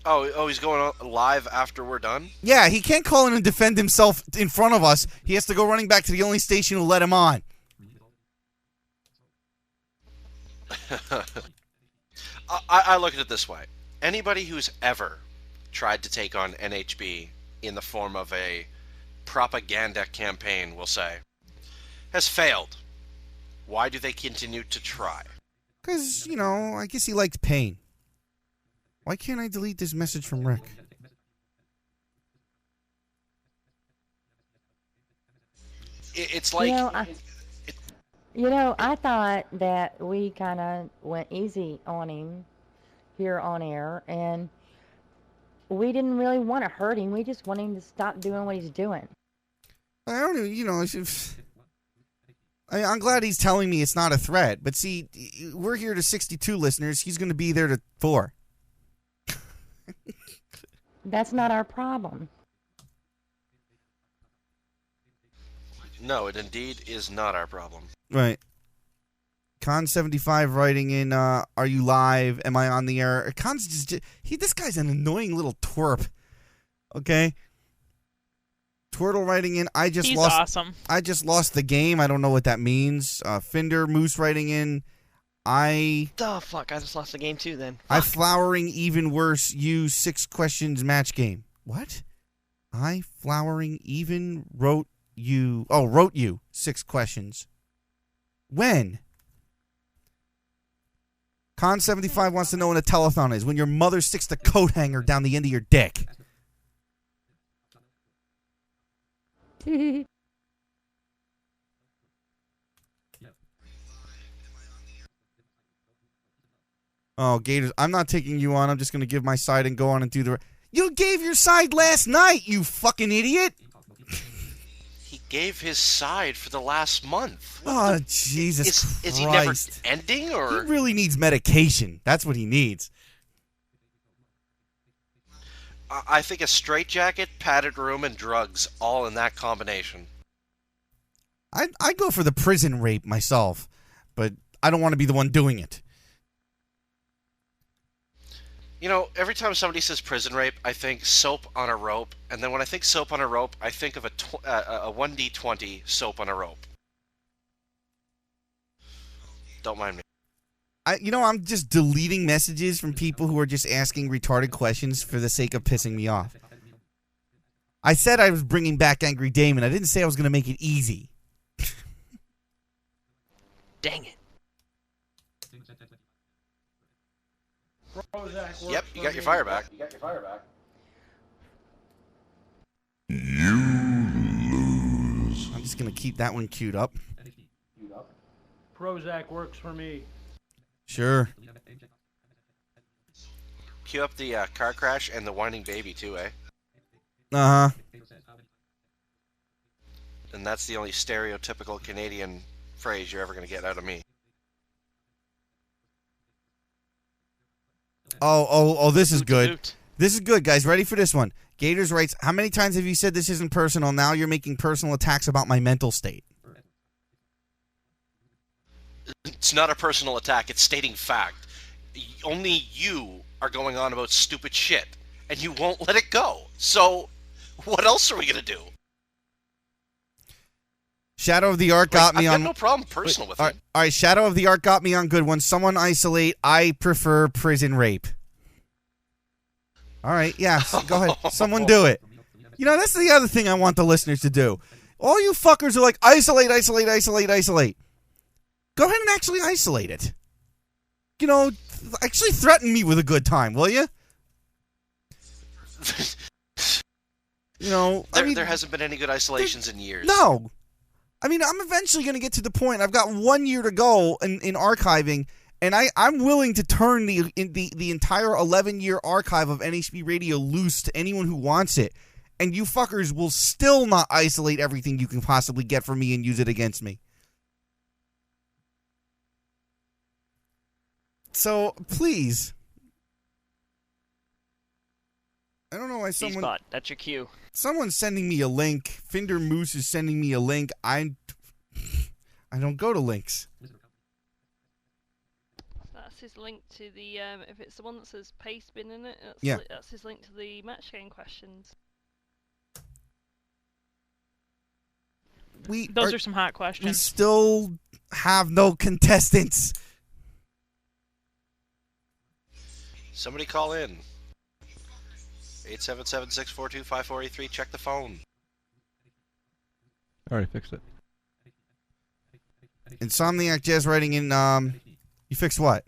Oh, he's going on live after we're done? Yeah, he can't call in and defend himself in front of us. He has to go running back to the only station who'll let him on. I look at it this way. Anybody who's ever tried to take on NHB in the form of a propaganda campaign, we'll say, has failed. Why do they continue to try? Because, you know, I guess he likes pain. Why can't I delete this message from Rick? It's like... I thought that we kind of went easy on him here on air, and we didn't really want to hurt him. We just want him to stop doing what he's doing. I don't even, I'm glad he's telling me it's not a threat, but see, we're here to 62 listeners. He's going to be there to 4. That's not our problem. No, it indeed is not our problem. Right. Con75 writing in, are you live? Am I on the air? Con's this guy's an annoying little twerp. Okay. Twirtle writing in, He's awesome. I just lost the game. I don't know what that means. Finder Moose writing in, The fuck, I just lost the game too then. I flowering even worse, you 6 questions match game. What? I flowering even wrote you 6 questions. When? Con75 wants to know when a telethon is. When your mother sticks the coat hanger down the end of your dick. Oh, Gators, I'm not taking you on. I'm just going to give my side and go on and do the... You gave your side last night, you fucking idiot! He gave his side for the last month. Oh, Jesus Christ. Is he never ending, or...? He really needs medication. That's what he needs. I think a straitjacket, padded room, and drugs, all in that combination. I go for the prison rape myself, but I don't want to be the one doing it. You know, every time somebody says prison rape, I think soap on a rope, and then when I think soap on a rope, I think of a 1D20 soap on a rope. Don't mind me. I'm just deleting messages from people who are just asking retarded questions for the sake of pissing me off. I said I was bringing back Angry Damon. I didn't say I was going to make it easy. Dang it. Yep, you got your fire back. You lose. I'm just going to keep that one queued up. Prozac works for me. Sure. Cue up the car crash and the whining baby, too, eh? Uh-huh. And that's the only stereotypical Canadian phrase you're ever going to get out of me. Oh, this is good. This is good, guys. Ready for this one? Gators writes, how many times have you said this isn't personal? Now you're making personal attacks about my mental state. It's not a personal attack. It's stating fact. Only you are going on about stupid shit, and you won't let it go. So, what else are we going to do? Shadow of the Ark got me I've on... got no problem personal with it. All right, Shadow of the Ark got me on good one. Someone isolate. I prefer prison rape. All right, yeah, go ahead. Someone do it. You know, that's the other thing I want the listeners to do. All you fuckers are like, isolate. Go ahead and actually isolate it. You know, actually threaten me with a good time, will you? You know, there hasn't been any good isolations in years. No. I mean, I'm eventually going to get to the point. I've got 1 year to go in archiving, and I'm willing to turn the entire 11-year archive of NHB Radio loose to anyone who wants it. And you fuckers will still not isolate everything you can possibly get from me and use it against me. So, please. I don't know why someone... Spot, that's your cue. Someone's sending me a link. Finder Moose is sending me a link. I don't go to links. That's his link to the, if it's the one that says paste bin in it, that's his link to the match game questions. Those are some hot questions. We still have no contestants. Somebody call in. 877-642-5483. Check the phone. Already fixed it. Insomniac Jazz writing in, you fixed what?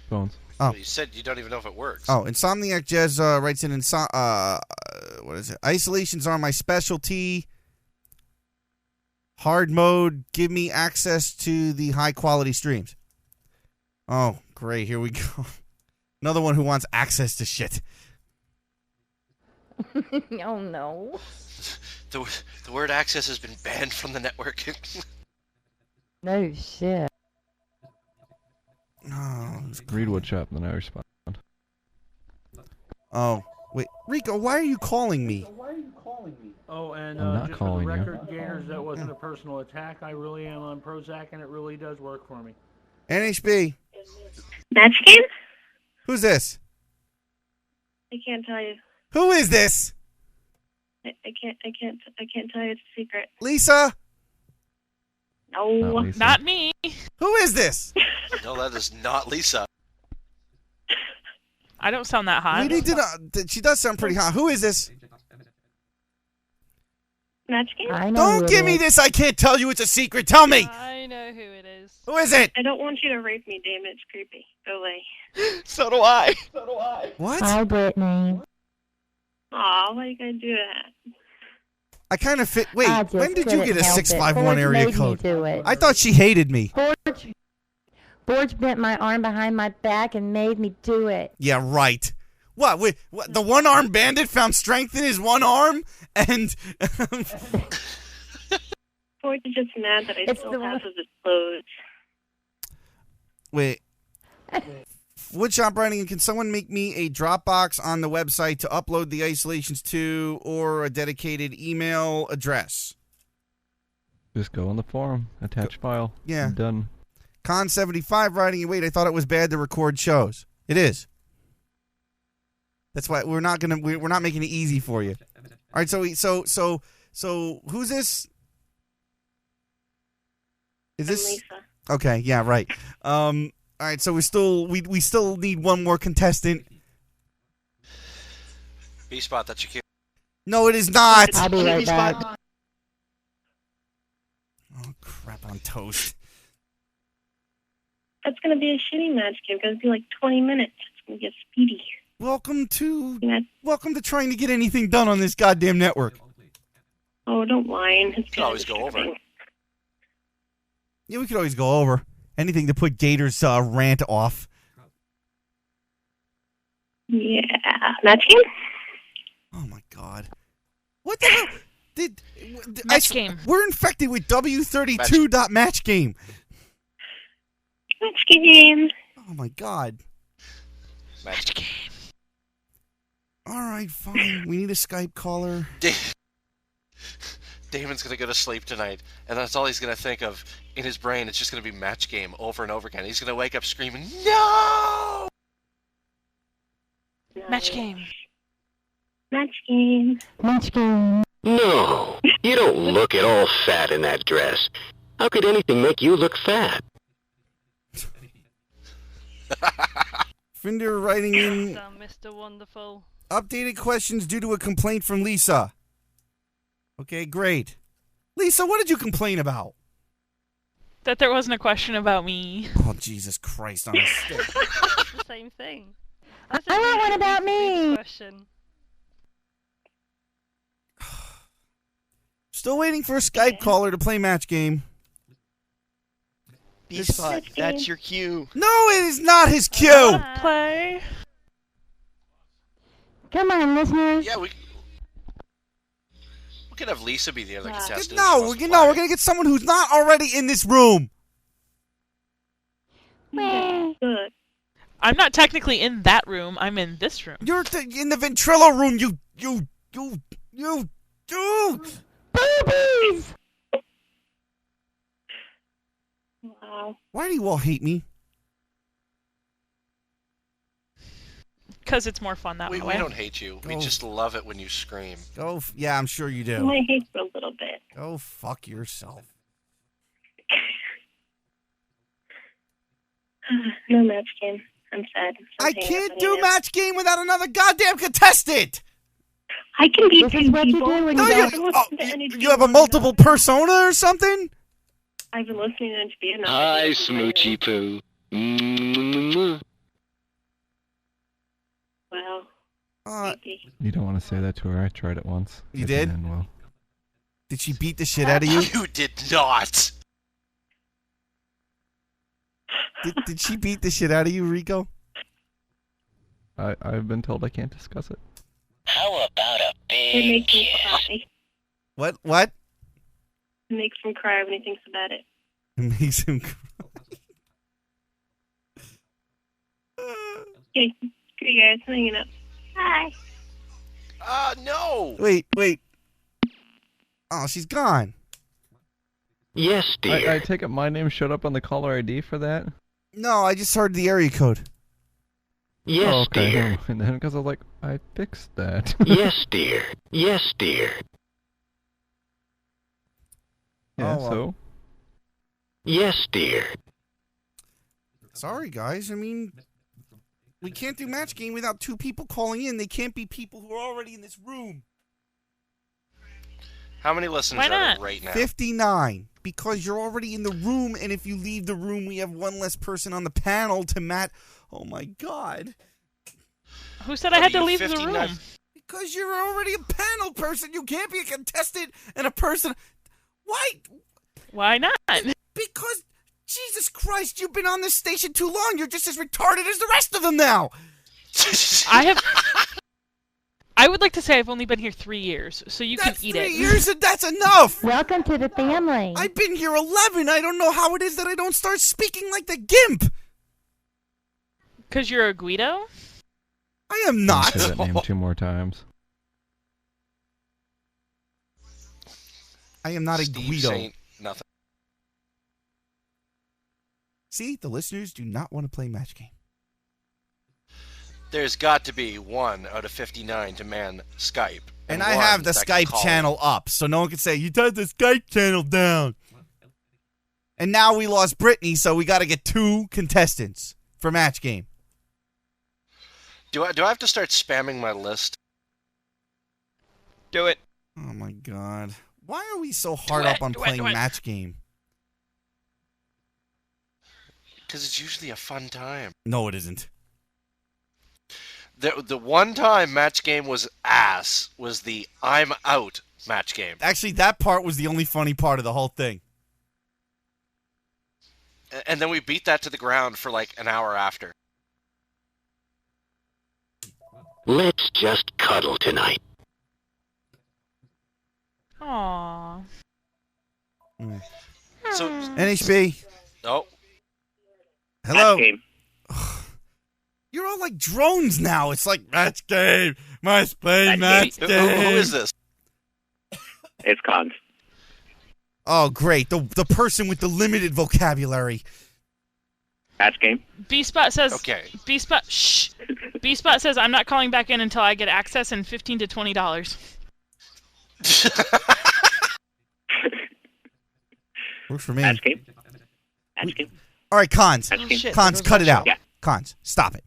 Phones. Oh. You said you don't even know if it works. Oh, Insomniac Jazz writes in, what is it? Isolations are my specialty. Hard mode, give me access to the high quality streams. Oh, great, here we go. Another one who wants access to shit. Oh, no. The word access has been banned from the network. No shit. Oh, Read what shop, then I respond. Oh, wait. Rico, why are you calling me? Oh, and I'm not just calling for the you. record, Gators, that wasn't a personal attack. I really am on Prozac, and it really does work for me. NHB. Match game? Who's this? I can't tell you. Who is this? I can't tell you. It's a secret. Lisa? No. Not me. Who is this? No, that is not Lisa. I don't sound that hot. We need to know. She does sound pretty hot. Who is this? Match Game? Don't give me this. I can't tell you. It's a secret. Tell me. I know who it is. Who is it? I don't want you to rape me, Damon. It's creepy. Go away. So do I. What? Hi, Brittany. Aw, why you gotta do that? I kind of fit. Wait, I just when did you couldn't get a help it. 651 Forge area made me code? do it. I thought she hated me. Forge bent my arm behind my back and made me do it. Yeah, right. What? Wait, what? The one-armed bandit found strength in his one arm, and Forge is just mad that I still have his clothes. wait. Woodshop writing. Can someone make me a Dropbox on the website to upload the isolations to, or a dedicated email address? Just go on the forum, attach file. Yeah. Done. Con75 writing. Wait, I thought it was bad to record shows. It is. That's why we're not making it easy for you. All right, so who's this? Is this Lisa. Okay, yeah, right. All right, so we still need one more contestant. B-Spot, that's your cue. No, it is not. I'll be right back. Oh, crap on toast. That's gonna be a shitty match game. It's gonna be like 20 minutes. It's gonna get speedy. Welcome to trying to get anything done on this goddamn network. Oh, don't whine. It's Could always go over. Yeah, we could always go over anything to put Gator's rant off. Yeah, match game. Oh my god! What the hell? Match game. We're infected with W32.matchgame. Match game. Oh my god! Match game. All right, fine. We need a Skype caller. Damon's gonna go to sleep tonight, and that's all he's gonna think of in his brain. It's just gonna be match game over and over again. He's gonna wake up screaming, "No!" Match game. Match game. Match game. No, you don't look at all fat in that dress. How could anything make you look fat? Finder writing in Mr. Wonderful. updated questions due to a complaint from Lisa. Okay, great. Lisa, what did you complain about? That there wasn't a question about me. Oh, Jesus Christ on a stick. It's the same thing. I want one about me. Question. Still waiting for a Skype caller to play match game. B-Spot, that's your cue. No, it is not his cue. Play. Come on, listeners. Yeah, we could have Lisa be the other contestant. No, we're gonna get someone who's not already in this room. Good. I'm not technically in that room. I'm in this room. You're in the Ventrilo room. You. Boobies. Wow. Why do you all hate me? Because it's more fun that We way. don't hate you. We just love it when you scream. Yeah, I'm sure you I do. might hate you a little bit. Go fuck yourself. No match game. I'm sad. I can't do match game without another goddamn contestant. I can beat This is what you people. do when No, you you have a multiple persona or something? I've been listening to be enough. Hi, Smoochy Poo. Well, You don't want to say that to her. I tried it once. You It did? didn't end well. Did she beat the shit out of you? You did not. Did she beat the shit out of you, Rico? I've been told I can't discuss it. How about a it makes him cry. What? It makes him cry when he thinks about it. It makes him cry. Okay, you guys hanging up. Hi. No. Wait. Oh, she's gone. Yes, dear. I take it my name showed up on the caller ID for that? No, I just heard the area code. Yes, okay. dear. And then because I was like, I fixed that. Yes, dear. Yes, dear. Yeah, Oh, well. so? Yes, dear. Sorry, guys. I mean, we can't do match game without two people calling in. They can't be people who are already in this room. How many listeners Why are there not? right now? 59. Because you're already in the room, and if you leave the room, we have one less person on the panel to match. Oh, my God. Who said I had to leave the 59? room? Because you're already a panel person. You can't be a contestant and a person. Why? Why not? Because, Jesus Christ, you've been on this station too long. You're just as retarded as the rest of them now. I would like to say I've only been here 3 years, so you That's can eat 3 it. years, and that's enough. Welcome to the family. I've been here 11. I don't know how it is that I don't start speaking like the gimp. Because you're a Guido? I am not. Say that name 2 more times. I am not a Steve Guido. Saint, nothing. See, the listeners do not want to play match game. There's got to be 1 out of 59 to man Skype. And I one have the that can Skype call channel up, so no one can say, you turned the Skype channel down. And now we lost Brittany, so we got to get 2 contestants for match game. Do I have to start spamming my list? Do it. Oh, my God. Why are we so hard up on playing match game? Because it's usually a fun time. No, it isn't. The one time match game was ass was the I'm out match game. Actually, that part was the only funny part of the whole thing. And then we beat that to the ground for like an hour after. Let's just cuddle tonight. Aww. So NHB. Oh. Hello. Match game. You're all like drones now. It's like match game. Must play match game. Who is this? It's Cons. Oh, great. The person with the limited vocabulary. Match game. B-Spot says... Okay. B-Spot... Shh! B-Spot says, I'm not calling back in until I get access and $15 to $20. Works for me. Match game. Match game. All right, Cons. Match game. Cons, cut it out. Yeah. Cons, stop it.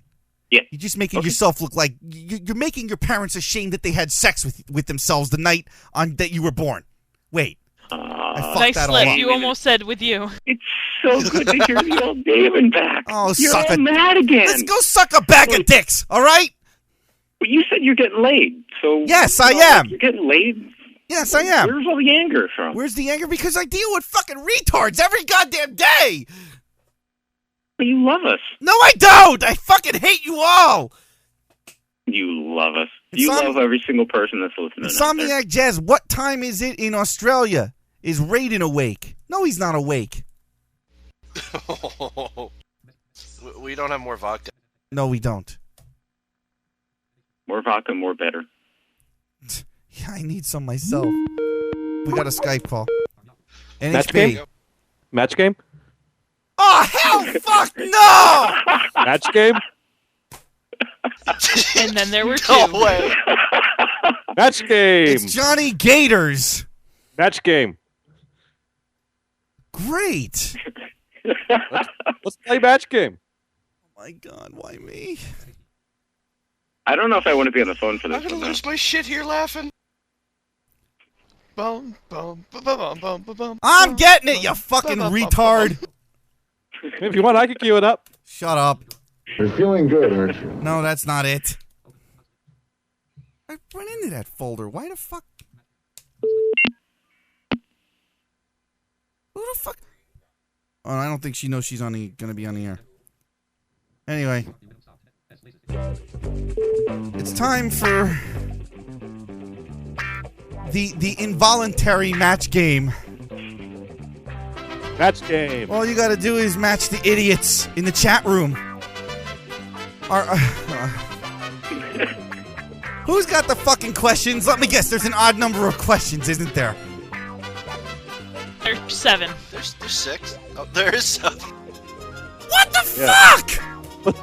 Yeah. You're just making yourself look like... You're making your parents ashamed that they had sex with themselves the night that you were born. Wait. I fucked Nice that slip. all up. You almost said with you. It's so good to hear the old Damon back. Oh, You're suck all it. mad again. Let's go suck a bag of dicks, all right? Well, you said you're getting laid, so... Yes, I am. You're getting laid? Yes, I am. Where's all the anger from? Where's the anger? Because I deal with fucking retards every goddamn day. But you love us. No, I don't. I fucking hate you all. You love us. You love every single person that's listening. out there. Insomniac Jazz, what time is it in Australia? Is Raiden awake? No, he's not awake. We don't have more vodka. No, we don't. More vodka, more better. Yeah, I need some myself. We got a Skype call. Match NHB. game? Match game? Oh, hell fuck no! Match game? And then there were 2. No way. Match game! It's Johnny Gators. Match game. Great. Let's play match game. Oh my God, why me? I don't know if I want to be on the phone for I'm this gonna one. lose my shit here laughing. Bum, bum, bum, bum, bum, bum, bum, I'm getting it, you fucking retard. If you want, I can queue it up. Shut up. You're feeling good, aren't you? No, that's not it. I went into that folder. Why the fuck? Who the fuck? Oh, I don't think she knows she's gonna be on the air. Anyway. It's time for the involuntary match game. Match game. All you gotta do is match the idiots in the chat room. Who's got the fucking questions? Let me guess, there's an odd number of questions, isn't there? There's 7. There's 6. Oh, there is 7. What the fuck?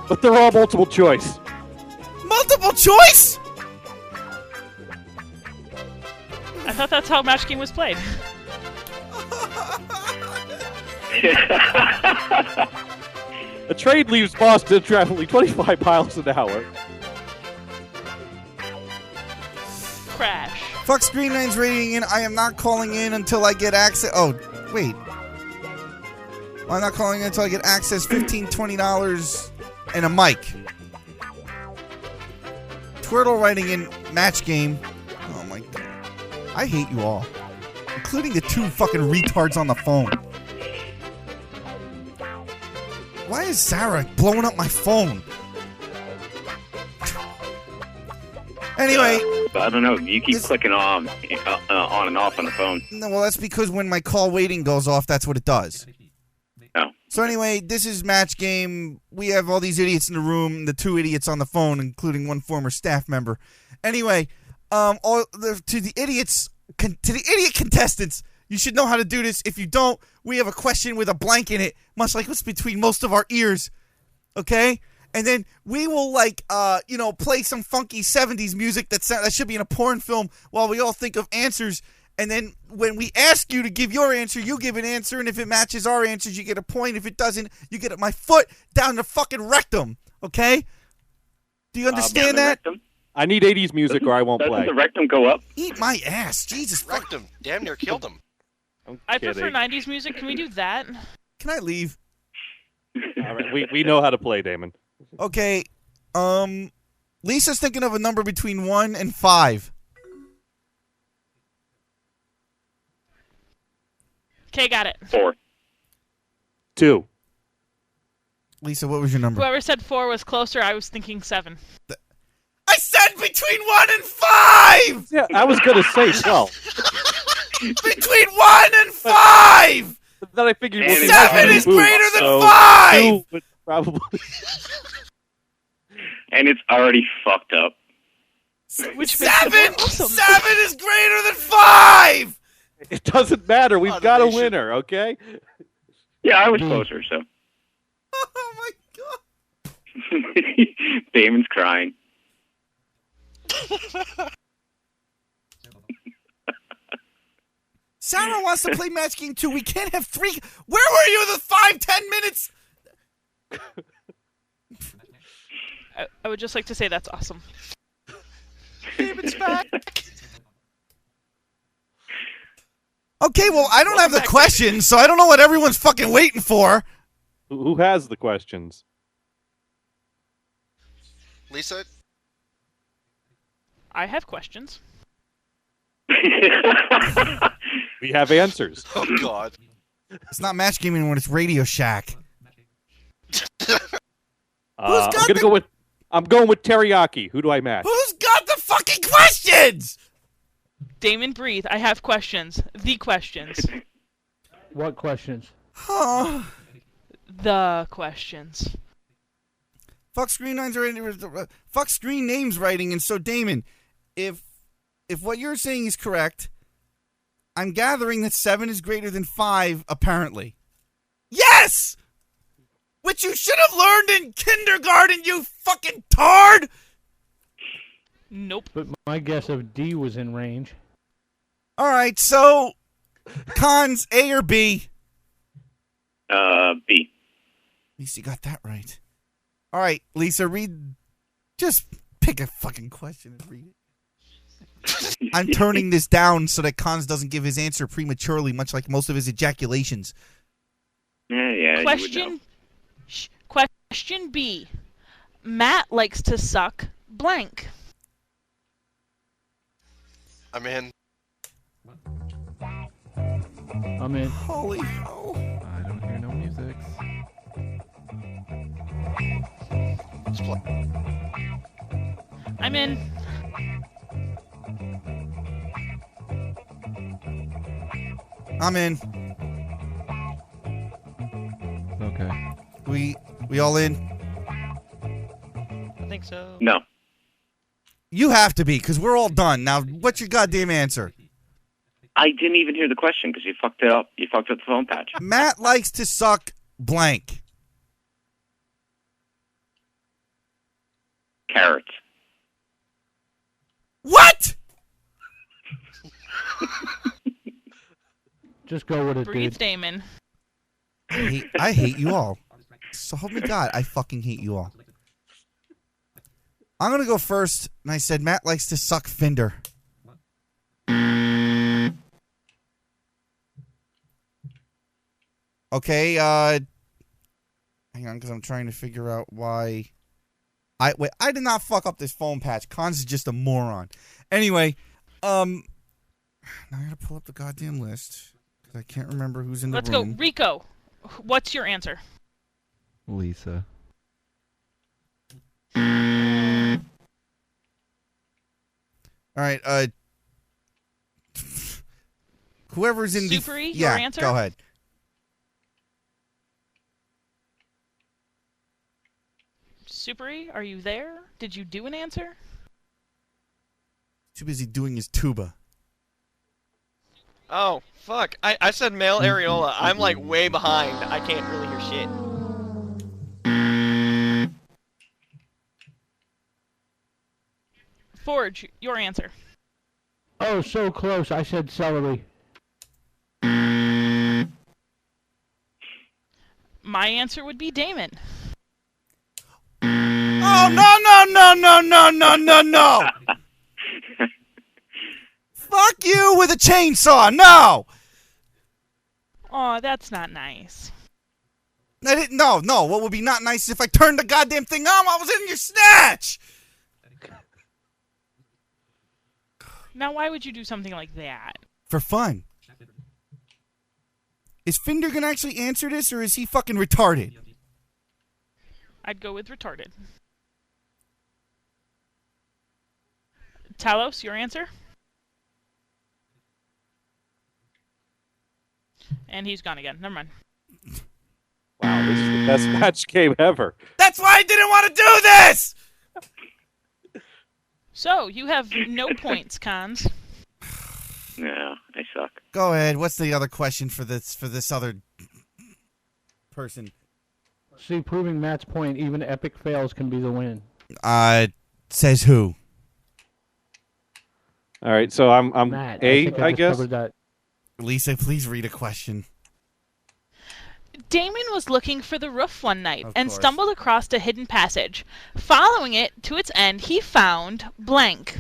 But they're all multiple choice. multiple choice? I thought that's how Match Game was played. A train leaves Boston traveling 25 miles an hour. Crash. Fuck Screen 9's rating in. I am not calling in until I get access. Oh, wait. I'm not calling in until I get access. $15, $20 and a mic. Twirtle writing in Match Game. Oh my god. I hate you all. Including the two fucking retards on the phone. Why is Sarah blowing up my phone? Anyway. I don't know. You keep clicking on and off on the phone. No, well, that's because when my call waiting goes off, that's what it does. Oh. So anyway, this is Match Game. We have all these idiots in the room, the two idiots on the phone, including one former staff member. Anyway, to the idiot contestants, you should know how to do this. If you don't, we have a question with a blank in it, much like what's between most of our ears. Okay? And then we will, play some funky 70s music that should be in a porn film while we all think of answers. And then when we ask you to give your answer, you give an answer. And if it matches our answers, you get a point. If it doesn't, you get my foot down the fucking rectum. Okay? Do you understand that? Rectum? I need 80s music or I won't play. Doesn't the rectum go up? Eat my ass. Jesus. Rectum. Damn near killed him. I prefer 90s music. Can we do that? Can I leave? All right, we know how to play, Damon. Okay. Lisa's thinking of a number between 1 and 5. Okay, got it. 4. 2. Lisa, what was your number? Whoever said 4 was closer. I was thinking 7. I said between 1 and 5! Yeah, I was going to say 12. Between 1 and 5! But then I figured 7 is greater than 5! 2 would probably... And it's already fucked up. Which 7! Awesome. 7 is greater than 5! It doesn't matter. We've got a winner, okay? Yeah, I was closer, so. Oh my god. Damon's crying. Sarah wants to play Match Game 2. We can't have 3. Where were you the 5-10 minutes? I would just like to say that's awesome. Damon's back. Okay, well, I don't have the questions, so I don't know what everyone's fucking waiting for. Who has the questions? Lisa? I have questions. We have answers. Oh, God. It's not Match Game anymore, it's Radio Shack. I'm going with teriyaki. Who do I match? Who's got the fucking questions? Damon, breathe. I have questions. The questions. What questions? The questions. Fuck Screen Names writing, and so Damon, if what you're saying is correct, I'm gathering that 7 is greater than 5, apparently. Yes! Which you should have learned in kindergarten, you fucking tard! Nope. But my guess of D was in range. Alright, so, cons, A or B? B. At least you got that right. Alright, Lisa, just pick a fucking question and read it. I'm turning this down so that Cons doesn't give his answer prematurely, much like most of his ejaculations. Yeah. Question B. Matt likes to suck blank. I'm in. I'm in. Holy hell. I don't hear no music. Let's play. I'm in. I'm in. Okay. We all in? I think so. No. You have to be, because we're all done. Now, what's your goddamn answer? I didn't even hear the question because you fucked it up. You fucked up the phone patch. Matt likes to suck blank. Carrots. What? Just go with it, Breathe, dude. Damon. I hate you all. So help me God, I fucking hate you all. I'm gonna go first, and I said Matt likes to suck Fender. Okay, hang on, because I'm trying to figure out why. I did not fuck up this phone patch. Cons is just a moron. Anyway, now I gotta pull up the goddamn list because I can't remember who's in the Let's room. go. Rico, what's your answer? Lisa. All right, whoever's in the Supery, yeah, your answer? go ahead. Supery, are you there? Did you do an answer? Too busy doing his tuba. Oh, fuck. I said male areola. I'm like way behind. I can't really hear shit. Forge, your answer. Oh, so close. I said celery. My answer would be Damon. Oh, no. Fuck you with a chainsaw. No. Oh, that's not nice. I didn't. No. What would be not nice is if I turned the goddamn thing on while I was in your snatch. Now, why would you do something like that? For fun. Is Fender gonna actually answer this, or is he fucking retarded? I'd go with retarded. Talos, your answer? And he's gone again. Never mind. Wow, this is the best match game ever. That's why I didn't want to do this! So, you have no points, Cons. Yeah, I suck. Go ahead. What's the other question for this other person? See, proving Matt's point, even epic fails can be the win. Says who? All right, so I'm Matt, I guess. That. Lisa, please read a question. Damon was looking for the roof one night Of and course. stumbled across a hidden passage. Following it to its end, he found blank.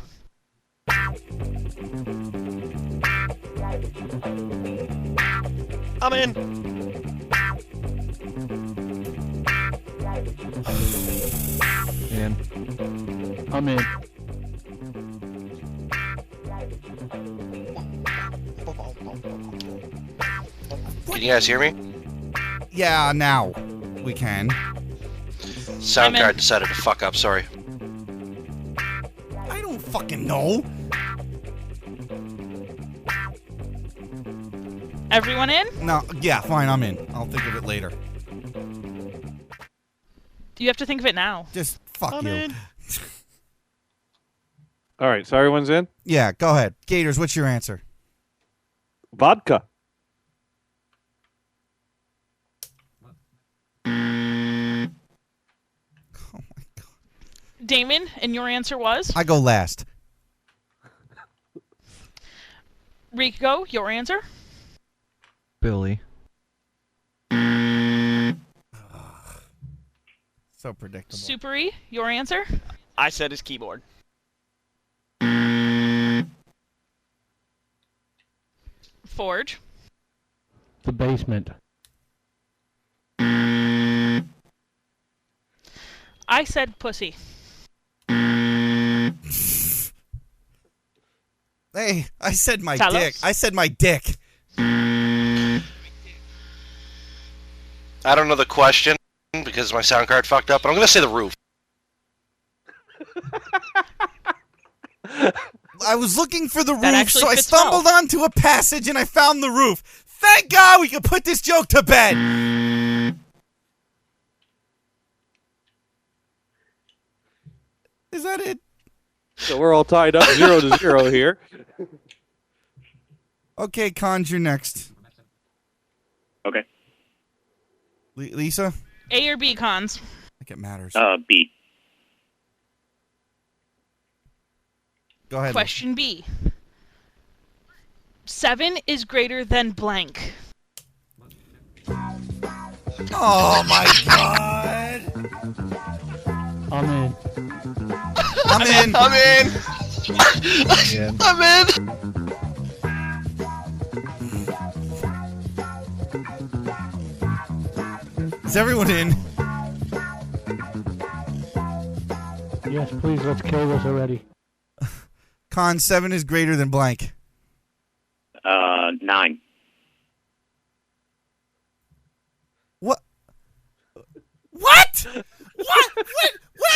I'm in. And I'm in. Can you guys hear me? Yeah, now we can. Sound I'm in. card decided to fuck up, sorry. I don't fucking know. Everyone in? No, yeah, fine, I'm in. I'll think of it later. You have to think of it now. Just fuck I'm you. in. All right, so everyone's in? Yeah, go ahead. Gators, what's your answer? Vodka. Oh my god. Damon, and your answer was? I go last. Rico, your answer? Billy. So predictable. Supery, your answer? I said his keyboard. Forge. The basement. I said pussy. Hey, I said my Talos? dick. I said my dick. I don't know the question because my sound card fucked up, but I'm gonna say the roof. I was looking for the That roof, actually so I fits stumbled well. onto a passage and I found the roof. Thank God we can put this joke to bed. Is that it? So we're all tied up 0-0 here. Okay, Cons, you're next. Okay. Lisa? A or B, Cons? I think it matters. B. Go ahead. Question B. 7 is greater than blank. Oh my God! I'm in. I'm in. I'm in. Yeah. I'm in. Is everyone in? Yes, please, let's kill this already. Con, 7 is greater than blank. 9. What? What? What? Where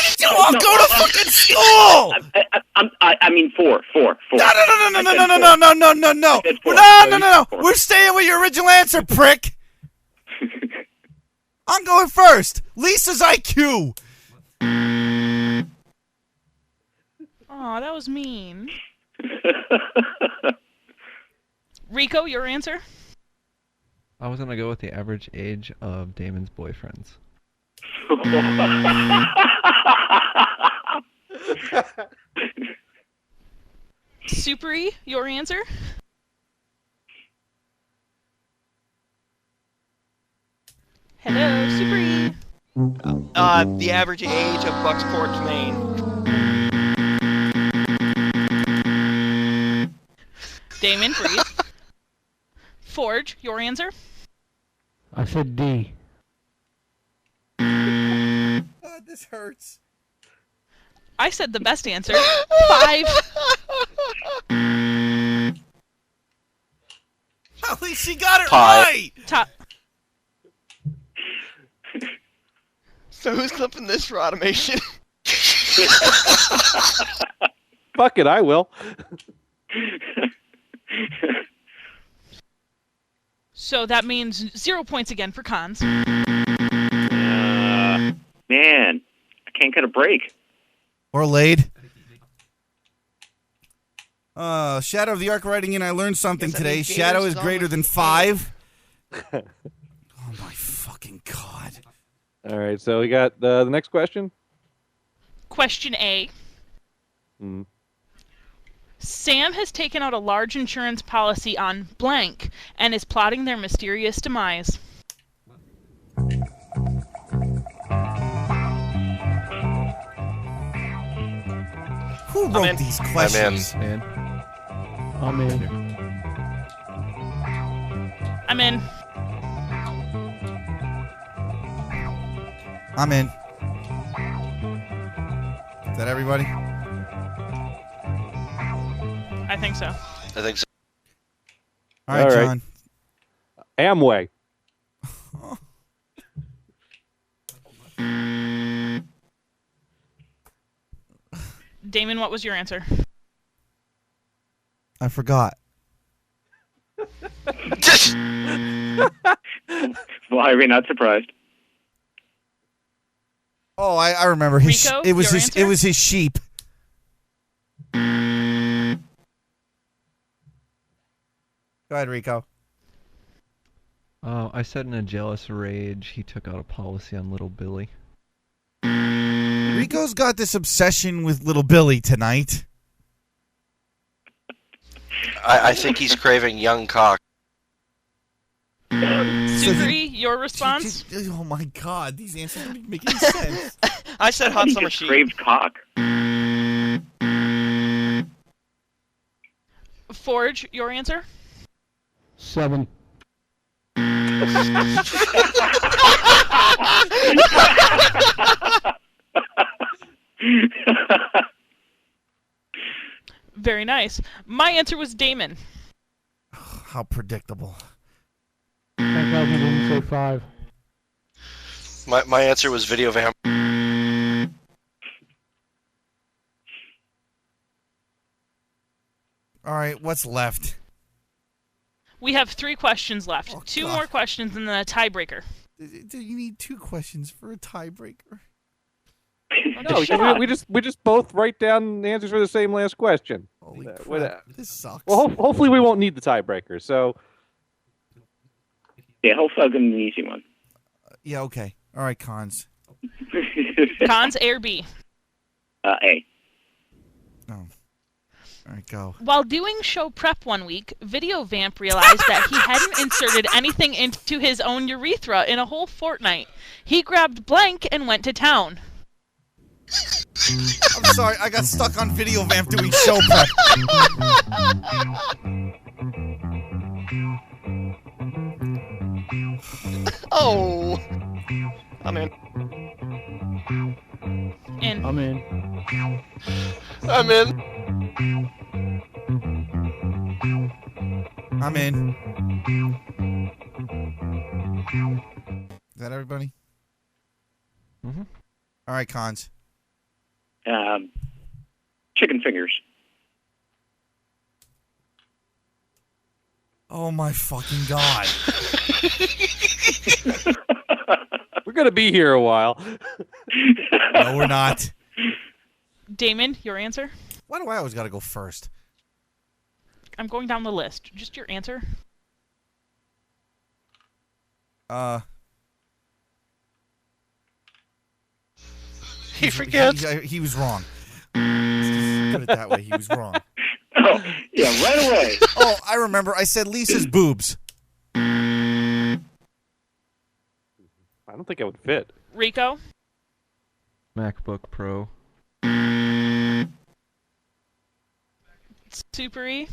did you all go to fucking school? I mean 4. 4. No. We're staying with your original answer, prick. I'm going first. Lisa's IQ. Aw, that was mean. Rico, your answer? I was gonna go with the average age of Damon's boyfriends. Supery, your answer? Hello, Supery. The average age of Bucksport, Maine. Damon, breathe. Forge, your answer? I said D. God, this hurts. I said the best answer. 5. At least she got it 5. right. Top. So who's clipping this for automation? Fuck it, I will. So that means 0 points again for Cons. Man, I can't get a break. Or laid. Shadow of the Ark writing in, I learned something Yes, I today. mean, Shadow is Gators greater than don't 5. Oh my fucking God. All right, so we got the next question. Question A. Sam has taken out a large insurance policy on blank and is plotting their mysterious demise. Who wrote these questions? Man. I'm in. I'm in. I'm in. Is that everybody? I think so. I think so. All right, All right. John. Amway. Damon, what was your answer? I forgot. Why are we not surprised? Oh, I remember his. Rico, It was your his. answer? It was his sheep. Go ahead, Rico. I said in a jealous rage, he took out a policy on Little Billy. Rico's got this obsession with Little Billy tonight. I think he's craving young cock. Supery, your response? Oh my God, these answers don't make any sense. I said hot He summer just sheep. craved cock. Forge, your answer? 7. Very nice. My answer was Damon. How predictable. Thank God you didn't say 5. My answer was Video Vamp. All right, what's left? We have 3 questions left. Oh, 2 God. more questions and then a tiebreaker. Do you need 2 questions for a tiebreaker? No, Shut up. we just both write down the answers for the same last question. Holy What- crap, this sucks. Well, hopefully we won't need the tiebreaker. So Yeah, hopefully I'll give him an easy one. Yeah, okay. All right, Cons. Cons, A or B? A. Oh. All right, go. While doing show prep one week, Video Vamp realized that he hadn't inserted anything into his own urethra in a whole fortnight. He grabbed blank and went to town. I'm sorry, I got stuck on Video Vamp doing show prep. Oh! I'm in. In. I'm in. I'm in. I'm in. Is that everybody? Mm-hmm. All right, Cons. Chicken fingers. Oh my fucking god. We're going to be here a while. No, we're not. Damon, your answer? Why do I always got to go first? I'm going down the list. Just your answer. He forgets. He was wrong. Put it that way. He was wrong. Oh, yeah, right away. Oh, I remember. I said Lisa's boobs. I don't think I would fit. Rico? MacBook Pro. Super E?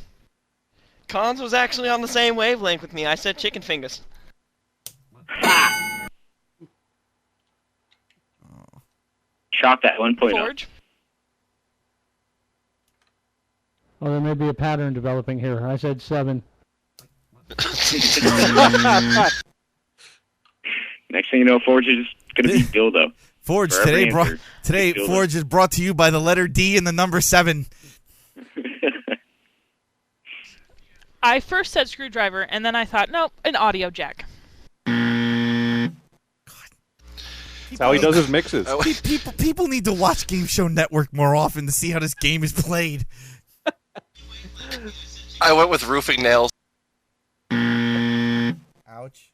Cons was actually on the same wavelength with me. I said chicken fingers. Shot that 1.0. Forge? Well, there may be a pattern developing here. I said 7. Next thing you know, Forge is going to be dildo. Forge For every today answer, today dildo. Forge is brought to you by the letter D and the number 7. I first said screwdriver, and then I thought, nope, an audio jack. That's how he does his mixes. People need to watch Game Show Network more often to see how this game is played. I went with roofing nails. Ouch.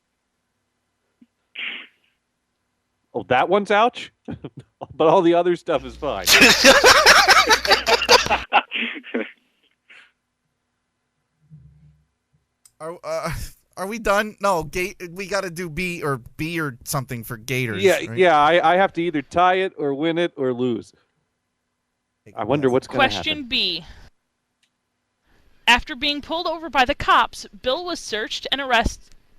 Oh, that one's ouch? But all the other stuff is fine. Are we done? No, we got to do B or something for Gators. Yeah, right? yeah. I have to either tie it or win it or lose. I wonder what's going to happen. Question B. After being pulled over by the cops, Bill was searched and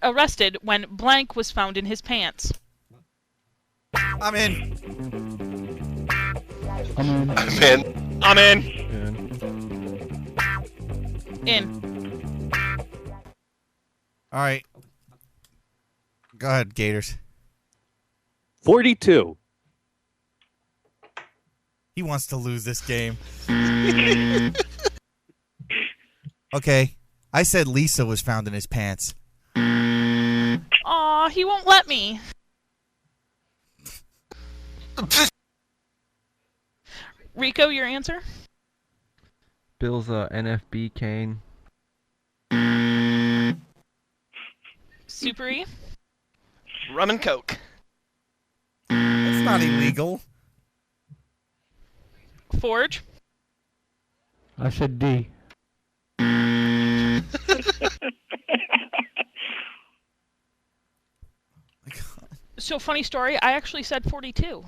arrested when blank was found in his pants. I'm in. I'm in. I'm in. I'm in. In. All right. Go ahead, Gators. 42. He wants to lose this game. Okay. I said Lisa was found in his pants. Aw, he won't let me. Rico, your answer? Bill's NFB cane. Super E? Rum and Coke. That's not illegal. Forge? I said D. So, funny story, I actually said 42.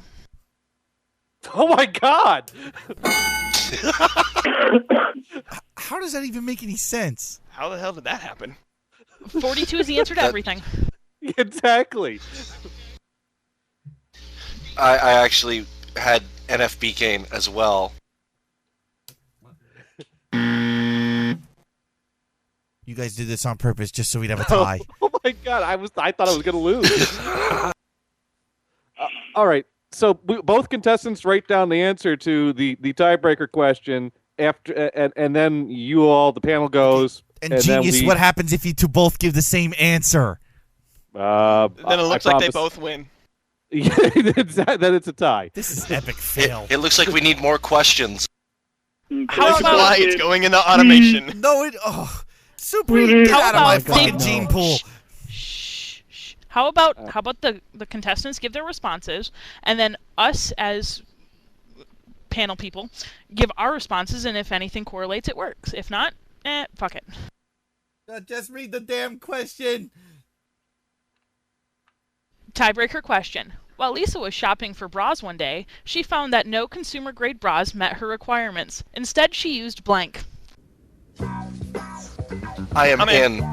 Oh my god! How does that even make any sense? How the hell did that happen? 42 is the answer to everything. Exactly. I actually had NFB cane as well. You guys did this on purpose just so we'd have a tie. Oh my god! I thought I was gonna lose. All right. So both contestants write down the answer to the tiebreaker question after, and then you all, the panel goes. And genius, what happens if you two both give the same answer? Then Then it looks like they both win. Then it's a tie. This is epic fail. It looks like we need more questions. That's why it's going into automation. No, Super E, get out of my fucking gene pool. How about the contestants give their responses, and then us as panel people, give our responses, and if anything correlates, it works. If not, fuck it. Just read the damn question. Tiebreaker question. While Lisa was shopping for bras one day, she found that no consumer-grade bras met her requirements. Instead, she used blank. I am in.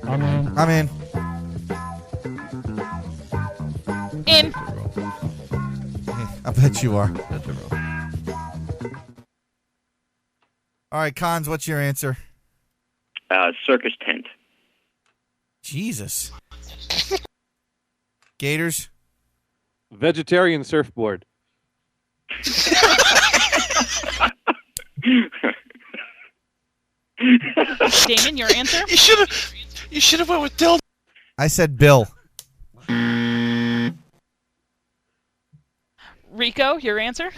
I'm in. In. I bet you are. All right, Cons, what's your answer? Circus tent. Jesus. Gators? Vegetarian surfboard. Damon, your answer? You should have went with dildo. I said Bill. Rico, your answer?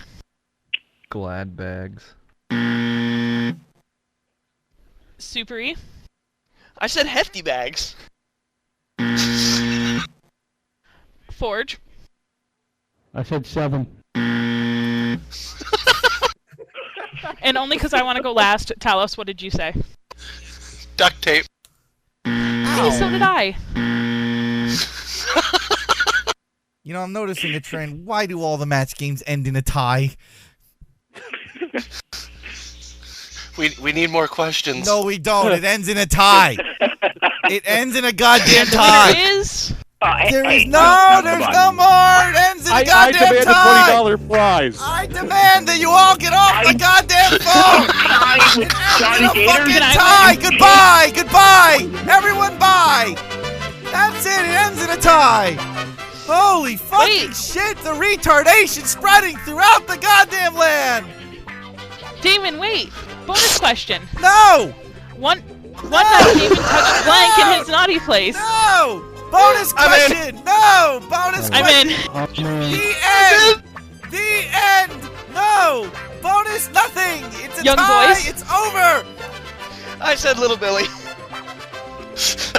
Glad bags. Super E? I said hefty bags. Forge? I said 7. And only because I want to go last, Talos, what did you say? Duct tape. Hey, so did I. You know, I'm noticing a trend. Why do all the match games end in a tie? We need more questions. No, we don't. It ends in a tie. It ends in a goddamn The tie. winner is... There's no more. It ends in a I goddamn demand tie. a $20 prize. I demand that you all get off the goddamn phone. It ends in a fucking tie. Goodbye. Goodbye. Everyone bye. That's it. It ends in a tie. Holy fucking shit. The retardation spreading throughout the goddamn land. Damon, wait. Bonus question. No. One night Damon touched blank in his naughty place. No. Bonus question. No. Bonus I'm question. in. The end. The end. No. Bonus nothing. It's a Young tie. boys? It's over. I said Little Billy.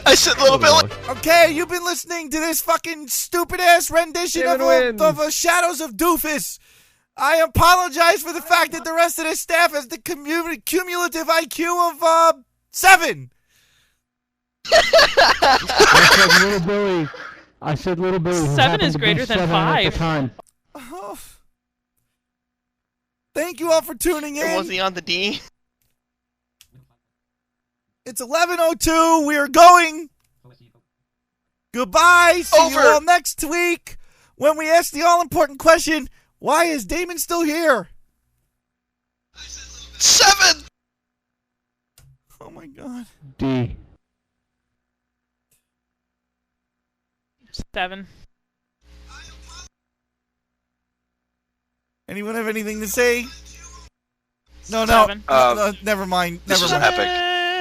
I said Little Billy. Okay, you've been listening to this fucking stupid-ass rendition of Shadows of Doofus. I apologize for the fact that the rest of the staff has the cumulative IQ of 7. I said Little Billy. I said Little Billy. who 7 happened is to be greater than 7 at 5. the time. Oh. Thank you all for tuning in. Was he on the D? It's 11:02. We are going. Goodbye. See you all next week when we ask the all-important question, why is Damon still here? 7! Oh, my God. D. 7. Anyone have anything to say? No, 7. no, never mind. This Never is mind. epic.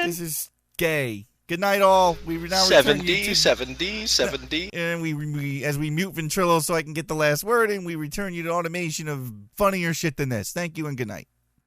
This is gay. Good night, all. We now 7D, 7D. And we as we mute Ventrilo so I can get the last word, and we return you to automation of funnier shit than this. Thank you and good night.